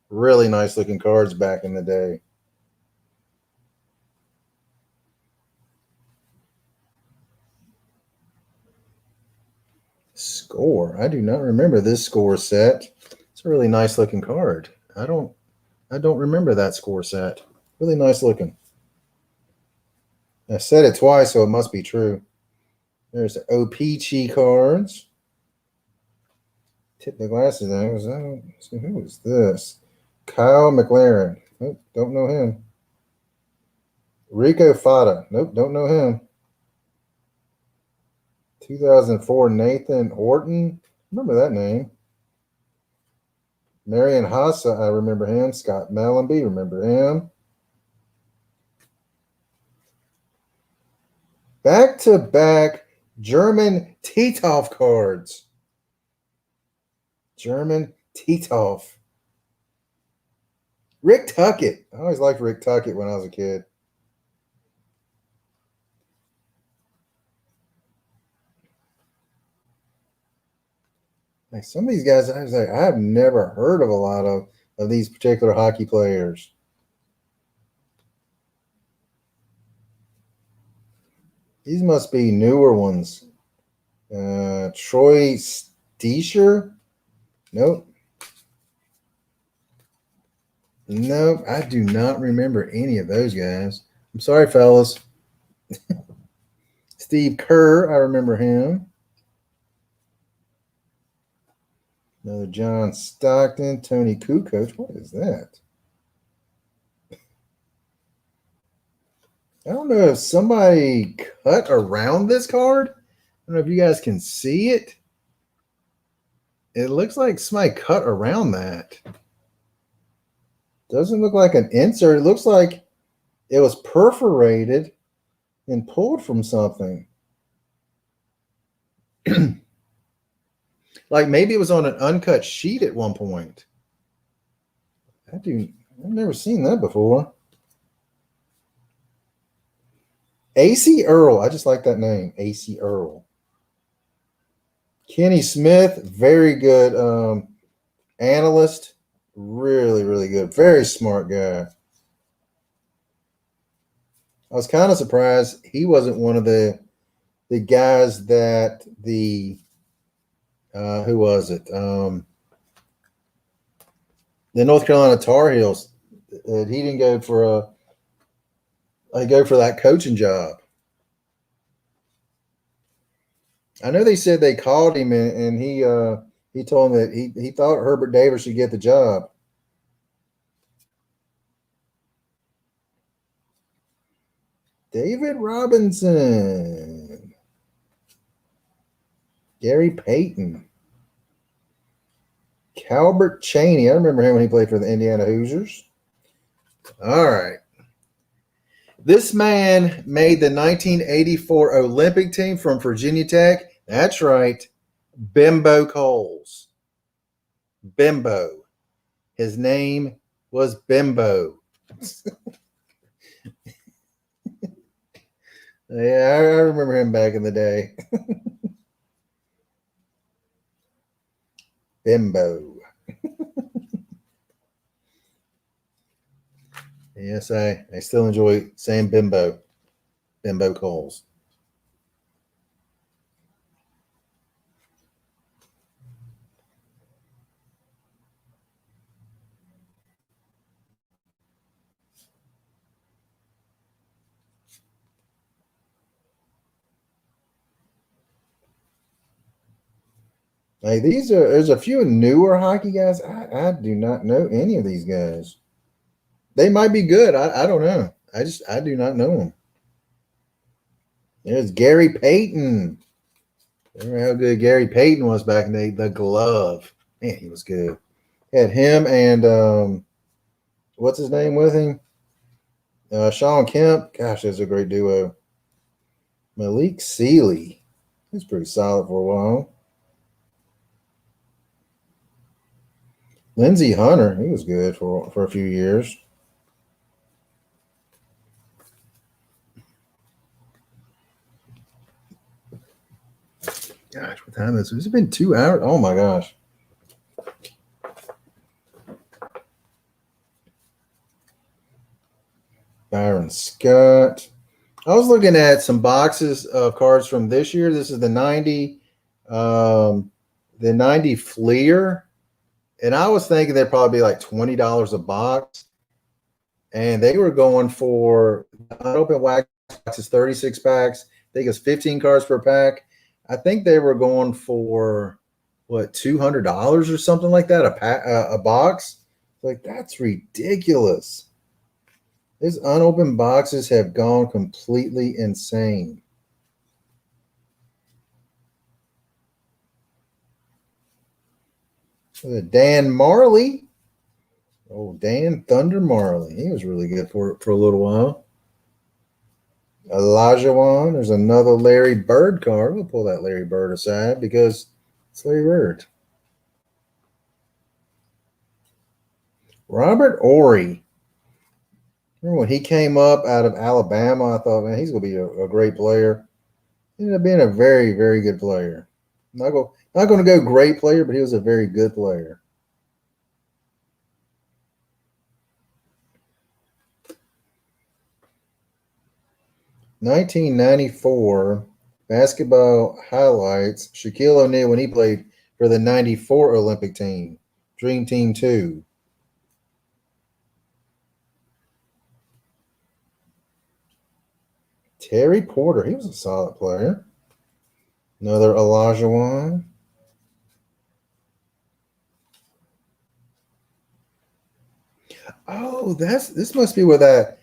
Really nice looking cards back in the day. Score. I do not remember this score set. It's a really nice looking card. I don't remember that score set. Really nice looking. I said it twice, so it must be true. There's the OPC cards. Tip the glasses down. Who is this? Kyle McLaren. Nope, don't know him. Rico Fata. Nope, don't know him. 2004 Nathan Orton. Remember that name. Marion Hassa, I remember him. Scott Mellenby, remember him. Back-to-back German Titov cards. German Titov. Rick Tuckett. I always liked Rick Tuckett when I was a kid. Like some of these guys, I was like, I have never heard of a lot of these particular hockey players. These must be newer ones. Troy Steischer? Nope. Nope, I do not remember any of those guys. I'm sorry, fellas. Steve Kerr, I remember him. Another John Stockton, Tony Kukoc. What is that? I don't know if somebody cut around this card. I don't know if you guys can see it. It looks like somebody cut around that. Doesn't look like an insert. It looks like it was perforated and pulled from something. Like maybe it was on an uncut sheet at one point. I've never seen that before. AC Earl. I just like that name. AC Earl. Kenny Smith, very good analyst. Really, really good. Very smart guy. I was kind of surprised he wasn't one of the guys that the who was it? The North Carolina Tar Heels. He didn't go for that coaching job. I know they said they called him and he told him that he thought Herbert Davis should get the job. David Robinson. Gary Payton. Calbert Chaney. I remember him when he played for the Indiana Hoosiers. All right. This man made the 1984 Olympic team from Virginia Tech. That's right. Bimbo Coles. Bimbo. His name was Bimbo. Yeah, I remember him back in the day. Bimbo. Yes, I still enjoy saying Bimbo. Bimbo Coles. Like there's a few newer hockey guys. I do not know any of these guys. They might be good. I don't know. I do not know them. There's Gary Payton. Remember how good Gary Payton was back in the glove. Man, he was good. Had him and what's his name with him? Sean Kemp. Gosh, that's a great duo. Malik Sealy. He's pretty solid for a while. Lindsey Hunter. He was good for a few years. Gosh, what time is it? Has it been 2 hours? Oh my gosh. Byron Scott. I was looking at some boxes of cards from this year. This is the 90 Fleer. And I was thinking they'd probably be like $20 a box. And they were going for unopened wax boxes, 36 packs. I think it's 15 cards per pack. I think they were going for what, $200 or something like that a box. Like, that's ridiculous. These unopened boxes have gone completely insane. Dan Marley. Oh, Dan Thunder Marley. He was really good for a little while. Elijah Wan. There's another Larry Bird card. We'll pull that Larry Bird aside because it's Larry Bird. Robert Ory. Remember when he came up out of Alabama? I thought, man, he's going to be a great player. He ended up being a very, very good player. Not going to go great player, but he was a very good player. '94 basketball highlights. Shaquille O'Neal when he played for the '94 Olympic team, Dream Team 2. Terry Porter, he was a solid player. Another Elijah Wan. Oh, this must be where that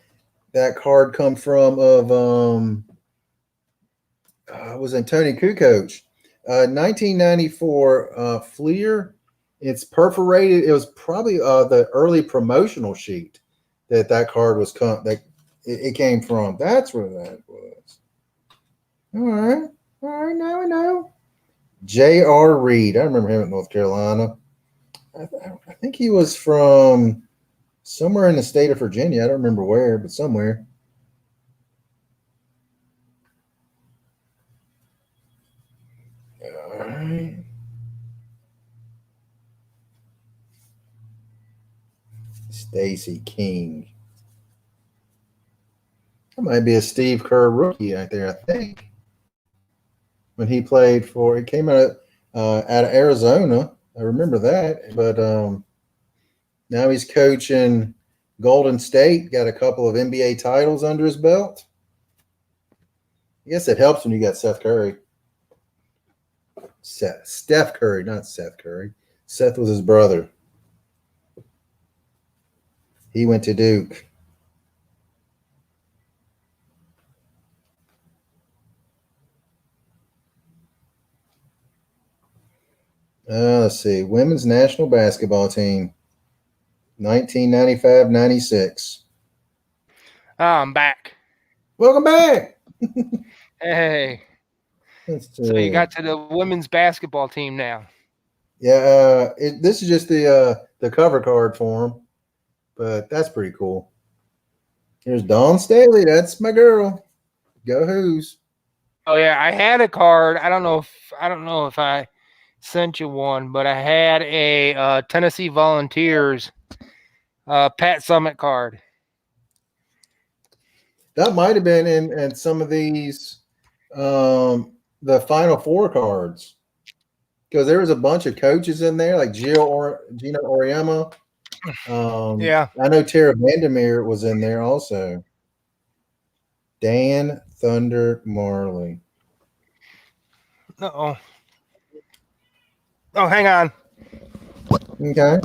that card come from? Of was Tony Kukoc, 1994 Fleer. It's perforated. It was probably the early promotional sheet that card was it came from. That's where that was. All right, now we know. J.R. Reed. I remember him at North Carolina. I think he was from somewhere in the state of Virginia. I don't remember where, but somewhere. All right. Stacy King. That might be a Steve Kerr rookie right there, I think. When he played for, it came out of Arizona. I remember that. But now he's coaching Golden State. Got a couple of NBA titles under his belt. I guess it helps when you got Seth Curry. Steph Curry, not Seth Curry. Seth was his brother. He went to Duke. Let's see. Women's national basketball team, 1995-96.
I'm back.
Welcome back.
Hey. So you got to the women's basketball team now.
Yeah, this is just the cover card for them, but that's pretty cool. Here's Dawn Staley. That's my girl. Go Who's.
Oh yeah, I had a card. I don't know if I sent you one, but I had a Tennessee Volunteers Pat Summit card.
That might have been in some of these the Final Four cards, because there was a bunch of coaches in there, like Gino Auriemma.
Yeah,
I know Tara Vandermeer was in there also. Dan Thunder Marley.
Uh-oh. Oh, hang on.
Okay.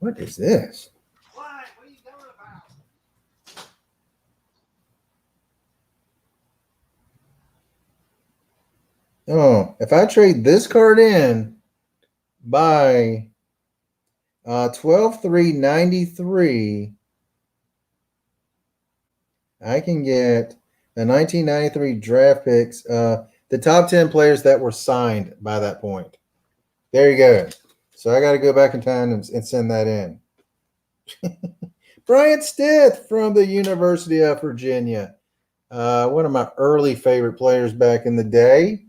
What is this?
What are you going about?
Oh, if I trade this card in by 12/3/93, I can get the 1993 draft picks, the top 10 players that were signed by that point. There you go. So I got to go back in time and send that in. Bryant Stith from the University of Virginia. One of my early favorite players back in the day.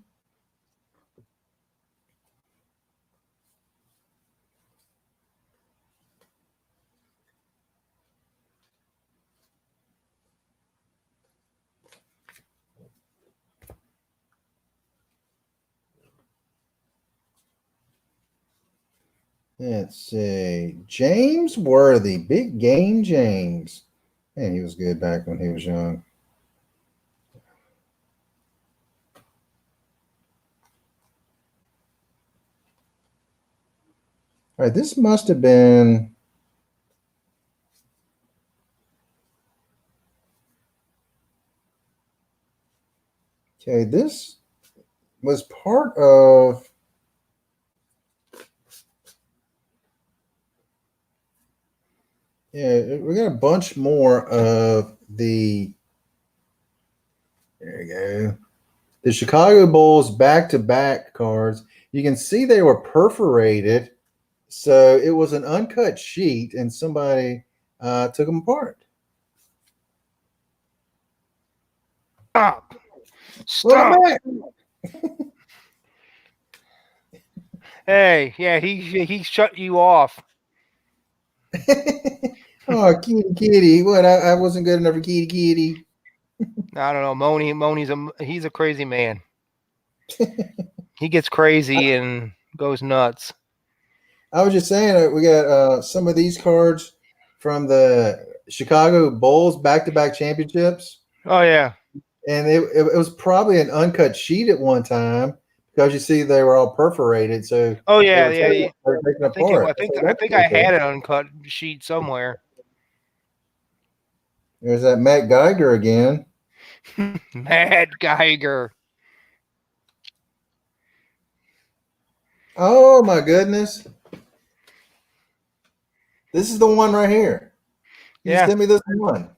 Let's see. James Worthy. Big game James. Man, he was good back when he was young. All right, this must have been... Okay, this was part of... Yeah, we got a bunch more of the... There you go. The Chicago Bulls back-to-back cards. You can see they were perforated. So it was an uncut sheet, and somebody took them apart.
Stop. Hey, yeah, he shut you off.
Oh, kitty. What? I wasn't good enough for kitty.
I don't know. He's a crazy man. He gets crazy and goes nuts.
I was just saying, we got some of these cards from the Chicago Bulls back-to-back championships.
Oh, yeah.
And it was probably an uncut sheet at one time, because you see they were all perforated. So
oh yeah,
yeah.
I think I had an uncut sheet somewhere.
There's that Matt Geiger again.
Matt Geiger.
Oh my goodness. This is the one right here. You
Yeah.
sent me this one.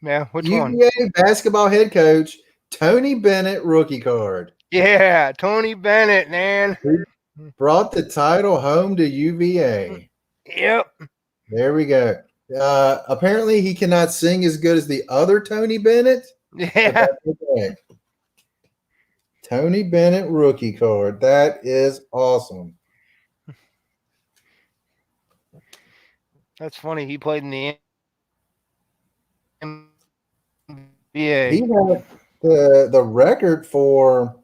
Yeah, which
UVA
one?
basketball head coach Tony Bennett rookie card.
Yeah, Tony Bennett, man.
Brought the title home to UVA.
Yep.
There we go. Apparently he cannot sing as good as the other Tony Bennett.
Yeah.
Okay. Tony Bennett rookie card. That is awesome.
That's funny. He played in the NBA.
He had the record for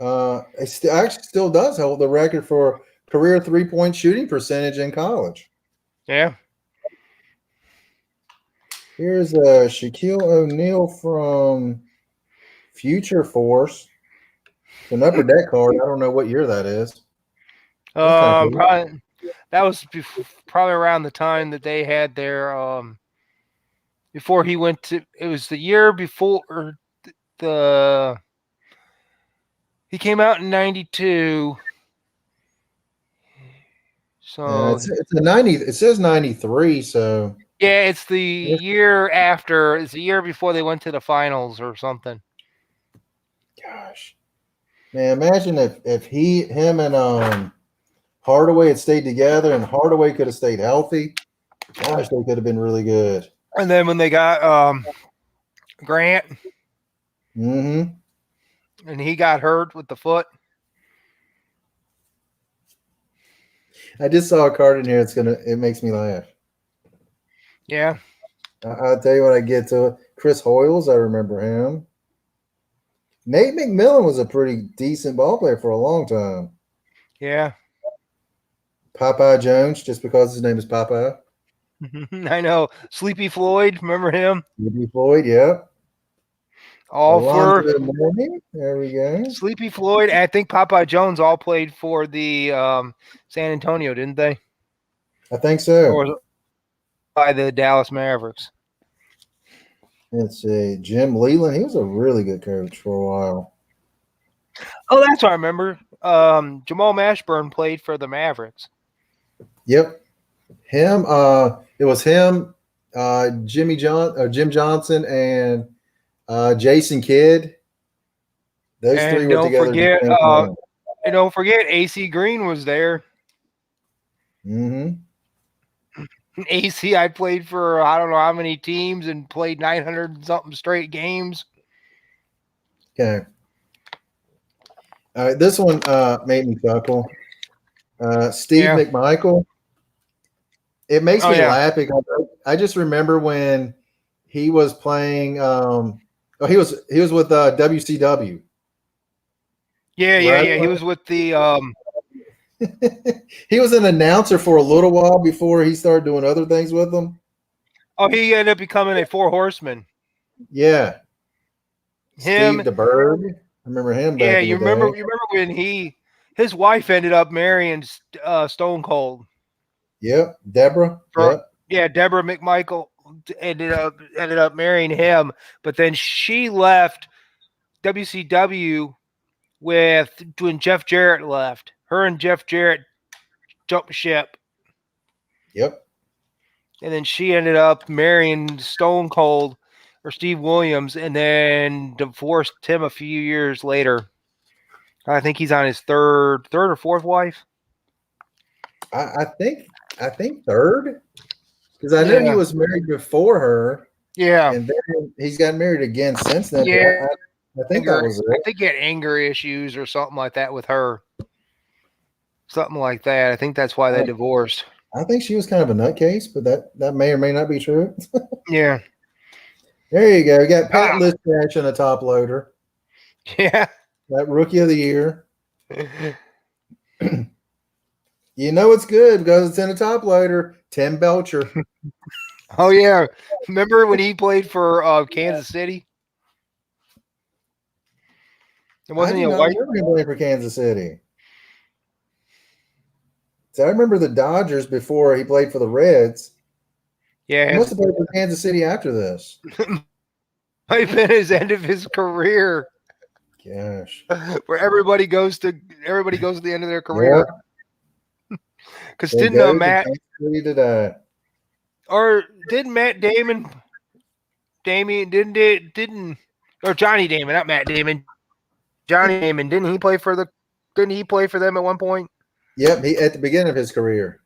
actually still does hold the record for career 3-point shooting percentage in college.
Yeah.
Here's Shaquille O'Neal from Future Force. It's an upper deck card. I don't know what year that is. Cool.
Probably that was probably around the time that they had their before he went to. It was the year before he came out in '92. So
it's a 90. It says 93. So
yeah, it's the year after. It's the year before they went to the finals or something.
Gosh, man, imagine if him and Hardaway had stayed together, and Hardaway could have stayed healthy. Gosh, they could have been really good.
And then when they got Grant,
and
he got hurt with the foot.
I just saw a card in here. It makes me laugh.
Yeah.
I'll tell you when I get to it. Chris Hoyles, I remember him. Nate McMillan was a pretty decent ball player for a long time.
Yeah.
Popeye Jones, just because his name is Popeye.
I know. Sleepy Floyd, remember him?
Sleepy Floyd, yeah.
All for
there we go.
Sleepy Floyd. I think Popeye Jones all played for the San Antonio, didn't they?
I think so.
Or by the Dallas Mavericks.
Let's see. Jim Leland, he was a really good coach for a while.
Oh, that's what I remember. Jamal Mashburn played for the Mavericks.
Yep. Him, it was him, Jim Johnson, and Jason Kidd. Those three were together.
And don't forget, AC Green was there. AC, I played for I don't know how many teams and played 900 and something straight games.
Okay. All right, this one made me chuckle. Steve Mcmichael. It makes me laugh because I just remember when he was playing. He was with WCW.
Yeah. He was with the.
He was an announcer for a little while before he started doing other things with them.
Oh, he ended up becoming a Four Horseman.
Yeah.
Him,
Steve the Bird. I remember him.
Yeah, you remember when his wife ended up marrying Stone Cold.
Yep, Deborah.
Yeah, Deborah McMichael ended up marrying him, but then she left WCW when Jeff Jarrett left. Her and Jeff Jarrett jumped ship.
Yep.
And then she ended up marrying Stone Cold or Steve Williams, and then divorced him a few years later. I think he's on his third or fourth wife.
I think third, because I know he was married before her.
Yeah,
and then he's gotten married again since then.
Yeah,
I think that was it.
I think he had anger issues or something like that with her. Something like that. I think that's why they divorced.
I think she was kind of a nutcase, but that may or may not be true.
Yeah.
There you go. You got Pat Listach and a top loader.
Yeah.
That rookie of the year. You know it's good because it's in a top loader. Tim Belcher.
Oh yeah. Remember when he played for Kansas City? It wasn't he a white
remember him playing for Kansas City. So I remember the Dodgers before he played for the Reds.
Yeah,
He must have played for Kansas City after this.
might have been his end of his career.
Gosh.
Where everybody goes to the end of their career. Because
They
didn't
go to
Matt
Kansas City to die.
or didn't Matt Damon didn't or Johnny Damon, not Matt Damon. Johnny Damon, didn't he play for them at one point?
Yep, he at the beginning of his career.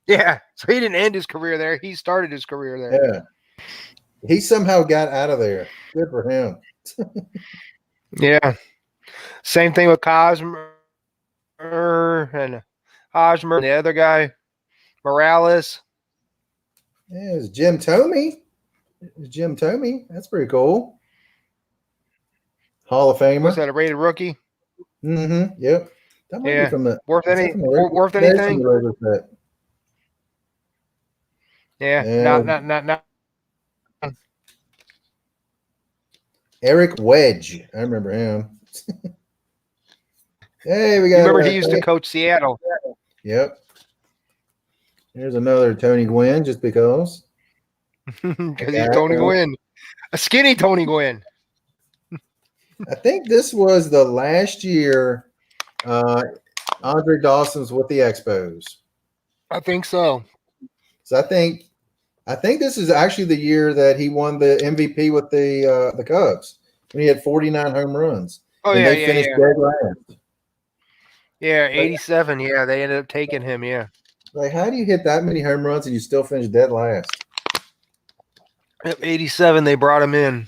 Yeah. So he didn't end his career there. He started his career there.
Yeah. He somehow got out of there. Good for him.
Yeah. Same thing with Hosmer and the other guy, Morales.
Yeah, it's Jim Thome. That's pretty cool. Hall of Famer.
Was that a rated rookie?
Mm-hmm. Yep. That might be from the
worth anything? Yeah. Not.
Eric Wedge. I remember him. Hey, we got.
You remember he used to coach Seattle?
Yep. Here's another Tony Gwynn, just because.
Because he's Tony Gwynn, a skinny Tony Gwynn.
I think this was the last year Andre Dawson's with the Expos.
I think so.
So I think this is actually the year that he won the MVP with the Cubs when he had 49 home runs.
Oh,
and
yeah,
they finished dead last.
Yeah, 87. Yeah, they ended up taking him. Yeah.
Like, how do you hit that many home runs and you still finish dead last?
Yep, 87. They brought him in,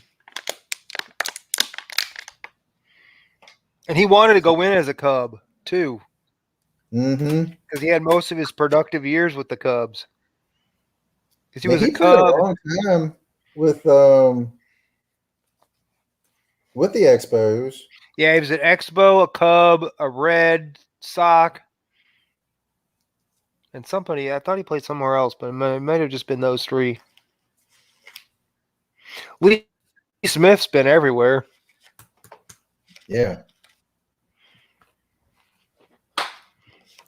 and he wanted to go in as a Cub too.
Mm-hmm.
Because he had most of his productive years with the Cubs. Because he was
a
Cub.
A long time with the Expos.
Yeah, he was an Expo, a Cub, a Red Sox, and somebody. I thought he played somewhere else, but it might have just been those three. Lee Smith's been everywhere.
Yeah.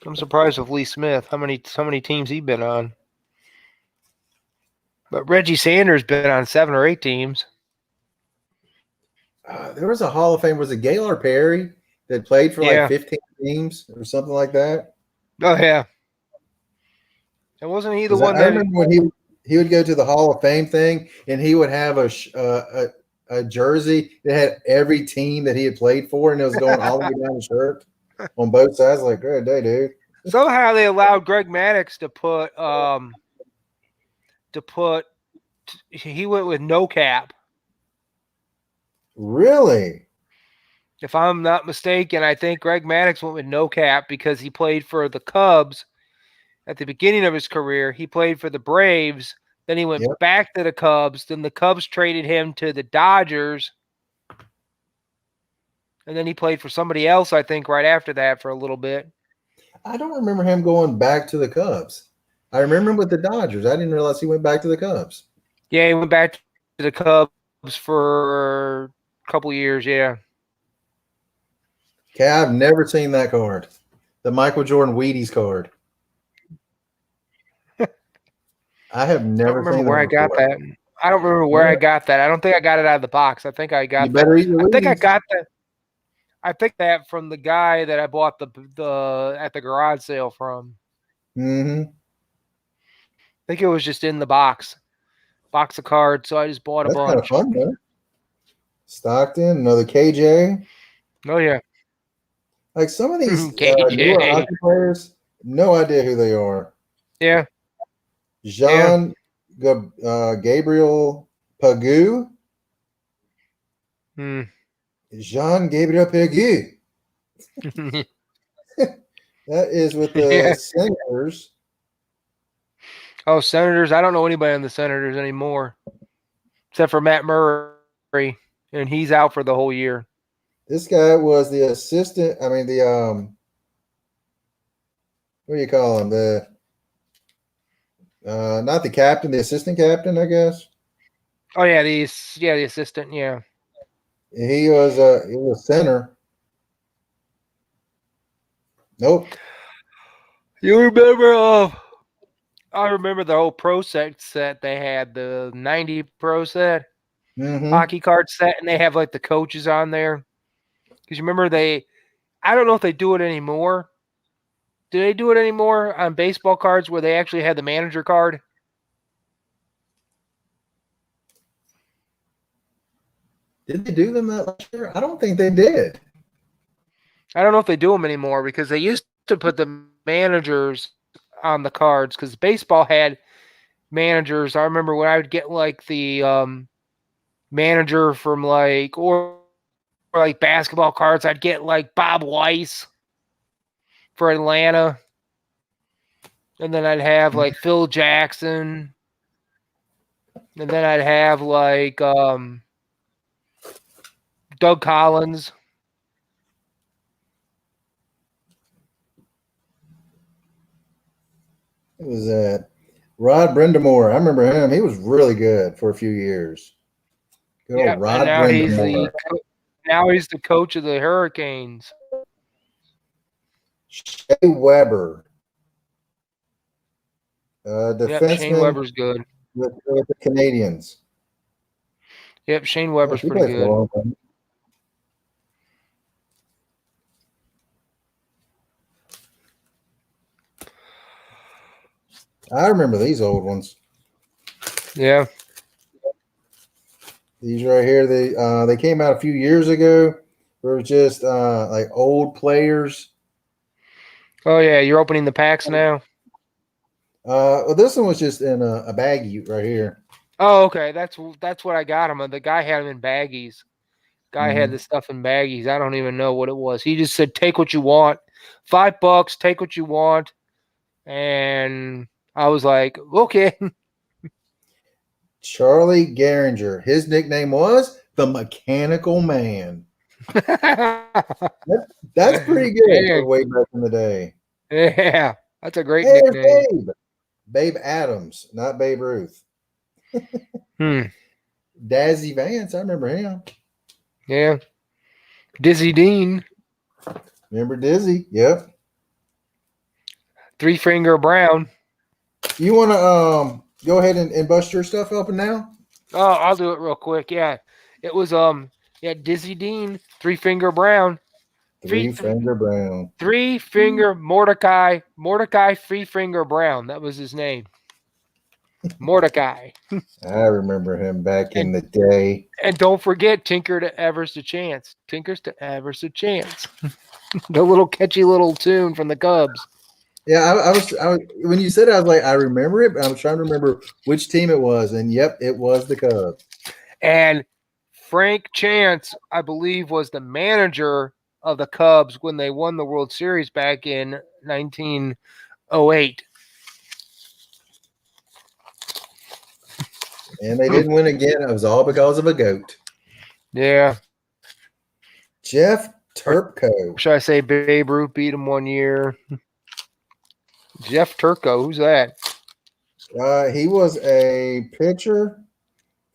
I'm surprised with Lee Smith. How many teams he's been on? But Reggie Sanders been on 7 or 8 teams.
There was a Hall of Fame. Was it Gaylord Perry that played for like 15 teams or something like that?
Oh yeah. And wasn't he the one
I remember when he would go to the Hall of Fame thing and he would have a jersey that had every team that he had played for, and it was going all the way down the shirt on both sides. Like, great day, dude.
Somehow they allowed Greg Maddux to put he went with no cap.
Really?
If I'm not mistaken, I think Greg Maddux went with no cap because he played for the Cubs at the beginning of his career. He played for the Braves. Then he went back to the Cubs. Then the Cubs traded him to the Dodgers. And then he played for somebody else, I think, right after that for a little bit.
I don't remember him going back to the Cubs. I remember him with the Dodgers. I didn't realize he went back to the Cubs.
Yeah, he went back to the Cubs for a couple years, yeah.
Okay, I've never seen that card. The Michael Jordan Wheaties card. I have never
I don't remember
seen
where I got that. I don't remember where I got that. I don't think I got it out of the box. I think I got that. I think I got that. I think that from the guy that I bought the at the garage sale from.
Mm-hmm.
I think it was just in the box of cards, so I just bought a bunch.
That's kind of fun, though. Stockton, another KJ.
Oh yeah.
Like some of these newer hockey players, no idea who they are.
Yeah.
Gabriel Pagou. Jean-Gabriel Pagou. That is with the Senators.
Oh, Senators. I don't know anybody on the Senators anymore. Except for Matt Murray. And he's out for the whole year.
This guy was the assistant. I mean, what do you call him? The not the captain, the assistant captain, I guess.
Oh yeah, the assistant. Yeah,
he was a center. Nope.
You remember I remember the whole Pro set they had, the 90 Pro set,
Mm-hmm.
hockey card set, and they have like the coaches on there. Because you remember I don't know if they do it anymore. Do they do it anymore on baseball cards where they actually had the manager card?
Did they do them that last year? I don't think they did.
I don't know if they do them anymore because they used to put the managers on the cards because baseball had managers. I remember when I would get like the manager from like or like basketball cards, I'd get like Bob Weiss for Atlanta. And then I'd have like Phil Jackson. And then I'd have like Doug Collins.
It was Rod Brindamore. I remember him. He was really good for a few years. Good old Rod Brindamore.
Now he's the coach of the Hurricanes.
Shea Weber. Defenseman.
Shane Weber's good.
With the Canadians.
Yep, Shane Weber's pretty good.
I remember these old ones.
Yeah.
These right here, they came out a few years ago. They were just like old players.
Oh yeah, you're opening the packs now.
Well, this one was just in a baggie right here.
Oh, okay. That's what I got him. The guy had him in baggies. Guy had the stuff in baggies. I don't even know what it was. He just said, "Take what you want. $5. Take what you want." And I was like, "Okay."
Charlie Gehringer. His nickname was the Mechanical Man. That's pretty good for way back in the day.
Yeah, that's a great nickname.
Babe Adams, not Babe Ruth. Dazzy Vance, I remember him.
Yeah. Dizzy Dean.
Remember Dizzy? Yep.
Three Finger Brown.
You want to go ahead and bust your stuff open now?
Oh, I'll do it real quick. Yeah. It was Dizzy Dean, Three Finger Brown.
Three Finger Brown.
Three Finger Mordecai Three Finger Brown. That was his name. Mordecai.
I remember him back in the day.
And don't forget Tinker to Ever's the Chance. Tinker's to Ever's the Chance. The little catchy little tune from the Cubs.
Yeah, I was when you said it, I was like, I remember it, but I was trying to remember which team it was, and yep, it was the Cubs.
And Frank Chance, I believe, was the manager of the Cubs when they won the World Series back in 1908.
And they didn't win again. It was all because of a goat.
Yeah.
Jeff Turpko.
Should I say Babe Ruth beat him one year? Jeff Turco, who's that?
He was a pitcher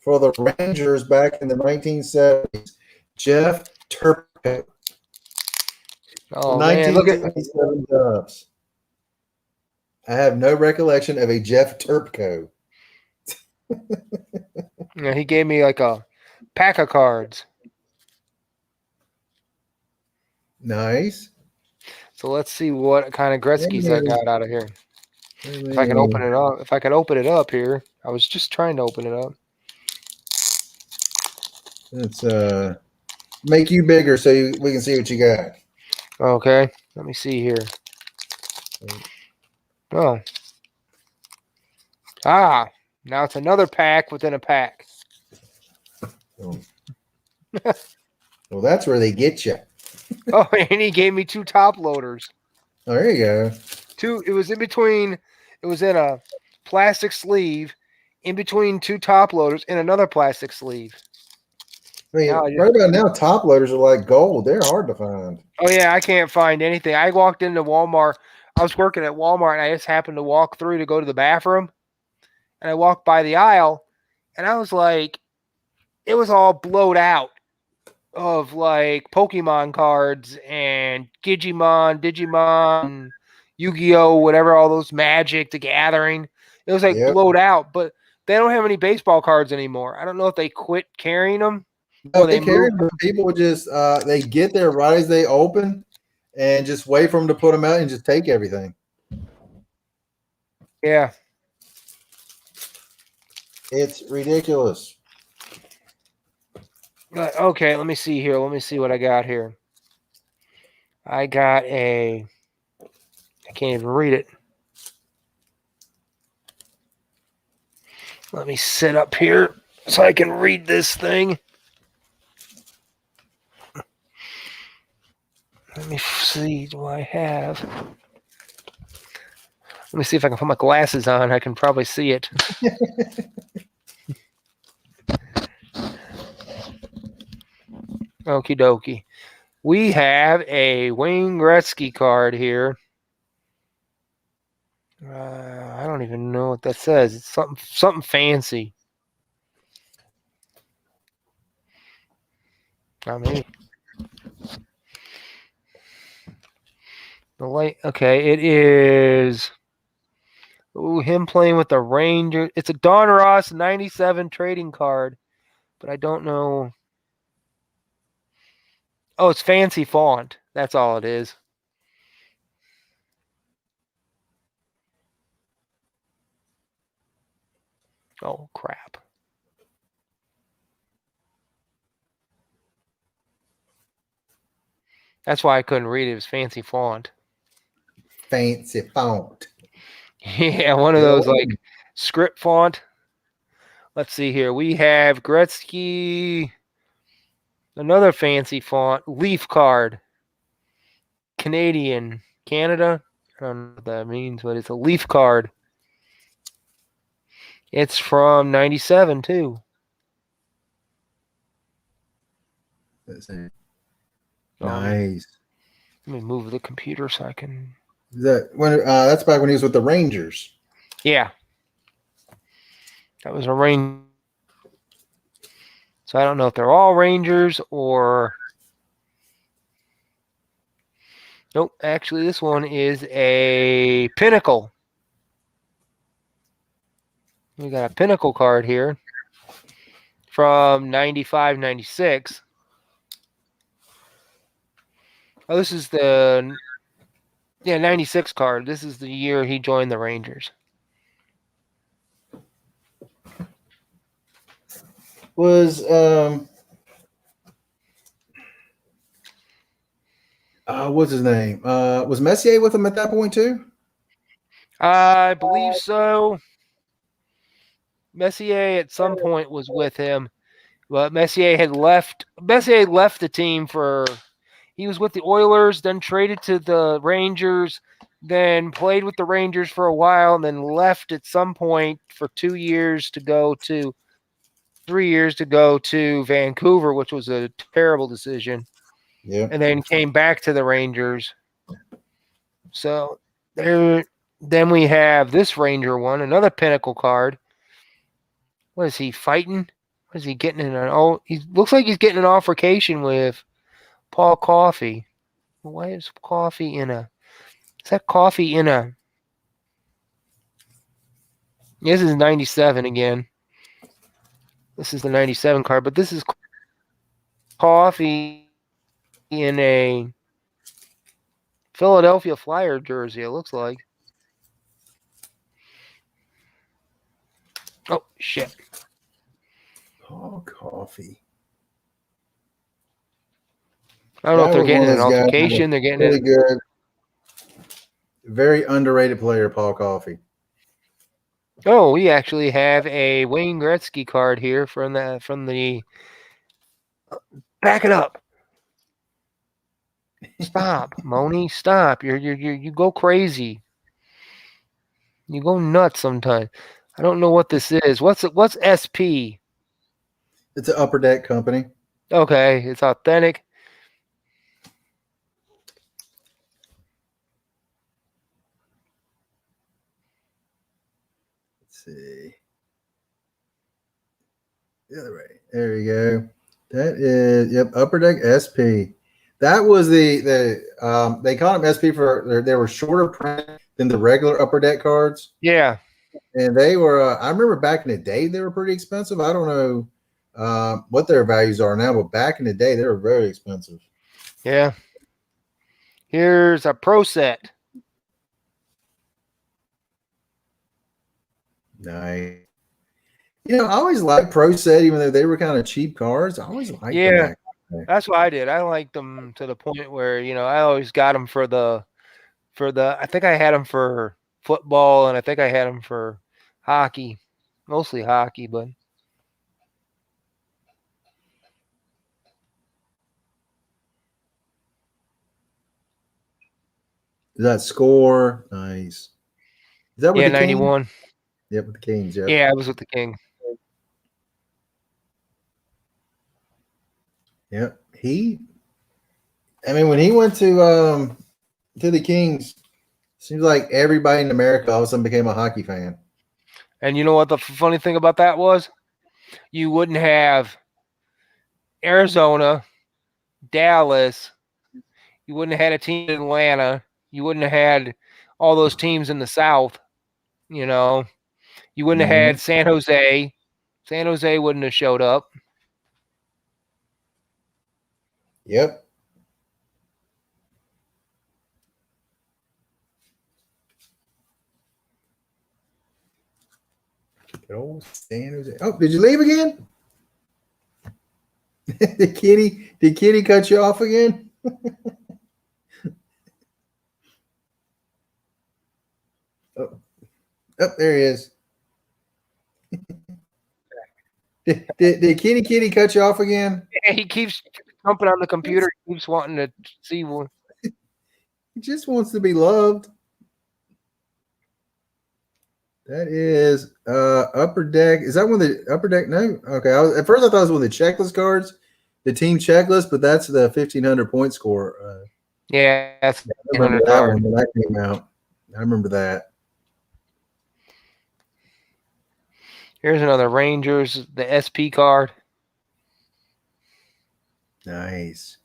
for the Rangers back in the 1970s. Jeff Turpko.
Oh, man, look at
Dubs. I have no recollection of a Jeff Turpko.
Yeah, he gave me like a pack of cards.
Nice.
So let's see what kind of Gretzky's I got out of here. If I can open it up. If I can open it up here. I was just trying to open it up.
Let's make you bigger so we can see what you got.
Okay. Let me see here. Oh. Ah. Now it's another pack within a pack.
Oh. Well, that's where they get you.
Oh, and he gave me two top loaders.
Oh, there you go.
It was in between. It was in a plastic sleeve, in between two top loaders in another plastic sleeve.
I mean, right about now, top loaders are like gold. They're hard to find.
Oh, yeah, I can't find anything. I walked into Walmart. I was working at Walmart, and I just happened to walk through to go to the bathroom. And I walked by the aisle, and I was like, it was all blowed out of like Pokemon cards and Digimon, Yu-Gi-Oh, whatever, all those Magic, the Gathering. It was like
Yep.
blowed out, but they don't have any baseball cards anymore. I don't know if they quit carrying them.
No,
or
they carry
moved-
them. People would just they get there right as they open, and just wait for them to put them out and just take everything.
Yeah.
It's ridiculous.
Okay, let me see here. Let me see what I got here. I got I can't even read it. Let me sit up here so I can read this thing. Let me see. Do I have? Let me see if I can put my glasses on. I can probably see it. Okie dokie. We have a Wayne Gretzky card here. I don't even know what that says. It's something fancy. I mean, the light. Okay, it is. Ooh, him playing with the Rangers. It's a Don Ross 97 trading card, but I don't know. Oh, it's fancy font. That's all it is. Oh, crap. That's why I couldn't read it. It was fancy font.
Fancy font.
Yeah, one of those like script font. Let's see here. We have Gretzky, another fancy font, leaf card, Canada. I don't know what that means, but it's a leaf card. It's from 97 too.
Let's see.
Oh,
Nice.
let me move the computer so I can.
That's back when he was with the Rangers.
Yeah. That was a Ranger. So I don't know if they're all Rangers or. Nope. Actually, this one is a Pinnacle. We got a Pinnacle card here from 95, 96. Oh, this is the 96 card. This is the year he joined the Rangers.
Was what's his name? Was Messier with him at that point too?
I believe so. Messier at some point was with him, but Messier left the team for. He was with the Oilers, then traded to the Rangers, then played with the Rangers for a while, and then left at some point for 3 years to go to Vancouver, which was a terrible decision.
Yeah.
And then came back to the Rangers. So then we have this Ranger one, another Pinnacle card. What is he fighting? What is he getting in he looks like he's getting an altercation with Paul Coffey. Why is Coffey in a? Is that Coffey in a? This is 97 again. This is the 97 card, but this is Coffey in a Philadelphia Flyer jersey. It looks like. Oh shit!
Paul Coffey.
I don't know if they're getting an
That was one of those guys
altercation. They're getting
really
it.
good. Very underrated player, Paul Coffey.
Oh, we actually have a Wayne Gretzky card here from the. Back it up. Stop, Moni. Stop. You go crazy. You go nuts sometimes. I don't know what this is. What's SP?
It's an Upper Deck company.
Okay, it's authentic.
Let's see. The other way. There you go. That is Upper Deck SP. That was they called them SP for they were shorter print than the regular Upper Deck cards.
Yeah.
And they were. I remember back in the day they were pretty expensive. I don't know what their values are now, but back in the day they were very expensive.
Yeah. Here's a pro set.
Nice. You know, I always liked Pro Set, even though they were kind of cheap cars. I always liked them back then.
That's what I did. I liked them to the point where, you know, I always got them for the I think I had them for football, and I think I had them for hockey, mostly hockey, but
Is that score? Nice. Is that with
yeah,
the Kings?
91.
Yep, with the Kings. Yep.
Yeah, I was with the King.
Yep. I mean, when he went to the Kings, seems like everybody in America all of a sudden became a hockey fan.
And you know what the funny thing about that was? You wouldn't have Arizona, Dallas. You wouldn't have had a team in Atlanta. You wouldn't have had all those teams in the South. You know, you wouldn't have had San Jose. San Jose wouldn't have showed up.
Yep. Good old San Jose. Oh, did you leave again? Did Kitty cut you off again? Oh, there he is. Did Kitty cut you off again?
Yeah, he keeps jumping on the computer. He keeps wanting to see one.
He just wants to be loved. That is Upper Deck. Is that one of the Upper Deck? No. Okay. At first I thought it was one of the checklist cards, the team checklist, but that's the 1,500 point score.
Yeah, that's
I remember that one when that came out. I remember that.
Here's another Rangers, the SP card.
Nice.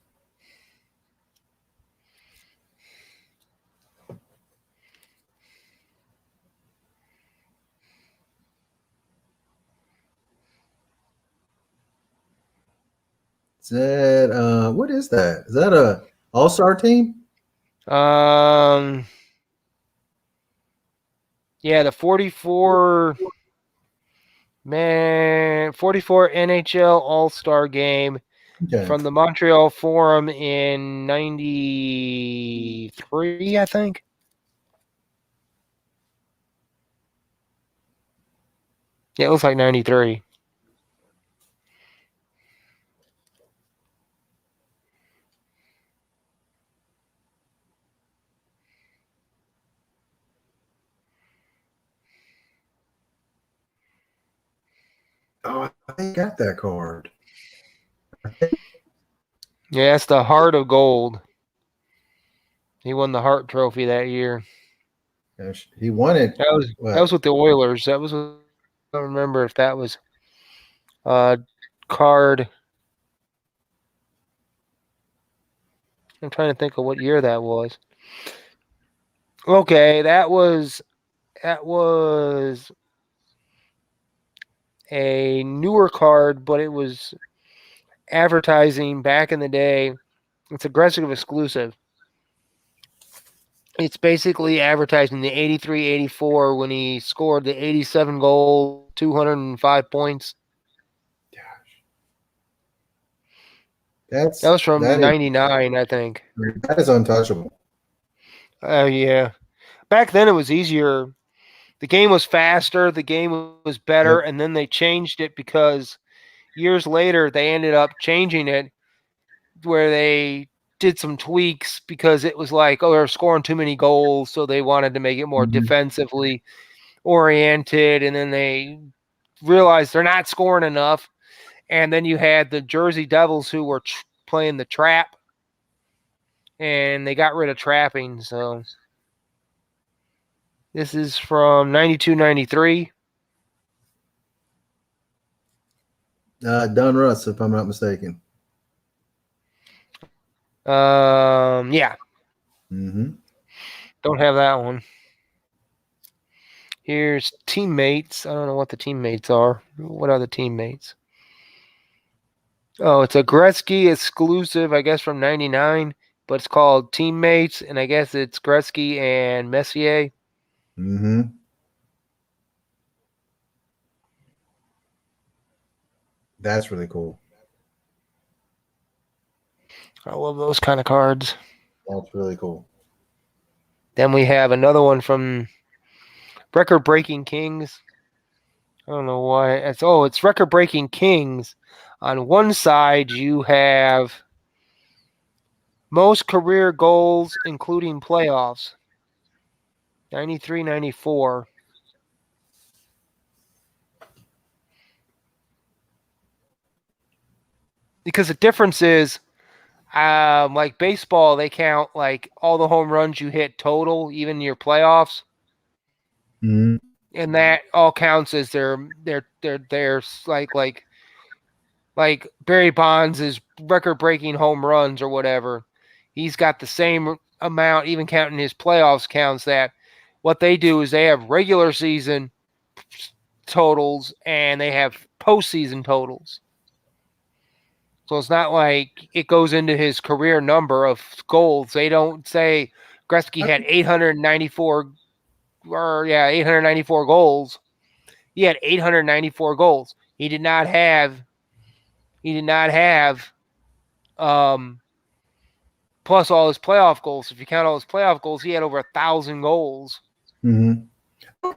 Is that what is that? Is that a all-star team?
Yeah, the 44 NHL All-Star game from the Montreal Forum in 93, I think. Yeah, it looks like 93.
Oh, I got that card.
Yeah, it's the Heart of Gold. He won the Hart Trophy that year.
Gosh, he won it.
That was with the Oilers. That was. I don't remember if that was card. I'm trying to think of what year that was. Okay, that was a newer card, but it was advertising back in the day. It's a Gretzky exclusive. It's basically advertising the 83-84 when he scored the 87 goal, 205 points.
Gosh.
That was from 99, I think.
That is untouchable.
Yeah. Back then it was easier. The game was faster. The game was better. Yep. And then they changed it because years later they ended up changing it where they did some tweaks because it was like, oh, they're scoring too many goals. So they wanted to make it more defensively oriented. And then they realized they're not scoring enough. And then you had the Jersey Devils who were playing the trap. And they got rid of trapping. So this is from 92-93.
Don Russ, if I'm not mistaken.
Yeah.
Mm-hmm.
Don't have that one. Here's teammates. I don't know what the teammates are. What are the teammates? Oh, it's a Gretzky exclusive, I guess, from 99, but it's called Teammates, and I guess it's Gretzky and Messier.
Mm-hmm. That's really cool.
I love those kind of cards.
That's really cool.
Then we have another one from Record Breaking Kings. I don't know why. It's Record Breaking Kings. On one side, you have most career goals, including playoffs. 93, 94. Because the difference is, like baseball, they count like all the home runs you hit total, even your playoffs.
Mm-hmm.
And that all counts as their like Barry Bonds is record-breaking home runs or whatever. He's got the same amount, even counting his playoffs counts. That what they do is they have regular season totals and they have postseason totals. So it's not like it goes into his career number of goals. They don't say Gretzky had 894 goals. He had 894 goals. He did not have plus all his playoff goals. If you count all his playoff goals, he had over 1,000 goals.
Mm-hmm.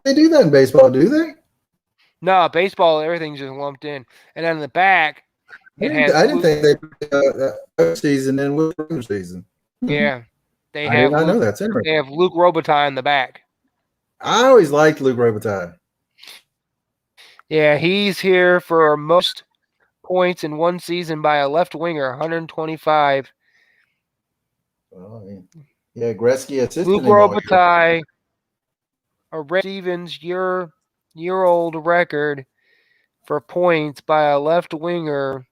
They do that in baseball, do they?
No, baseball, everything's just lumped in. And then in the back,
I didn't think they put season in with regular season.
Yeah.
I did not know that. That's interesting.
They have Luke Robitaille in the back.
I always liked Luke Robitaille.
Yeah, he's here for most points in one season by a left winger, 125.
Oh, yeah, Gretzky assisted
Luke
him all year.
Robitaille, a Red Stevens year-old record for points by a left winger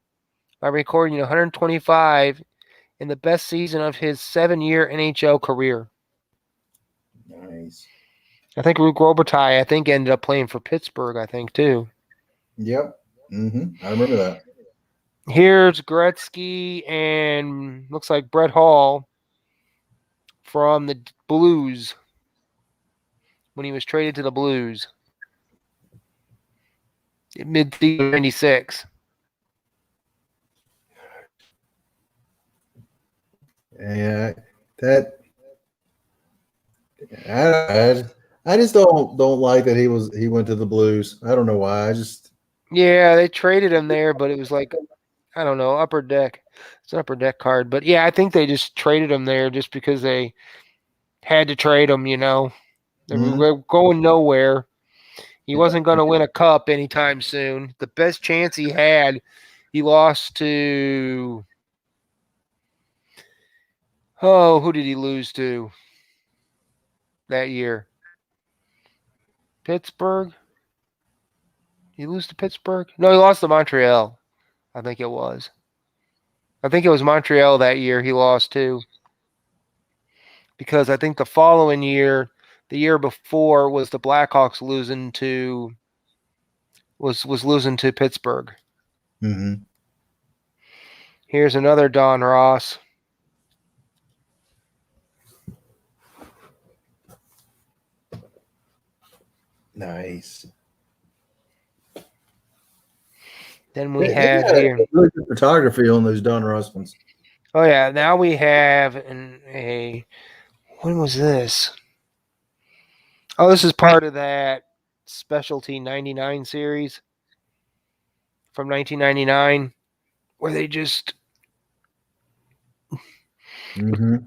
by recording 125 in the best season of his 7-year NHL career.
Nice.
I think Luke Robitaille, ended up playing for Pittsburgh, too.
Yep. Mm-hmm. I remember that.
Here's Gretzky and looks like Brett Hall from the Blues when he was traded to the Blues in mid-season 96.
Yeah, I just don't like that he went to the Blues. I don't know why.
Yeah, they traded him there, but it was like, I don't know, upper deck. It's an upper deck card, but yeah, I think they just traded him there just because they had to trade him. They were going nowhere. He wasn't going to win a cup anytime soon. The best chance he had, he lost to. Oh, who did he lose to that year? Pittsburgh? Did he lose to Pittsburgh? No, he lost to Montreal. I think it was. I think it was Montreal that year he lost to. Because I think the following year, the year before, was the Blackhawks losing to losing to Pittsburgh.
Mm-hmm.
Here's another Don Ross.
Nice.
Then we have here
really good photography on those Don Ross ones.
Oh yeah, now we have when was this? Oh, this is part of that specialty 99 series from 1999 where they just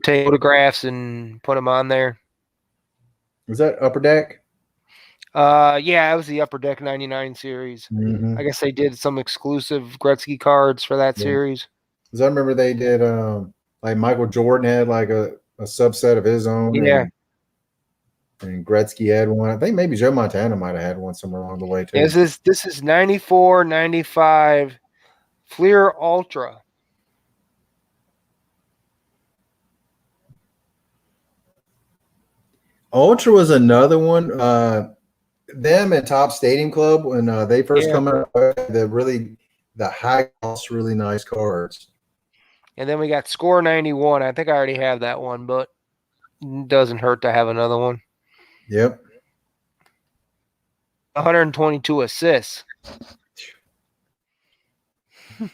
take photographs and put them on there.
Was that Upper Deck?
Yeah, it was the Upper Deck 99 series.
Mm-hmm.
I guess they did some exclusive Gretzky cards for that series.
Because I remember they did like Michael Jordan had like a subset of his own.
Yeah.
And Gretzky had one. I think maybe Joe Montana might have had one somewhere along the way too.
Yeah, this is 94, 95 Fleer Ultra.
Ultra was another one. them and Top Stadium Club when they first come out, the high cost, really nice cards.
And then we got Score 91. I think I already have that one, but it doesn't hurt to have another one.
Yep.
122 assists.
I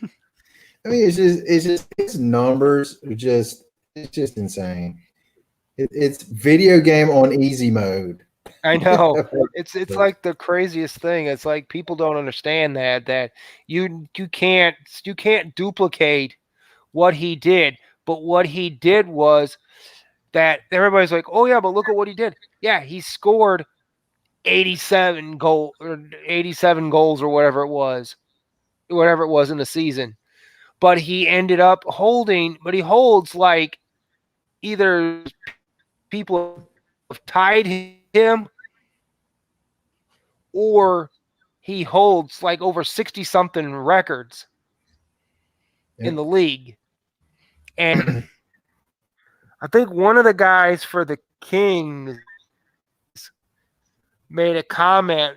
mean, it's just his numbers are just insane. It's video game on easy mode.
I know. It's like the craziest thing. It's like people don't understand that you can't duplicate what he did. But what he did was that everybody's like, oh yeah, but look at what he did. Yeah, he scored 87 goals or whatever it was in the season. But he ended up holds like either people have tied him or he holds like over 60-something records in the league. And I think one of the guys for the Kings made a comment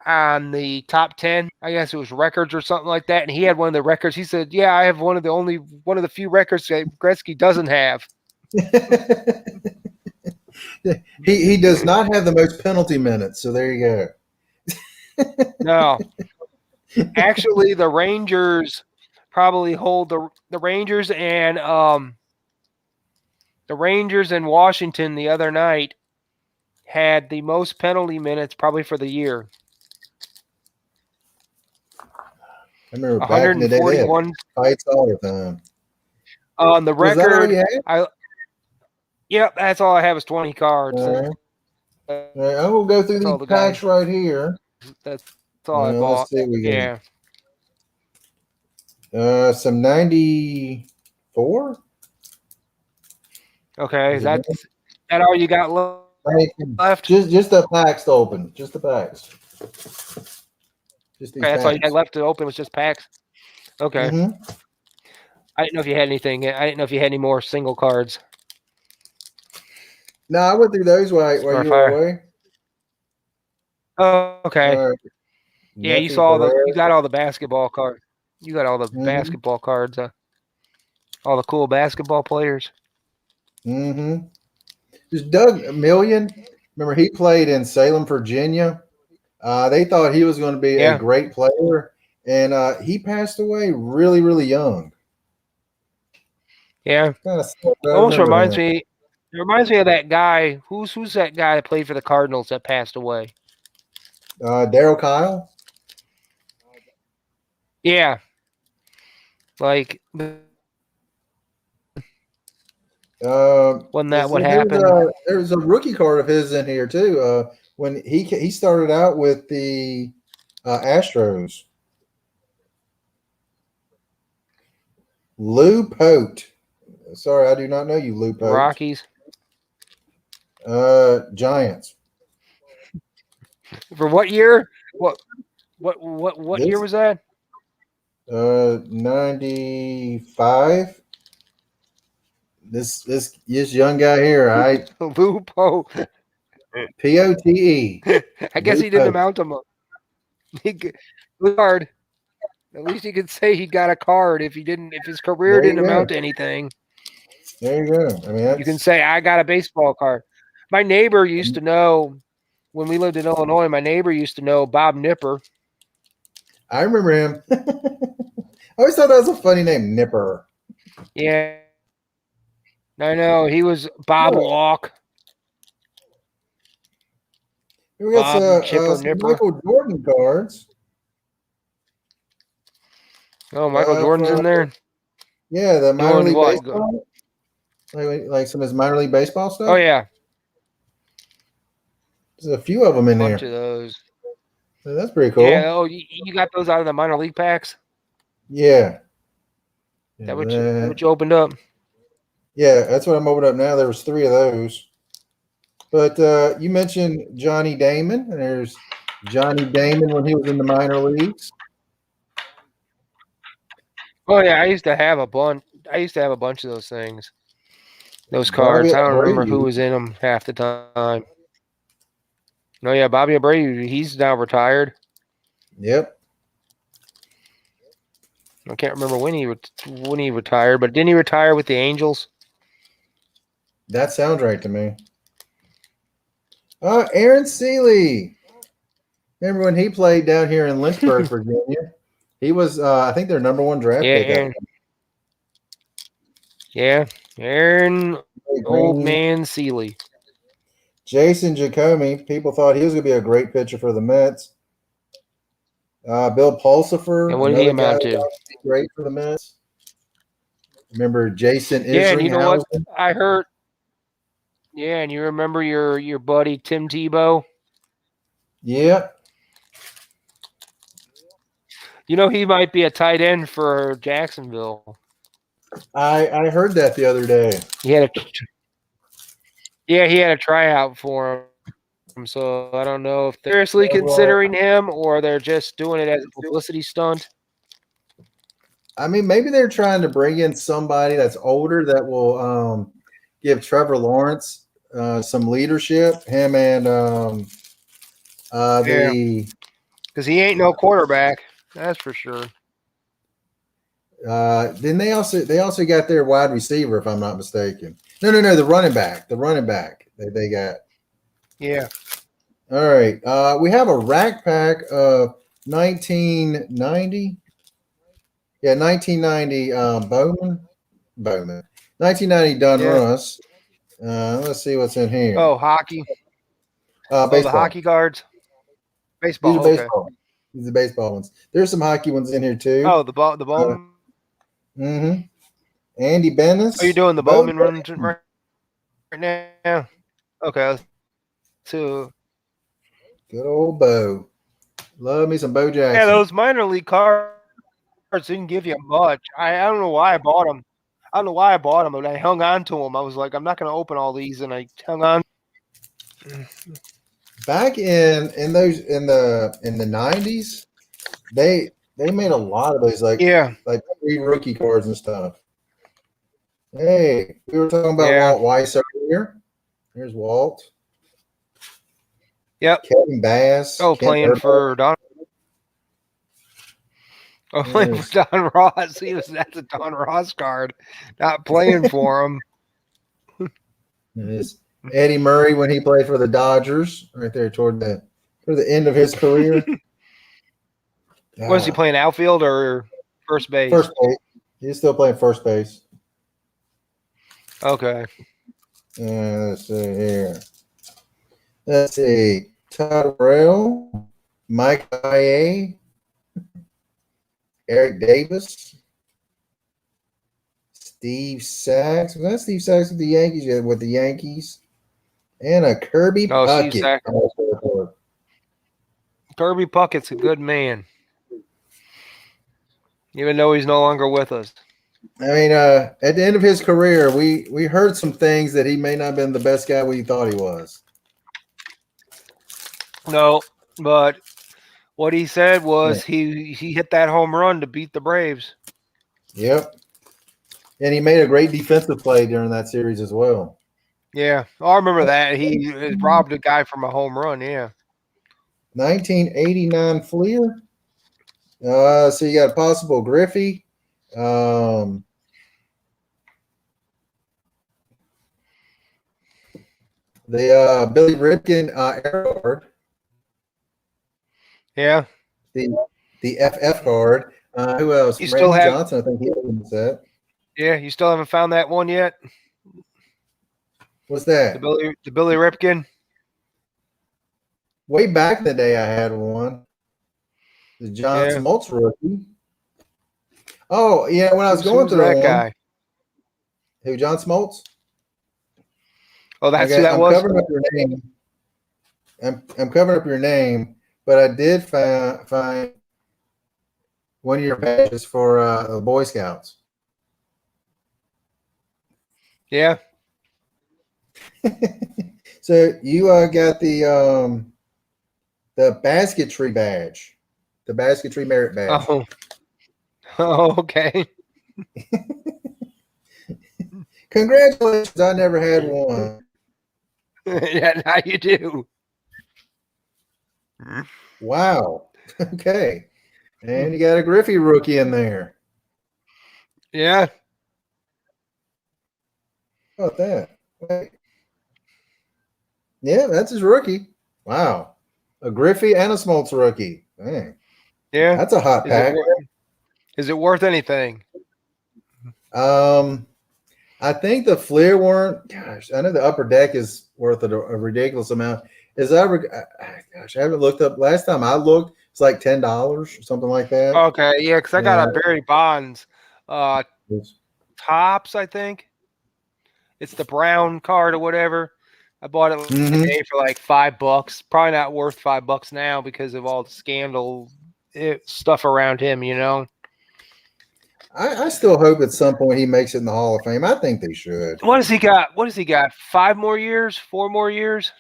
on the top 10. I guess it was records or something like that. And he had one of the records. He said, yeah, I have one of the few records that Gretzky doesn't have.
he does not have the most penalty minutes. So there you go.
No. Actually, the Rangers probably hold the Rangers and Washington the other night had the most penalty minutes probably for the year.
I remember back in the day, they had fights all the time.
On the record,
yep,
that's all I have is 20 cards.
All right. I'm going to go through these packs right here.
That's all I bought.
Let's see what we get. Some 94.
Okay, is that all you got left?
Just the packs to open. Just the packs. Just these
that's all you had left to open was just packs. Okay.
Mm-hmm.
I didn't know if you had anything. I didn't know if you had any more single cards.
No, I went through those while you were away.
Oh, okay. Yeah, you got all the basketball cards. You got all the basketball cards. All the cool basketball players.
Mm-hmm. There's Doug Million. Remember, he played in Salem, Virginia. They thought he was going to be a great player, and he passed away really, really young.
Yeah, almost reminds me. It reminds me of that guy. Who's that guy that played for the Cardinals that passed away?
Daryl Kyle.
Yeah, like wasn't that what happened?
There's a rookie card of his in here too. When he started out with the Astros. Lou Pote. Sorry, I do not know you, Lou Pote.
Rockies.
Giants.
For what year? What year was that?
95. This young guy here,
Lou Pote.
Pote.
I guess he didn't amount to much. Card. At least you could say he got a card if his career didn't amount to anything.
There you go. I mean,
you can say I got a baseball card. My neighbor used to know when we lived in Illinois. My neighbor used to know Bob Nipper.
I remember him. I always thought that was a funny name, Nipper.
Yeah, I know he was Bob Walk.
We got some Michael Jordan cards.
Oh, Michael Jordan's in there.
Yeah, the minor league baseball. Like some of his minor league baseball stuff.
Oh yeah,
there's a few of them in there.
Bunch of those.
So that's pretty cool.
Yeah. Oh, you got those out of the minor league packs?
Yeah.
That what you opened up?
Yeah, that's what I'm opening up now. There was 3 of those. But you mentioned Johnny Damon. There's Johnny Damon when he was in the minor leagues.
Oh yeah, I used to have a bunch of those things. Those cards. I don't remember who was in them half the time. No, yeah, Bobby Abreu, he's now retired.
Yep.
I can't remember when he retired, but didn't he retire with the Angels?
That sounds right to me. Aaron Seeley. Remember when he played down here in Lynchburg, Virginia? He was, I think, their #1 draft pick.
Aaron Old Man Seeley.
Jason Giacomi. People thought he was going to be a great pitcher for the Mets. Bill Pulsifer.
And what did he amount to?
Great for the Mets. Remember Jason Isringhausen?
Yeah, and you know what? I heard. Yeah, and you remember your buddy Tim Tebow?
Yep.
You know, he might be a tight end for Jacksonville.
I heard that the other day.
He had a tryout for him. So I don't know if they're seriously considering him or they're just doing it as a publicity stunt.
I mean, maybe they're trying to bring in somebody that's older that will give Trevor Lawrence some leadership. Him and
because he ain't no quarterback, that's for sure.
Then they also got their wide receiver, if I'm not mistaken. No, the running back. The running back they got.
Yeah.
All right. We have a rack pack of 1990. Yeah, 1990 Bowman. 1990 Donruss. Let's see what's in here.
Oh, hockey.
Baseball.
The hockey cards. Baseball.
These are baseball. These are the baseball ones. There's some hockey ones in here too.
Oh, the ball.
Mm-hmm. Andy Bennis.
Are you doing the Bowman run right now? Okay. So
good old Bo. Love me some Bo Jackson.
Yeah, those minor league cards didn't give you much. I don't know why I bought them. But I hung on to them. I was like, I'm not going to open all these, and I hung on.
Back in the 90s, they made a lot of those like free rookie cards and stuff. Hey, we were talking about Walt Weiss earlier. Here's Walt.
Yep.
Kevin Bass.
Playing for Don. Playing for Don Ross. That's a Don Ross card. Not playing for him.
Eddie Murray when he played for the Dodgers, right there toward the end of his career.
Was he playing outfield or first base?
First base. He's still playing first base.
Okay.
Let's see here. Let's see. Todd Burrell, Mike IA, Eric Davis, Steve Sachs. Was that Steve Sachs with the Yankees? Yeah, with the Yankees. And a Kirby Puckett.
Kirby Puckett's a good man. Even though he's no longer with us.
I mean, at the end of his career, we heard some things that he may not have been the best guy we thought he was.
No, but what he said was he hit that home run to beat the Braves.
Yep. And he made a great defensive play during that series as well.
Yeah, I remember that. He robbed a guy from a home run, yeah.
1989 Fleer. So you got a possible Griffey. The Billy Ripken arrow card.
Yeah.
The FF card. Who else?
You still have
Johnson, I think he owns that.
Yeah, you still haven't found that one yet?
What's that?
The Billy Ripken?
Way back in the day I had one. The John Smoltz rookie. Oh, yeah, when I was going through
that guy.
Who, John Smoltz?
Oh, that's who that was?
Covering up your name. I'm covering up your name, but I did find one of your pages for the Boy Scouts.
Yeah.
So you got the basketry badge, the basketry merit badge.
Oh, okay.
Congratulations! I never had one.
Yeah, now you do.
Wow. Okay. And you got a Griffey rookie in there.
Yeah.
How about that? Wait. Yeah, that's his rookie. Wow. A Griffey and a Smoltz rookie. Dang.
Yeah.
That's a hot pack.
Is it worth anything?
I think the Fleer weren't. Gosh, I know the upper deck is worth a ridiculous amount. Gosh, I haven't looked up. Last time I looked, it's like $10 or something like that.
Okay, yeah, because I got a Barry Bonds tops, I think. It's the brown card or whatever. I bought it today for like $5. Probably not worth $5 now because of all the scandal stuff around him, you know.
I still hope at some point he makes it in the Hall of Fame. I think they should.
What has he got? 5 more years? 4 more years?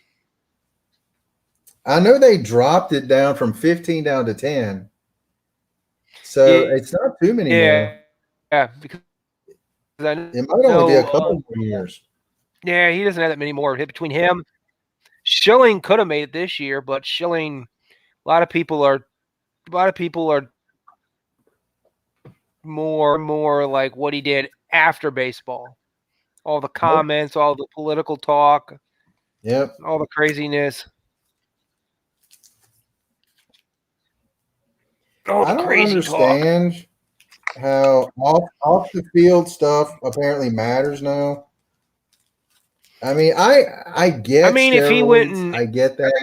I know they dropped it down from 15 down to 10. So it's not too many more.
Yeah, because
it might only be a couple more years.
Yeah, he doesn't have that many more. Between him, Schilling could have made it this year, but Schilling, a lot of people are more like what he did after baseball. All the comments, all the political talk, all the craziness.
I don't understand how off the field stuff apparently matters now. I mean, I get.
I mean, if he went and
I get that.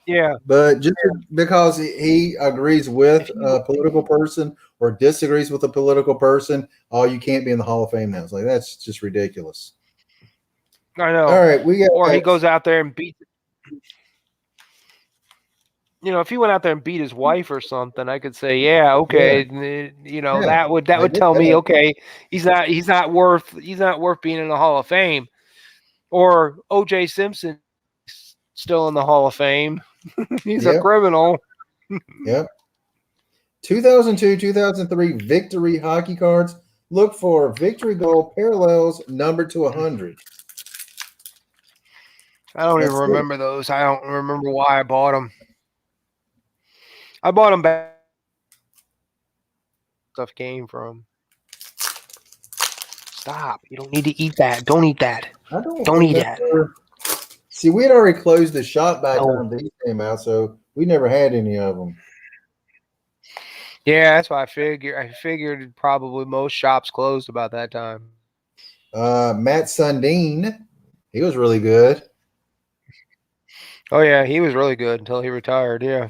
Yeah,
but just because he agrees with a political person or disagrees with a political person, you can't be in the Hall of Fame now. It's like that's just ridiculous.
I know.
All right, we got.
Or he goes out there and beats. You know, if he went out there and beat his wife or something, I could say, yeah, okay. You know, that would tell me, okay, he's not worth being in the Hall of Fame. Or O.J. Simpson still in the Hall of Fame. He's a criminal.
Yep. 2002, 2003 victory hockey cards. Look for victory goal parallels numbered to 100.
I don't even remember those. I don't remember why I bought them. I bought them back. Stuff came from. Stop. You don't need to eat that. Don't eat that. Don't eat that.
See, we had already closed the shop by the time these came out, so we never had any of them.
Yeah, that's why I figured probably most shops closed about that time.
Matt Sundin, he was really good.
Oh yeah, he was really good until he retired. Yeah.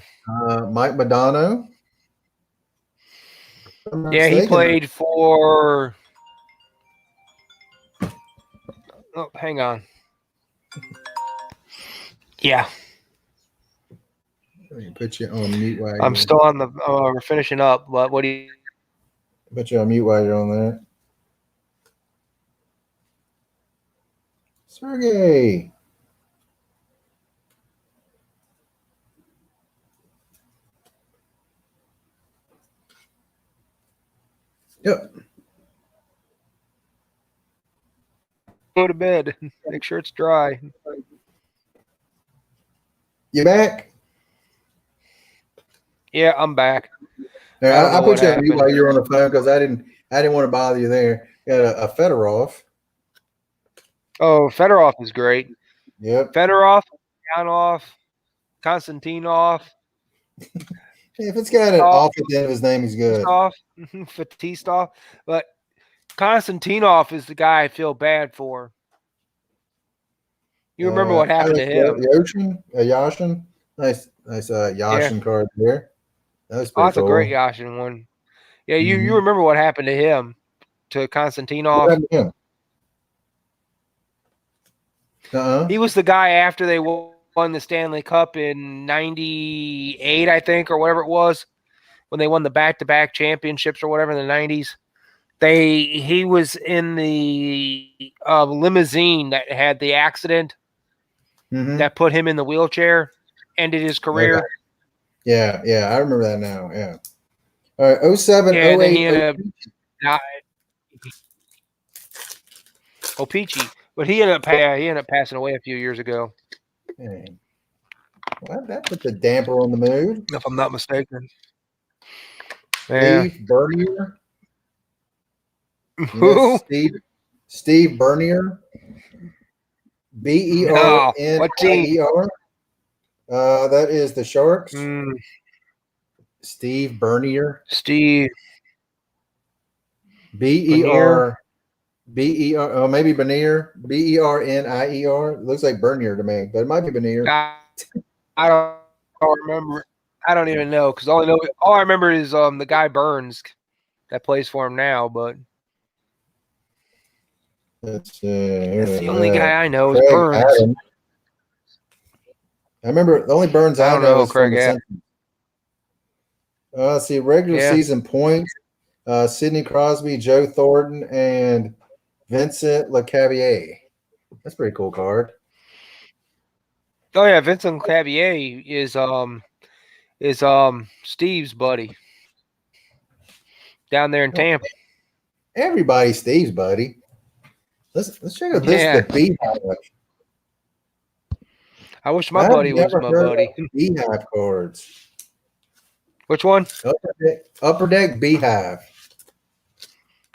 Mike Modano.
Yeah, he played for. Oh, hang on. Yeah.
Let me put you on mute while
I'm still on the. We're finishing up, but what do you?
Put you on mute while you're on that. Sergey. Yep.
Go to bed. Make sure it's dry.
You back?
Yeah, I'm back.
I put you on mute while you're on the phone because I didn't want to bother you there. You got a Fedorov.
Oh, Fedorov is great.
Yep.
Fedorov, Yanov, Konstantinov.
If it's got an off at the end of his name, he's good.
Fatistov. But Konstantinov is the guy I feel bad for. You remember what happened to him?
Yashin. Nice Yashin card there. That was pretty
that's cool. A great Yashin one. Yeah, you remember what happened to him, to Konstantinov? He was the guy after they won the Stanley Cup in '98, I think, or whatever it was, when they won the back-to-back championships or whatever in the '90s. He was in the limousine that had the accident that put him in the wheelchair, ended his career.
Okay. Yeah, I remember that now. Yeah. All right, 07, 08.
Peachy. But he ended up passing away a few years ago.
Dang. Well, that put the damper on the mood.
If I'm not mistaken. Yeah.
Steve Bernier.
Who?
Steve Bernier. Bernier.
What team?
That is the Sharks. Steve Bernier.
Steve.
Ber. Oh, maybe Bernier. Bernier. Looks like Bernier to me, but it might be Bernier.
I don't remember. I don't even know because all I remember is the guy Burns that plays for him now. But
that's
the only guy I know is
Craig
Burns.
Adams. I remember the only Burns I know is
Craig
from the
Adams.
Simpsons. Let's see, regular season points. Sidney Crosby, Joe Thornton, and Vincent LeCavier. That's a pretty cool card.
Oh yeah, Vincent LeCavier is Steve's buddy down there in Tampa.
Everybody's Steve's buddy. Let's check out this the Beehive.
I wish my buddy was my buddy.
Beehive cards.
Which one?
Upper Deck Beehive.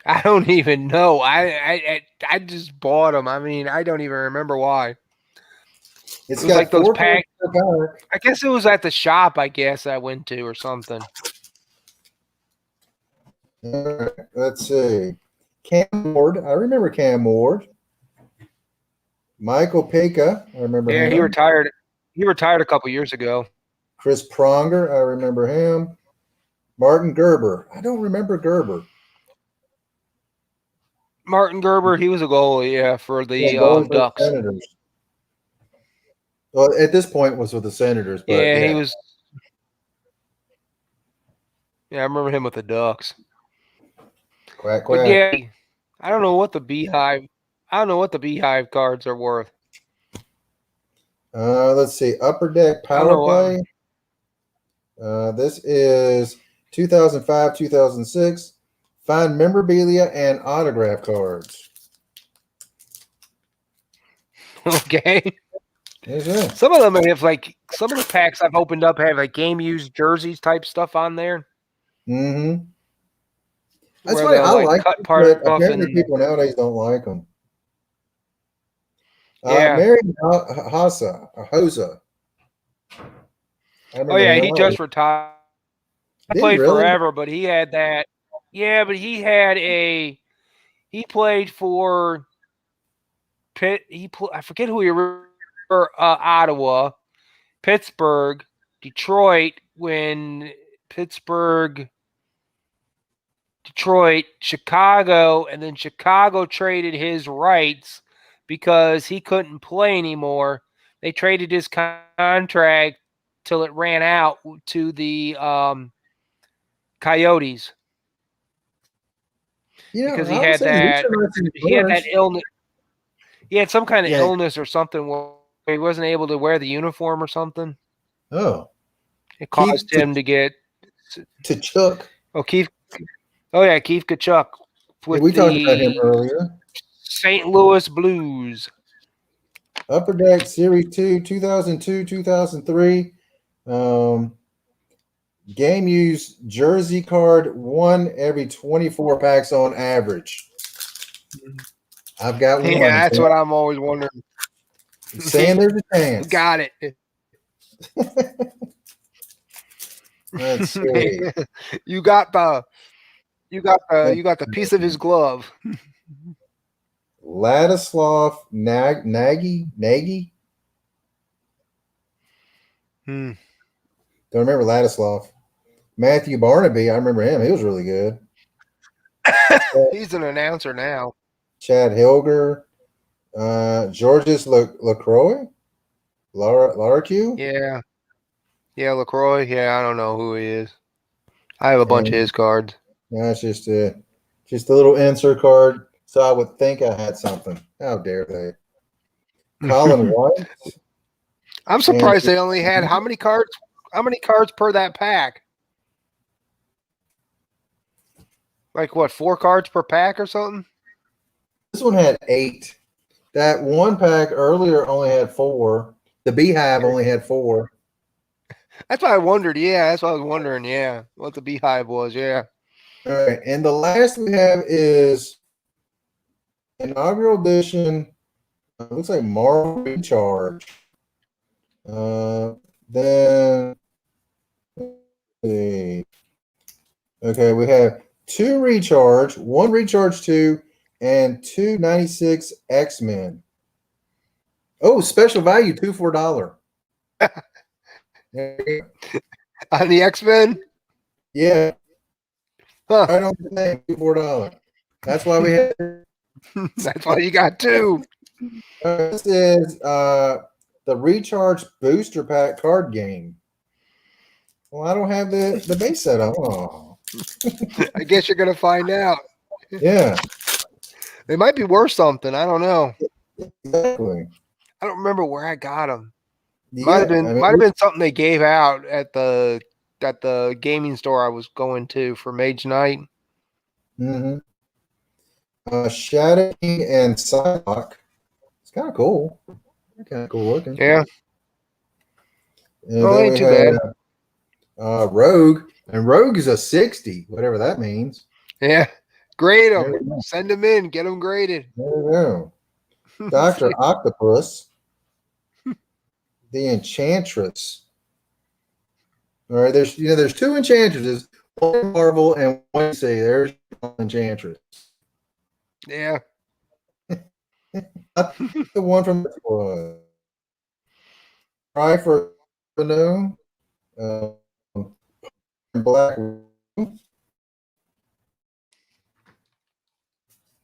I don't even know. I just bought them. I mean, I don't even remember why.
It's
it was
got
like those packs.
Pack.
I guess it was at the shop. I guess I went to or something.
All right, let's see. Cam Ward. I remember Cam Ward. Michael Peka. I remember him.
He retired. He retired a couple years ago.
Chris Pronger. I remember him. Martin Gerber. I don't remember Gerber.
Martin Gerber. He was a goalie, for the Ducks.
Senators. Well, at this point was with the Senators. But
yeah, he was. Yeah, I remember him with the Ducks.
Quack, quack.
But yeah, I don't know what the Beehive. I don't know what the Beehive cards are worth.
Let's see. Upper Deck Power Play. This is 2005, 2006. Find memorabilia and autograph cards.
Okay.
Yes,
some of them have some of the packs I've opened up have game used jerseys type stuff on there.
Mm-hmm. That's why I like cut part apparently people nowadays don't like them. Marion Hossa.
Oh yeah, he just retired. He played forever, but he had that. Yeah, but he played for Pitt. I forget who he were. Ottawa, Pittsburgh, Detroit. When Pittsburgh, Detroit, Chicago, and then Chicago traded his rights because he couldn't play anymore. They traded his contract till it ran out to the Coyotes.
Yeah,
because he had that illness. He had some kind of illness or something where he wasn't able to wear the uniform or something.
Oh.
It caused him to get
to Chuck.
Oh, Keith. Oh yeah, Keith Kachuk.
We talked about him earlier.
St. Louis Blues.
Upper Deck Series 2, 2002, 2003. Game used jersey card, 1 every 24 packs on average. I've got one.
Yeah, that's what I'm always wondering.
Saying there's a chance.
Got it.
Let's see.
You got the piece of his glove.
Ladislav Nagy. Don't remember Ladislav. Matthew Barnaby, I remember him. He was really good.
He's an announcer now.
Chad Hilger, Georges LaCroix, Laracue.
Yeah, LaCroix. Yeah, I don't know who he is. I have a bunch of his cards.
That's just a little insert card. So I would think I had something. How dare they? Colin White.
I'm surprised they only had how many cards? How many cards per that pack? Like what? 4 cards per pack or something?
This one had 8. That one pack earlier only had 4. The Beehive only had 4.
That's why I wondered. Yeah, that's what I was wondering. Yeah, what the beehive was. Yeah.
All right, and the last we have is inaugural edition. Looks like Marvel Recharge. Then let's see. Okay, we have 2 Recharge, 1 Recharge 2, and 2 96 X-Men. Oh, special value, 2 for $1.
On the X-Men?
Yeah.
Huh.
Right on the thing, $2 for $1. That's why we have.
That's why you got 2.
This is the Recharge Booster Pack card game. Well, I don't have the base set up. Oh.
I guess you're gonna find out.
Yeah.
They might be worth something. I don't know.
Exactly.
I don't remember where I got them.
Yeah,
Might have been something they gave out at the gaming store I was going to for Mage Night.
Mm-hmm. Shadow King and Psylocke. It's kind of cool. Kind of cool looking.
Yeah.
And
Well,
then
ain't
we
too
had,
bad.
Rogue, and Rogue is a 60, whatever that means.
Yeah. Grade
There
them.
we go.
Send them in. Get them graded.
There we go. Dr. Octopus. The Enchantress. All right, there's 2 Enchantresses, 1 Marvel and 1 DC. There's Enchantress.
Yeah.
Not the one from the squad. Try for no. Black.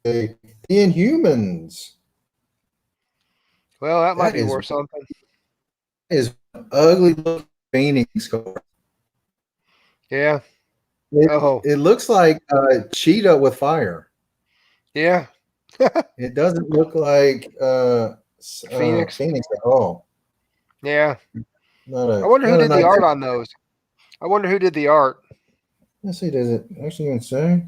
The Inhumans.
Well, that might be
is-
worth something.
Is ugly looking Phoenix card.
Yeah.
It, it looks like Cheetah with fire.
Yeah.
It doesn't look like
Phoenix.
Phoenix at all.
Yeah.
I
wonder who did the art on those. I wonder who did the art.
Let's see, does it actually even say?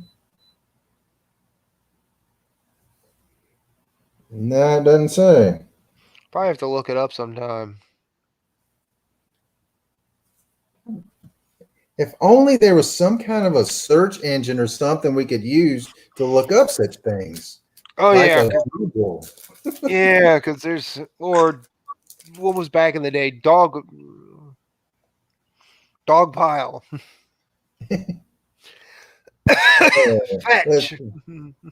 No, it doesn't say.
Probably have to look it up sometime.
If only there was some kind of a search engine or something we could use to look up such things.
Oh,
Like
yeah.
Google.
Yeah, because there's, or what was back in the day? Dog pile. Fetch.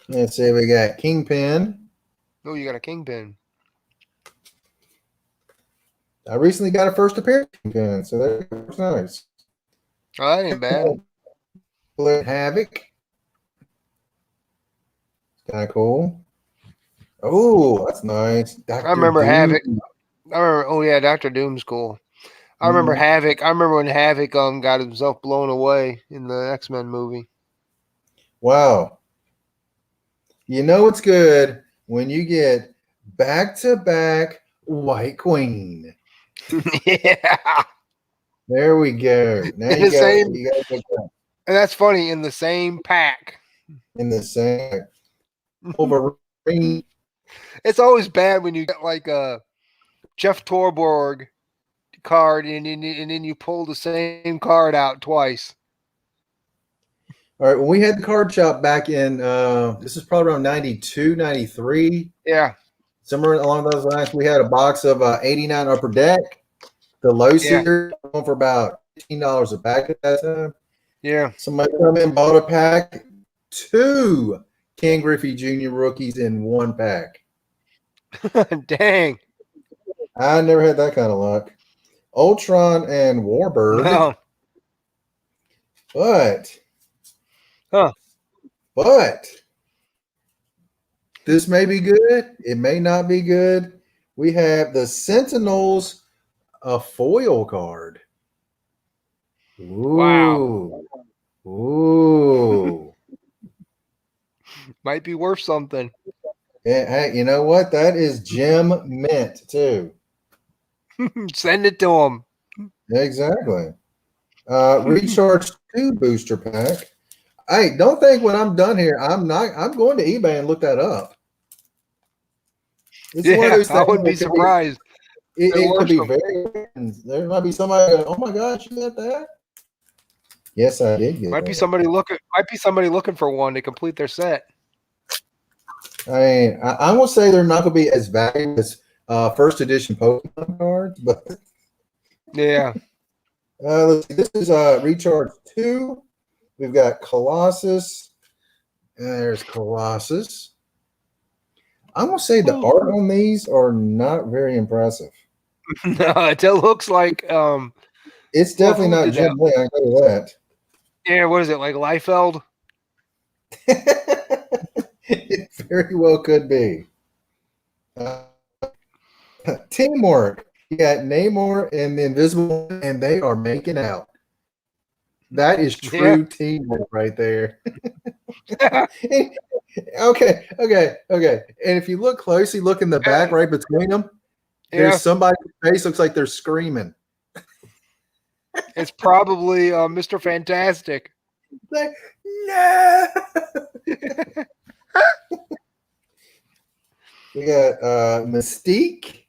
Let's see, we got Kingpin.
Oh, you got a Kingpin.
I recently got a first appearance Kingpin, so that's nice.
Oh, that ain't bad.
Havoc. Kind of cool. Oh, that's nice. Dr.
I remember
Doom.
Havoc. Oh yeah, Dr. Doom's cool. I remember Havoc. I remember when Havoc got himself blown away in the X-Men movie.
Wow. You know it's good when you get back-to-back White Queen.
Yeah.
There we go. Now
In
you
the same,
got
and that's funny, in the same pack.
in the same Wolverine.
It's always bad when you get like a Jeff Torborg card and then you pull the same card out twice.
All right, when we had the card shop back in this is probably around 92, 93.
Yeah.
Somewhere along those lines, we had a box of 89 Upper Deck. The low series going for about $15 a pack at that time.
Yeah.
Somebody come in and bought a pack. 2 Ken Griffey Jr. rookies in 1 pack.
Dang.
I never had that kind of luck. Ultron and Warbird.
No.
But this may be good. It may not be good. We have the Sentinels, a foil card. Ooh.
Wow.
Ooh.
Might be worth something.
Hey, you know what? That is gem mint too.
Send it to him.
Exactly. Recharge 2 booster pack. Hey, don't think when I'm done here, I'm going to eBay and look that up. It's
Yeah, I wouldn't be surprised.
It could be very. There might be somebody. Oh my gosh, you got that? Yes, I did get
Might
that.
be somebody looking for one to complete their set.
I mean, I won't say they're not going to be as valuable as first edition Pokemon cards, but
Yeah.
let's see. This is Recharge 2. We've got Colossus. There's Colossus. I'm going to say the art on these are not very impressive.
No, it looks like
it's definitely not Jim Lee. I know that.
Yeah, what is it, like Liefeld?
It very well could be. Teamwork. You got Namor and the Invisible, and they are making out. That is true teamwork right there. Okay. And if you look closely, look in the back right between them, there's somebody's face looks like they're screaming.
It's probably Mr. Fantastic.
Like, no. We got Mystique.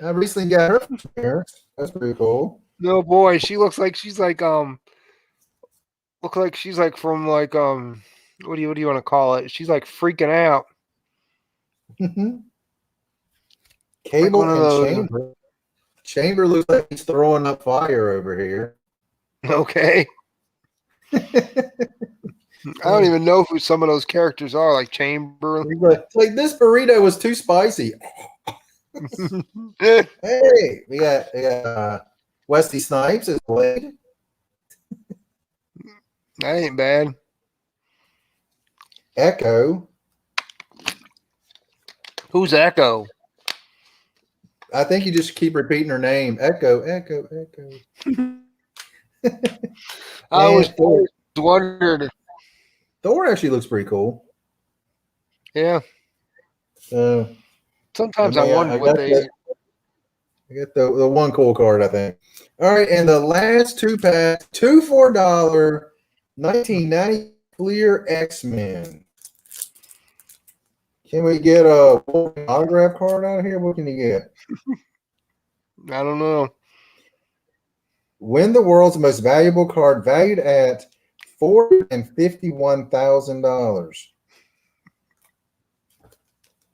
I recently got her from Paris. That's pretty cool.
No boy, she looks like she's like from like what do you want to call it? She's like freaking out.
Cable
like
and Chamber. Chamber looks like he's throwing up fire over here.
Okay. I don't even know who some of those characters are, like Chamber.
Like this burrito was too spicy. Hey, we got Wesley Snipes as Blade.
That ain't bad.
Echo.
Who's Echo?
I think you just keep repeating her name. Echo.
I was wondering.
Thor actually looks pretty cool.
Yeah. Sometimes I wonder what they.
I got the one cool card, I think. All right, and the last two packs, $2 for $1, 1990 Clear X-Men. Can we get a autograph card out of here? What can you get?
I don't know.
Win the world's most valuable card, valued at $451,000.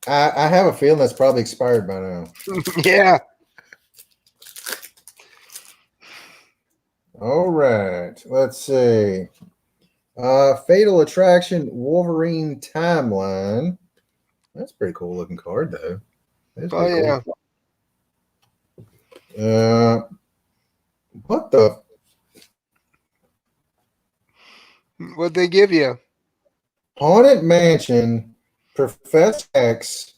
I have a feeling that's probably expired by now.
Yeah.
All right. Let's see. Fatal Attraction Wolverine Timeline. That's a pretty cool looking card, though.
Oh, yeah.
Cool. What the?
What'd they give you?
Haunted Mansion, Professor X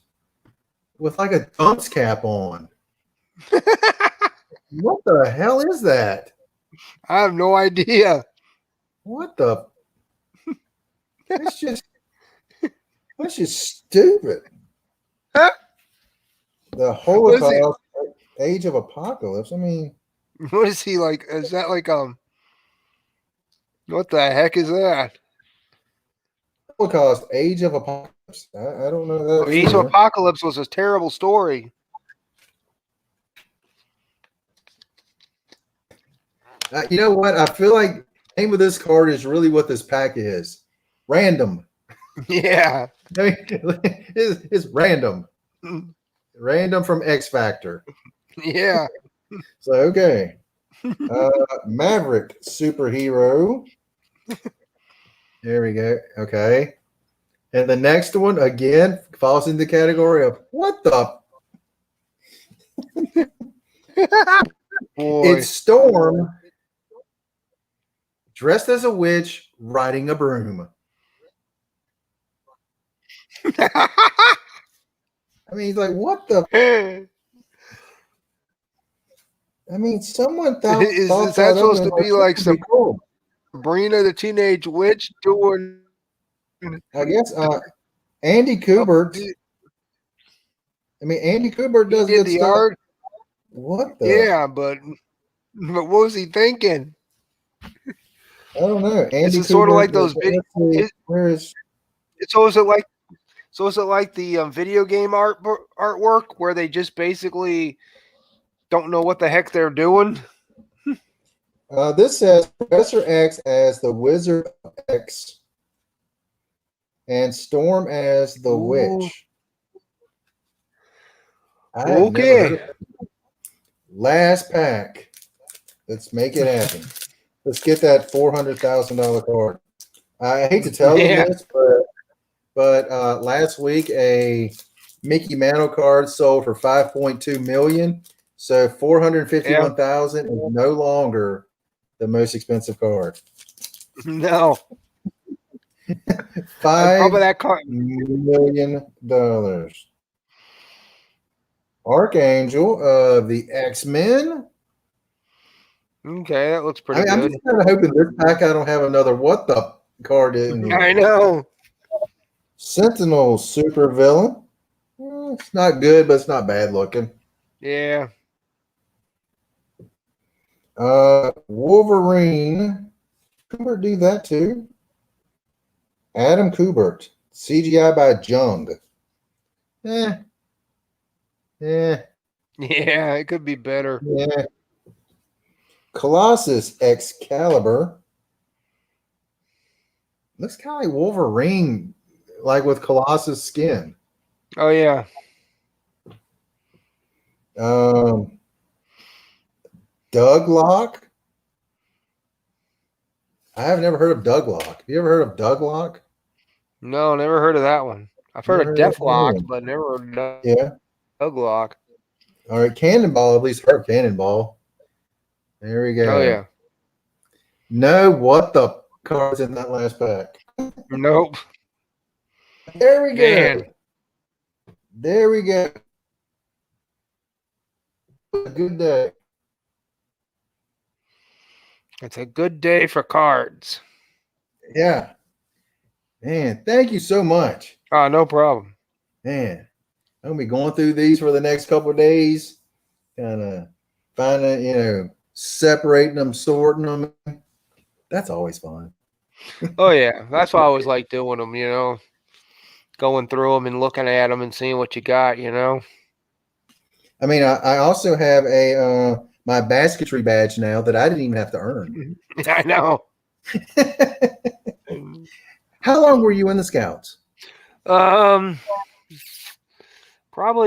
with like a dunce cap on. What the hell is that?
I have no idea.
What the? That's just stupid. The Holocaust, Age of Apocalypse. I mean,
what is he like? Is that like what the heck is that?
Holocaust, Age of Apocalypse. I don't know that.
Age of Apocalypse was a terrible story.
You know what? I feel like the name of this card is really what this pack is. Random.
Yeah.
I mean, it's random. Random from X Factor.
Yeah.
So, okay. Maverick superhero. There we go. Okay. And the next one, again, falls in the category of what the?
Boy.
It's Storm dressed as a witch riding a broom. I mean, he's like, what the? I mean, someone thought
is that supposed to be like some
cool.
Sabrina the Teenage Witch doing?
I guess Andy Kubert. I mean, Andy Kubert does good
the
stuff.
art.
What the?
Yeah, but what was he thinking?
I don't know. Andy
This is sort of like those
where is?
it's also like So is it like the video game artwork where they just basically don't know what the heck they're doing?
This says Professor X as the Wizard of X and Storm as the Witch. I have never heard of it. Last pack. Let's make it happen. Let's get that $400,000 card. I hate to tell you this, but last week a Mickey Mantle card sold for $5.2 million. So $451,000 is no longer the most expensive card.
No.
$5 million. Archangel of the X-Men.
Okay, that looks pretty good.
I'm just kind of hoping this pack I don't have another what the card in here.
I know.
Sentinel super villain. It's not good, but it's not bad looking.
Yeah.
Wolverine. Kubert do that too. Adam Kubert. CGI by Jung. Yeah,
it could be better.
Yeah. Colossus Excalibur. Looks kind of like Wolverine, like with Colossus skin.
Oh yeah.
Doug Lock. I have never heard of Doug Lock. Have you ever heard of Doug Lock?
No, never heard of that one. I've heard of Deathlock, but never heard of Doug Lock.
All right, Cannonball. At least heard Cannonball. There we go.
Oh yeah.
No, what the cards in that last pack?
Nope.
There we go.
Man.
There we go. A good day.
It's a good day for cards.
Yeah. Man, thank you so much.
Oh, no problem.
Man, I'm going to be going through these for the next couple of days. Kind of finding, separating them, sorting them. That's always fun.
Oh, yeah. That's why I always like doing them, going through them and looking at them and seeing what you got,
I mean, I also have my basketry badge now that I didn't even have to earn.
I know.
How long were you in the Scouts?
Probably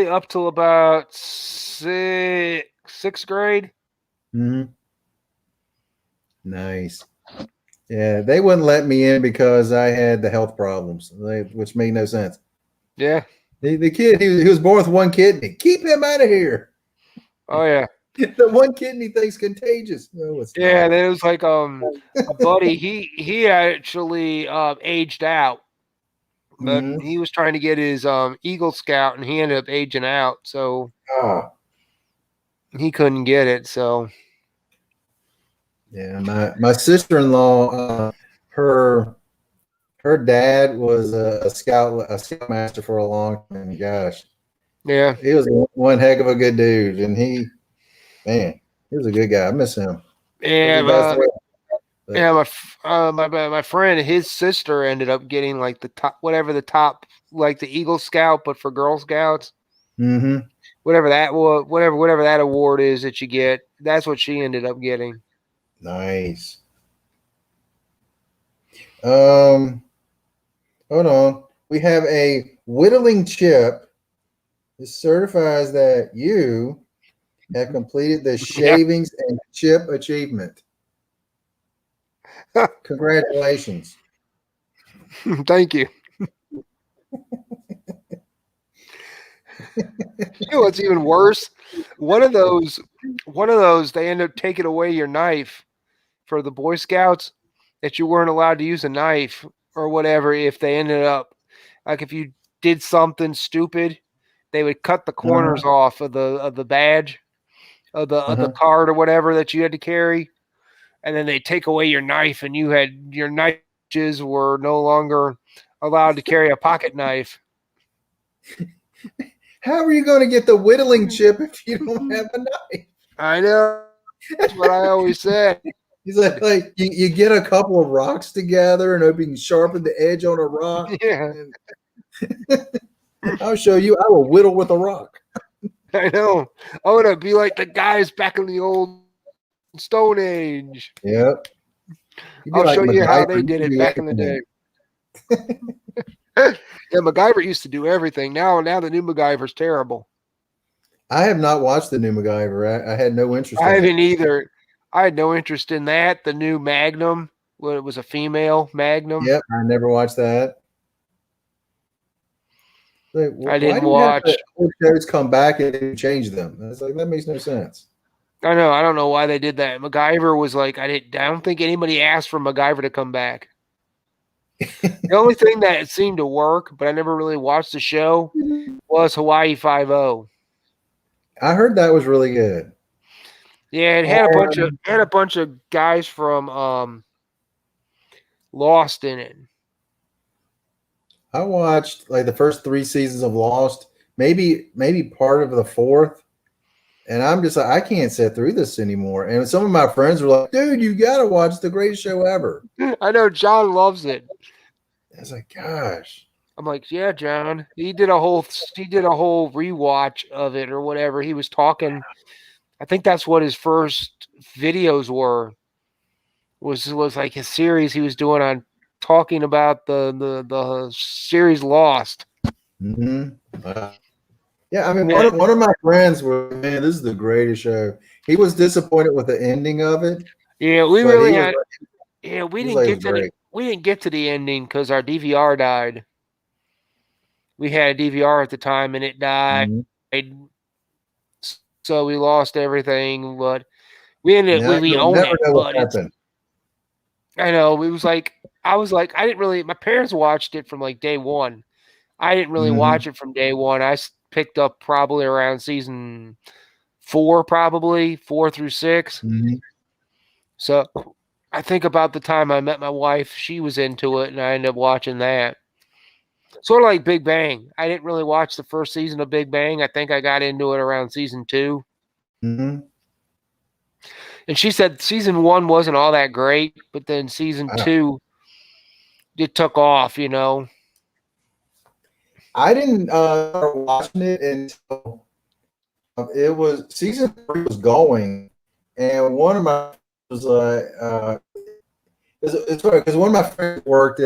up till about sixth grade.
Mm-hmm. Nice. Yeah, they wouldn't let me in because I had the health problems, which made no sense.
Yeah.
The kid, he was born with one kidney. Keep him out of here.
Oh, yeah.
The one kidney thing's contagious. No, it's not.
Yeah, there was like a buddy. He actually aged out, but he was trying to get his Eagle Scout, and he ended up aging out, so he couldn't get it. So
yeah, my sister-in-law, her dad was a scoutmaster for a long time. Gosh,
yeah,
he was one heck of a good dude, and he was a good guy. I miss him.
Yeah, my friend, his sister ended up getting like the top, like the Eagle Scout, but for Girl Scouts.
Mm-hmm.
Whatever that award is that you get, that's what she ended up getting.
Nice. Hold on. We have a whittling chip. This certifies that you have completed the shavings and chip achievement. Congratulations.
Thank you. You know what's even worse? One of those, they end up taking away your knife for the Boy Scouts, that you weren't allowed to use a knife or whatever if they ended up, like if you did something stupid, they would cut the corners off of the badge, of the card or whatever that you had to carry, and then they take away your knife, and your knives were no longer allowed to carry a pocket knife.
How are you going to get the whittling chip if you don't have a knife?
I know. That's what I always said.
He's like you get a couple of rocks together and hoping you sharpen the edge on a rock.
Yeah.
I'll show you. I will whittle with a rock.
I know. I want to be like the guys back in the old Stone Age.
Yep.
I'll show you how they did it back in the day. Yeah, MacGyver used to do everything. Now the new MacGyver's terrible.
I have not watched the new MacGyver. I had no interest.
I haven't either. I had no interest in that. The new Magnum, when it was a female Magnum.
Yep, I never watched that. Like,
I didn't watch.
Shows come back and change them. It's like that makes no sense.
I know. I don't know why they did that. MacGyver was like, I don't think anybody asked for MacGyver to come back. The only thing that seemed to work, but I never really watched the show, was Hawaii Five-0.
I heard that was really good.
Yeah, it had a bunch of guys from Lost in it.
I watched like the first 3 seasons of Lost, maybe part of the 4th, and I'm just like, I can't sit through this anymore. And some of my friends were like, "Dude, you gotta watch the greatest show ever."
I know John loves it.
I was like, "Gosh."
I'm like, "Yeah, John." He did a whole rewatch of it or whatever. He was talking. I think that's what his first videos were. Was like his series he was doing on talking about the series Lost.
Mm-hmm. Yeah, I mean, one of my friends was, man, this is the greatest show. He was disappointed with the ending of it.
Yeah, we really had. Yeah, we didn't get to the ending because our DVR died. We had a DVR at the time, and it died. Mm-hmm. So we lost everything. But we ended up we own it. But I know it was like I was like I didn't really. My parents watched it from like day one. I didn't really watch it from day one. I picked up probably around season 4, probably 4 through 6.
Mm-hmm.
So I think about the time I met my wife, she was into it, and I ended up watching that. Sort of like Big Bang. I didn't really watch the first season of Big Bang. I think I got into it around season 2.
Mm-hmm.
And she said season 1 wasn't all that great, but then season 2, it took off, you know.
I didn't start watching it until it was season 3 was going, and one of my was it's funny because one of my friends worked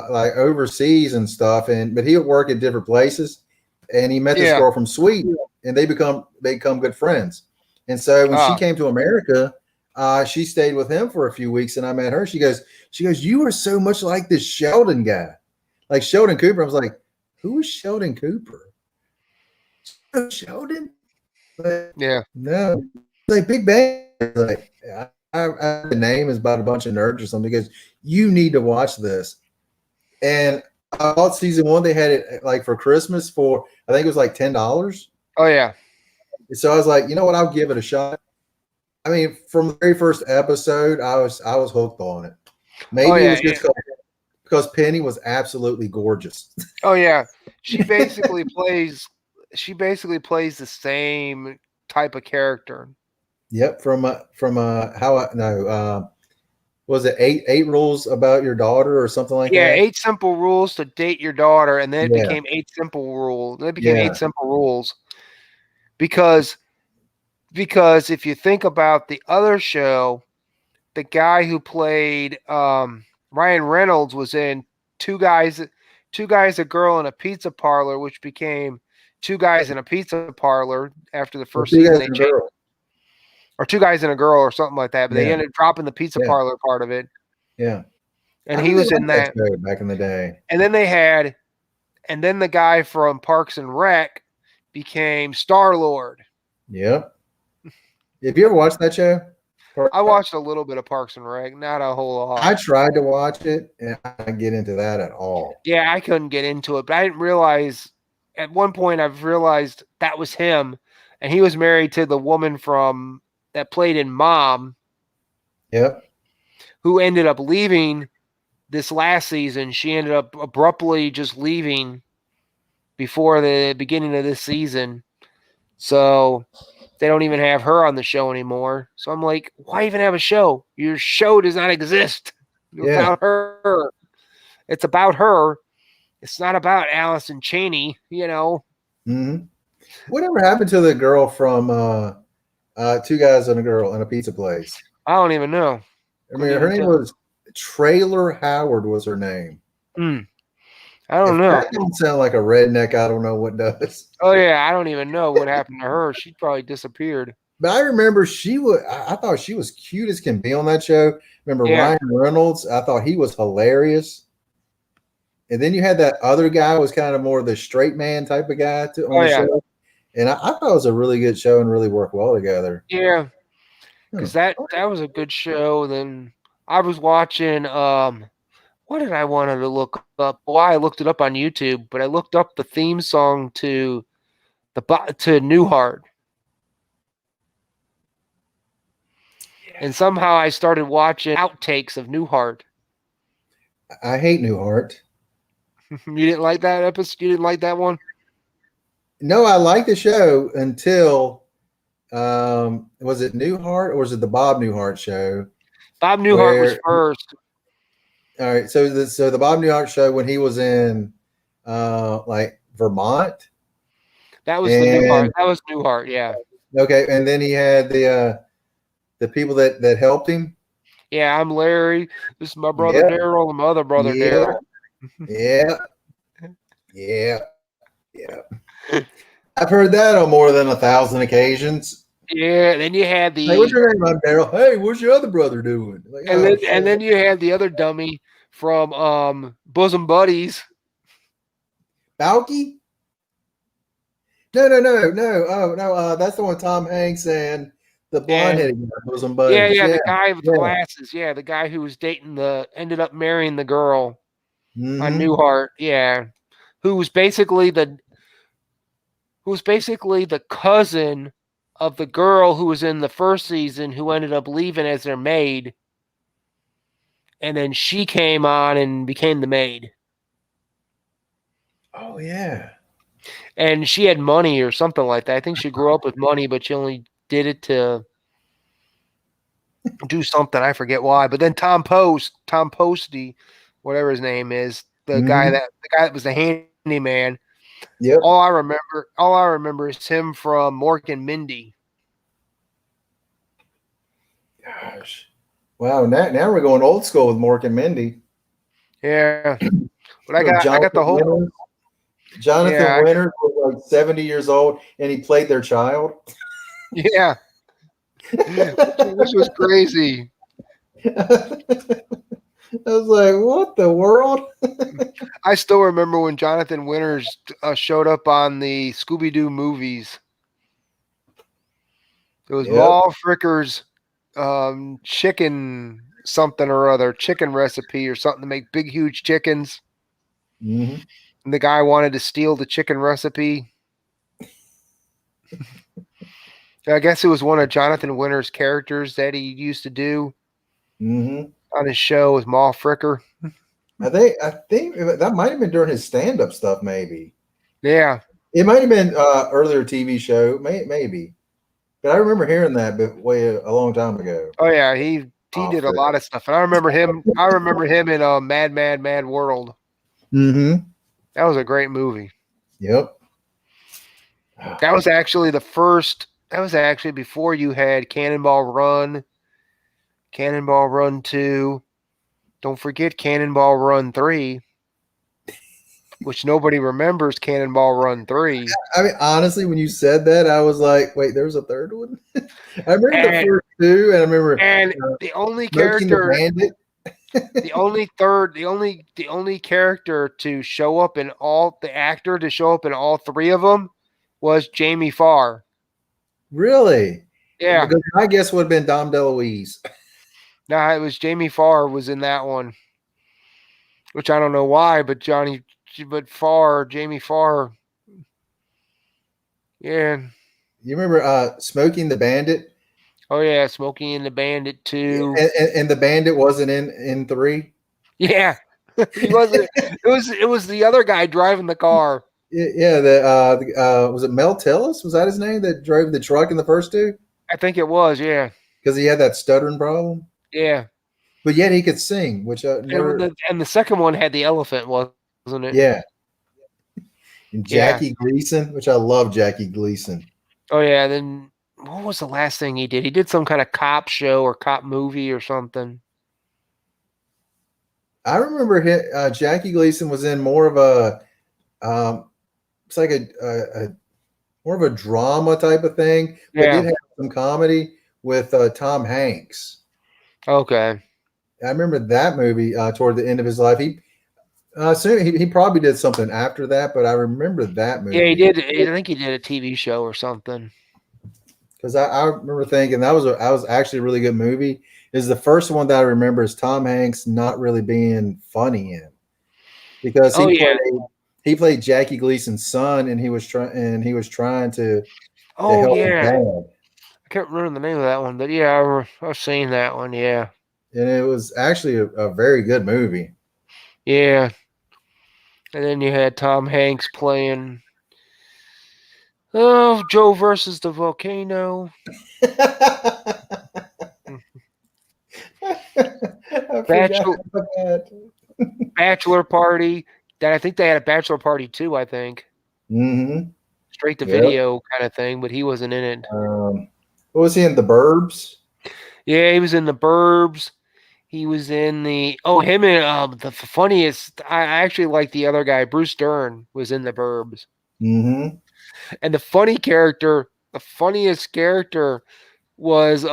like overseas and stuff, but he would work at different places, and he met this girl from Sweden, and they become good friends. And so when she came to America, she stayed with him for a few weeks, and I met her. She goes, "You are so much like this Sheldon guy." Like Sheldon Cooper. I was like, who is Sheldon Cooper? Sheldon? But
yeah.
No. Like Big Bang. Like the name is about a bunch of nerds or something. Because you need to watch this. And I bought season 1. They had it like for Christmas for, I think it was like $10.
Oh yeah.
So I was like, you know what? I'll give it a shot. I mean, from the very first episode, I was hooked on it. Maybe it was just because Penny was absolutely gorgeous.
Oh yeah, she basically plays the same type of character.
Yep, was it eight rules about your daughter or something like that?
Yeah, 8 simple rules to date your daughter, and then it became 8 simple rules. Then it became 8 simple rules because if you think about the other show, the guy who played Ryan Reynolds was in Two Guys, a Girl in a Pizza Parlor, which became 2 Guys in a Pizza Parlor after the first season. They changed, or 2 Guys and a Girl or something like that, but they ended up dropping the Pizza Parlor part of it.
Yeah.
And he was in that
back in the day.
And then then the guy from Parks and Rec became Star-Lord.
Yep. Have you ever watched that show?
I watched a little bit of Parks and Rec, not a whole lot.
I tried to watch it, and I didn't get into that at all.
Yeah, I couldn't get into it, but I didn't realize at one point I've realized that was him, and he was married to the woman that played in Mom.
Yep.
Who ended up leaving this last season. She ended up abruptly just leaving before the beginning of this season. So they don't even have her on the show anymore. So I'm like, why even have a show? Your show does not exist without her. It's about her, It's not about Allison Cheney, you know.
Mm-hmm. Whatever happened to the girl from Two Guys and a Girl in a Pizza Place?
I don't even know.
I mean, her name was Trailer Howard was her name.
I don't know.
That don't sound like a redneck. I don't know what does.
Oh yeah, I don't even know what happened to her. She probably disappeared.
But I remember I thought she was cute as can be on that show. Remember Ryan Reynolds? I thought he was hilarious. And then you had that other guy who was kind of more the straight man type of guy on the show. And I thought it was a really good show and really worked well together.
Yeah. Because that was a good show. Then I was watching what did I want to look up? Well, I looked it up on YouTube, but I looked up the theme song to Newhart. And somehow I started watching outtakes of Newhart.
I hate Newhart.
You didn't like that episode? You didn't like that one?
No, I liked the show until was it Newhart or was it the Bob Newhart show?
Bob Newhart was first.
All right, so the Bob Newhart show when he was in like Vermont.
That was the Newhart. That was Newhart, yeah.
Okay, and then he had the people that helped him.
Yeah, I'm Larry. This is my brother Daryl and my other brother Daryl.
Yeah. I've heard that on more than 1,000 occasions.
Yeah, then you had the.
Hey, what's your name, Daryl? Hey, what's your other brother doing? Like,
and then you had the other dummy from Bosom Buddies.
Balky? No. Oh no, that's the one Tom Hanks and the blonde-headed guy, Bosom Buddies.
Yeah, the guy with the glasses. Yeah, the guy who was ended up marrying the girl on Newhart. Yeah, who was basically the cousin of the girl who was in the first season who ended up leaving as their maid. And then she came on and became the maid.
Oh, yeah.
And she had money or something like that. I think she grew up with money, but she only did it to do something. I forget why. But then Tom Posty, whatever his name is, the guy that was the handyman.
Yep.
All I remember is him from Mork and Mindy.
Gosh. Wow, now we're going old school with Mork and Mindy.
Yeah. But I got the whole
Jonathan Winters was like 70 years old and he played their child.
Yeah. This was crazy.
I was like, what the world?
I still remember when Jonathan Winters showed up on the Scooby-Doo movies. It was Mal Fricker's chicken something or other, chicken recipe or something to make big, huge chickens.
Mm-hmm.
And the guy wanted to steal the chicken recipe. I guess it was one of Jonathan Winters' characters that he used to do on his show with Mal Fricker.
I think that might have been during his stand-up stuff, maybe.
Yeah.
It might have been earlier TV show, maybe. But I remember hearing that a long time ago.
Oh yeah, he did a lot of stuff. And I remember him in Mad Mad World.
Mm-hmm.
That was a great movie.
Yep.
That was actually before you had Cannonball Run, Cannonball Run 2. Don't forget Cannonball Run 3, which nobody remembers Cannonball Run 3.
I mean, honestly, when you said that, I was like, wait, there's a third one? I remember the first two, and I remember
the only character the only character to show up in all three of them was Jamie Farr.
Really?
Yeah.
Because my guess would have been Dom DeLuise.
No, it was Jamie Farr was in that one, which I don't know why, but Jamie Farr. Yeah.
You remember Smoking the Bandit?
Oh yeah, Smokey and the Bandit 2.
And the Bandit wasn't in 3?
Yeah. He wasn't. It was the other guy driving the car.
Yeah, was it Mel Tillis? Was that his name that drove the truck in the first two?
I think it was, yeah.
Because he had that stuttering problem.
Yeah.
But yet he could sing, which never.
And the second one had the elephant, wasn't wasn't it?
Yeah. And Jackie Gleason, which I love Jackie Gleason.
Oh, yeah. Then what was the last thing he did? He did some kind of cop show or cop movie or something.
I remember Jackie Gleason was in more of a, it's like a more of a drama type of thing, but did have some comedy with Tom Hanks.
Okay.
I remember that movie toward the end of his life. He probably did something after that, but I remember that movie.
Yeah, he did. I think he did a TV show or something.
Because I remember thinking that was actually a really good movie. Is the first one that I remember is Tom Hanks not really being funny in, because he played Jackie Gleason's son, and he was trying to help his dad.
I can't remember the name of that one, but yeah, I've seen that one. Yeah,
and it was actually a very good movie.
Yeah, and then you had Tom Hanks playing Joe versus the volcano. Bachelor party. I think they had a bachelor party too. I think. Straight to video kind of thing, but he wasn't in it.
What was he in? The Burbs?
Yeah, he was in The Burbs. He was in the him and the funniest. I actually like the other guy. Bruce Dern was in The Burbs. And the funniest character was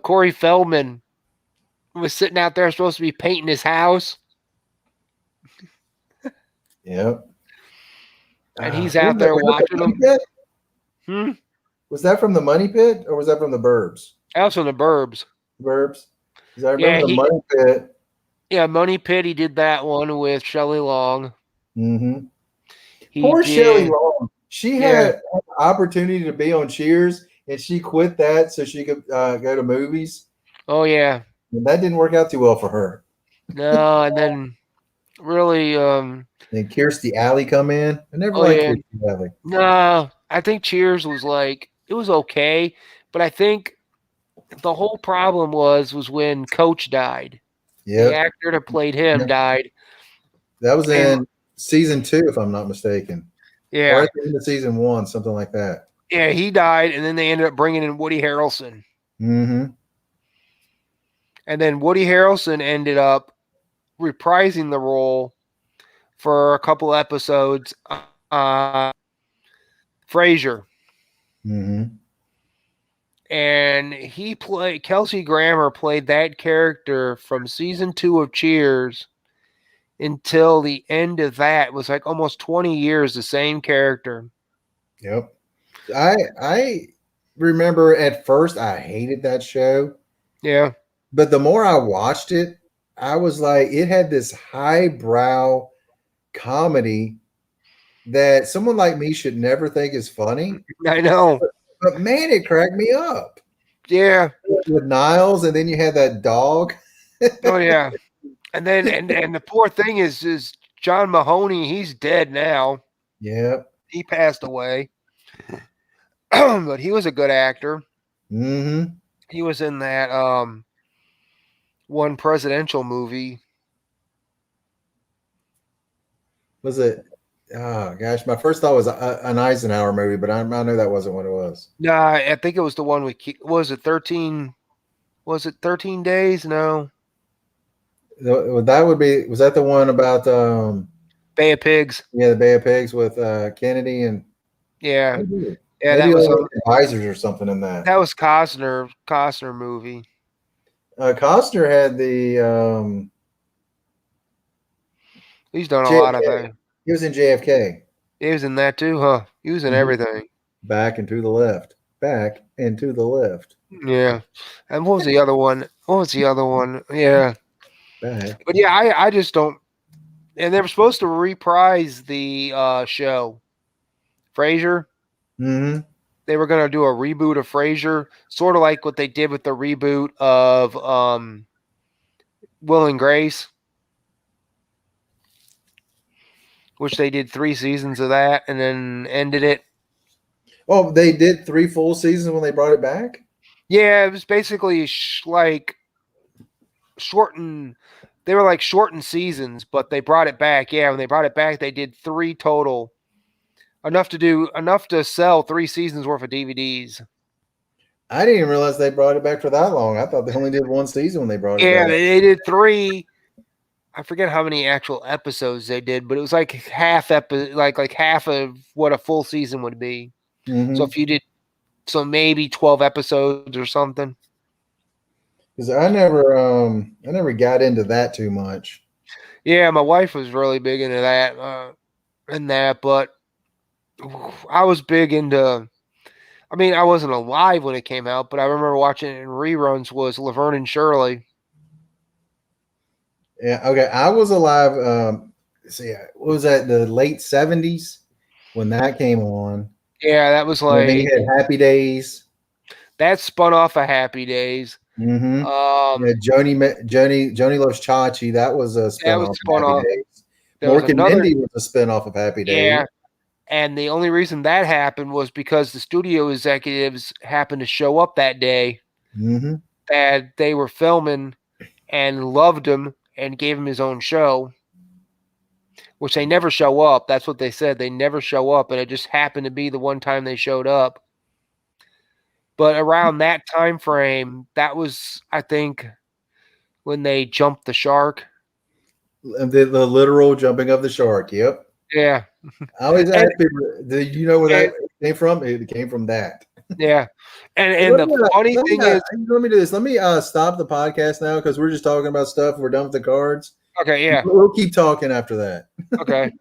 Corey Feldman. Was sitting out there supposed to be painting his house.
Yep.
And he's out there watching them.
Was that from the Money Pit or was that from the Burbs?
That was from the Burbs.
Burbs. Because I remember the Money Pit.
Yeah, Money Pit. He did that one with Shelley Long.
Poor Shelley Long. She had an opportunity to be on Cheers, and she quit that so she could go to movies.
Oh yeah.
And that didn't work out too well for her.
No, and then really
then Kirstie Alley come in. I never liked Kirstie Alley.
No, I think Cheers was it was okay, but I think the whole problem was when Coach died. Yeah. The actor that played him died.
That was in season 2, if I'm not mistaken.
Yeah.
Or at the end of season 1, something like that.
Yeah, he died, and then they ended up bringing in Woody Harrelson. And then Woody Harrelson ended up reprising the role for a couple episodes. Frasier. And Kelsey Grammer played that character from season 2 of Cheers until the end of that. It was like almost 20 years, the same character.
Yep. I remember at first I hated that show.
Yeah.
But the more I watched it, I was like, it had this highbrow comedy that someone like me should never think is funny.
I know.
But man, it cracked me up.
Yeah.
With Niles, and then you had that dog.
Oh yeah. And then and the poor thing is John Mahoney, he's dead now.
Yep.
He passed away. But he was a good actor. He was in that one presidential movie. Was it?
Oh gosh, my first thought was an Eisenhower movie, but I know that wasn't what it was.
No, I think it was the one with. Was it 13? Was it 13 Days? No.
That would be. Was that the one about
Bay of Pigs?
Yeah, the Bay of Pigs with Kennedy and.
Yeah.
Maybe
that was
advisors or something in that.
That was Costner movie.
Costner had the.
He's done a lot of things.
He was in JFK.
He was in that too, huh? He was in everything.
Back and to the left. Back and to the left.
Yeah. And what was the other one? Yeah.
Back.
But yeah, I just don't. And they were supposed to reprise the show, Frasier. They were going to do a reboot of Frasier, sort of like what they did with the reboot of Will and Grace, which they did 3 seasons of that and then ended it.
Oh, they did 3 full seasons when they brought it back?
Yeah, it was basically like shortened They were like shortened seasons, but they brought it back. Yeah, when they brought it back, they did 3 total. Enough to sell 3 seasons worth of DVDs.
I didn't even realize they brought it back for that long. I thought they only did 1 season when they brought it back.
Yeah, they did 3. I forget how many actual episodes they did, but it was like half of what a full season would be.
Mm-hmm.
So if you did, maybe 12 episodes or something.
Because I never got into that too much.
Yeah, my wife was really big into that, but I was big into. I mean, I wasn't alive when it came out, but I remember watching it in reruns. Was Laverne and Shirley?
Yeah, okay. I was alive. What was that? The late 70s when that came on.
Yeah, that was like.
When they had Happy Days.
That spun off of Happy Days.
Mm-hmm. Yeah, Joni Loves Chachi. That was a spin-off of Happy Days. Mork and Mindy was a spin-off of Happy Days.
Yeah. And the only reason that happened was because the studio executives happened to show up that day.
Mm-hmm.
That they were filming and loved him and gave him his own show, which they never show up. That's what they said. They never show up, and it just happened to be the one time they showed up. But around that time frame, that was, I think, when they jumped the shark.
The literal jumping of the shark. Yep.
Yeah.
I always ask people, do you know where that came from? It came from that.
Yeah. And the funny thing is,
let me do this. Let me stop the podcast now because we're just talking about stuff. We're done with the cards.
Okay, yeah.
We'll keep talking after that.
Okay.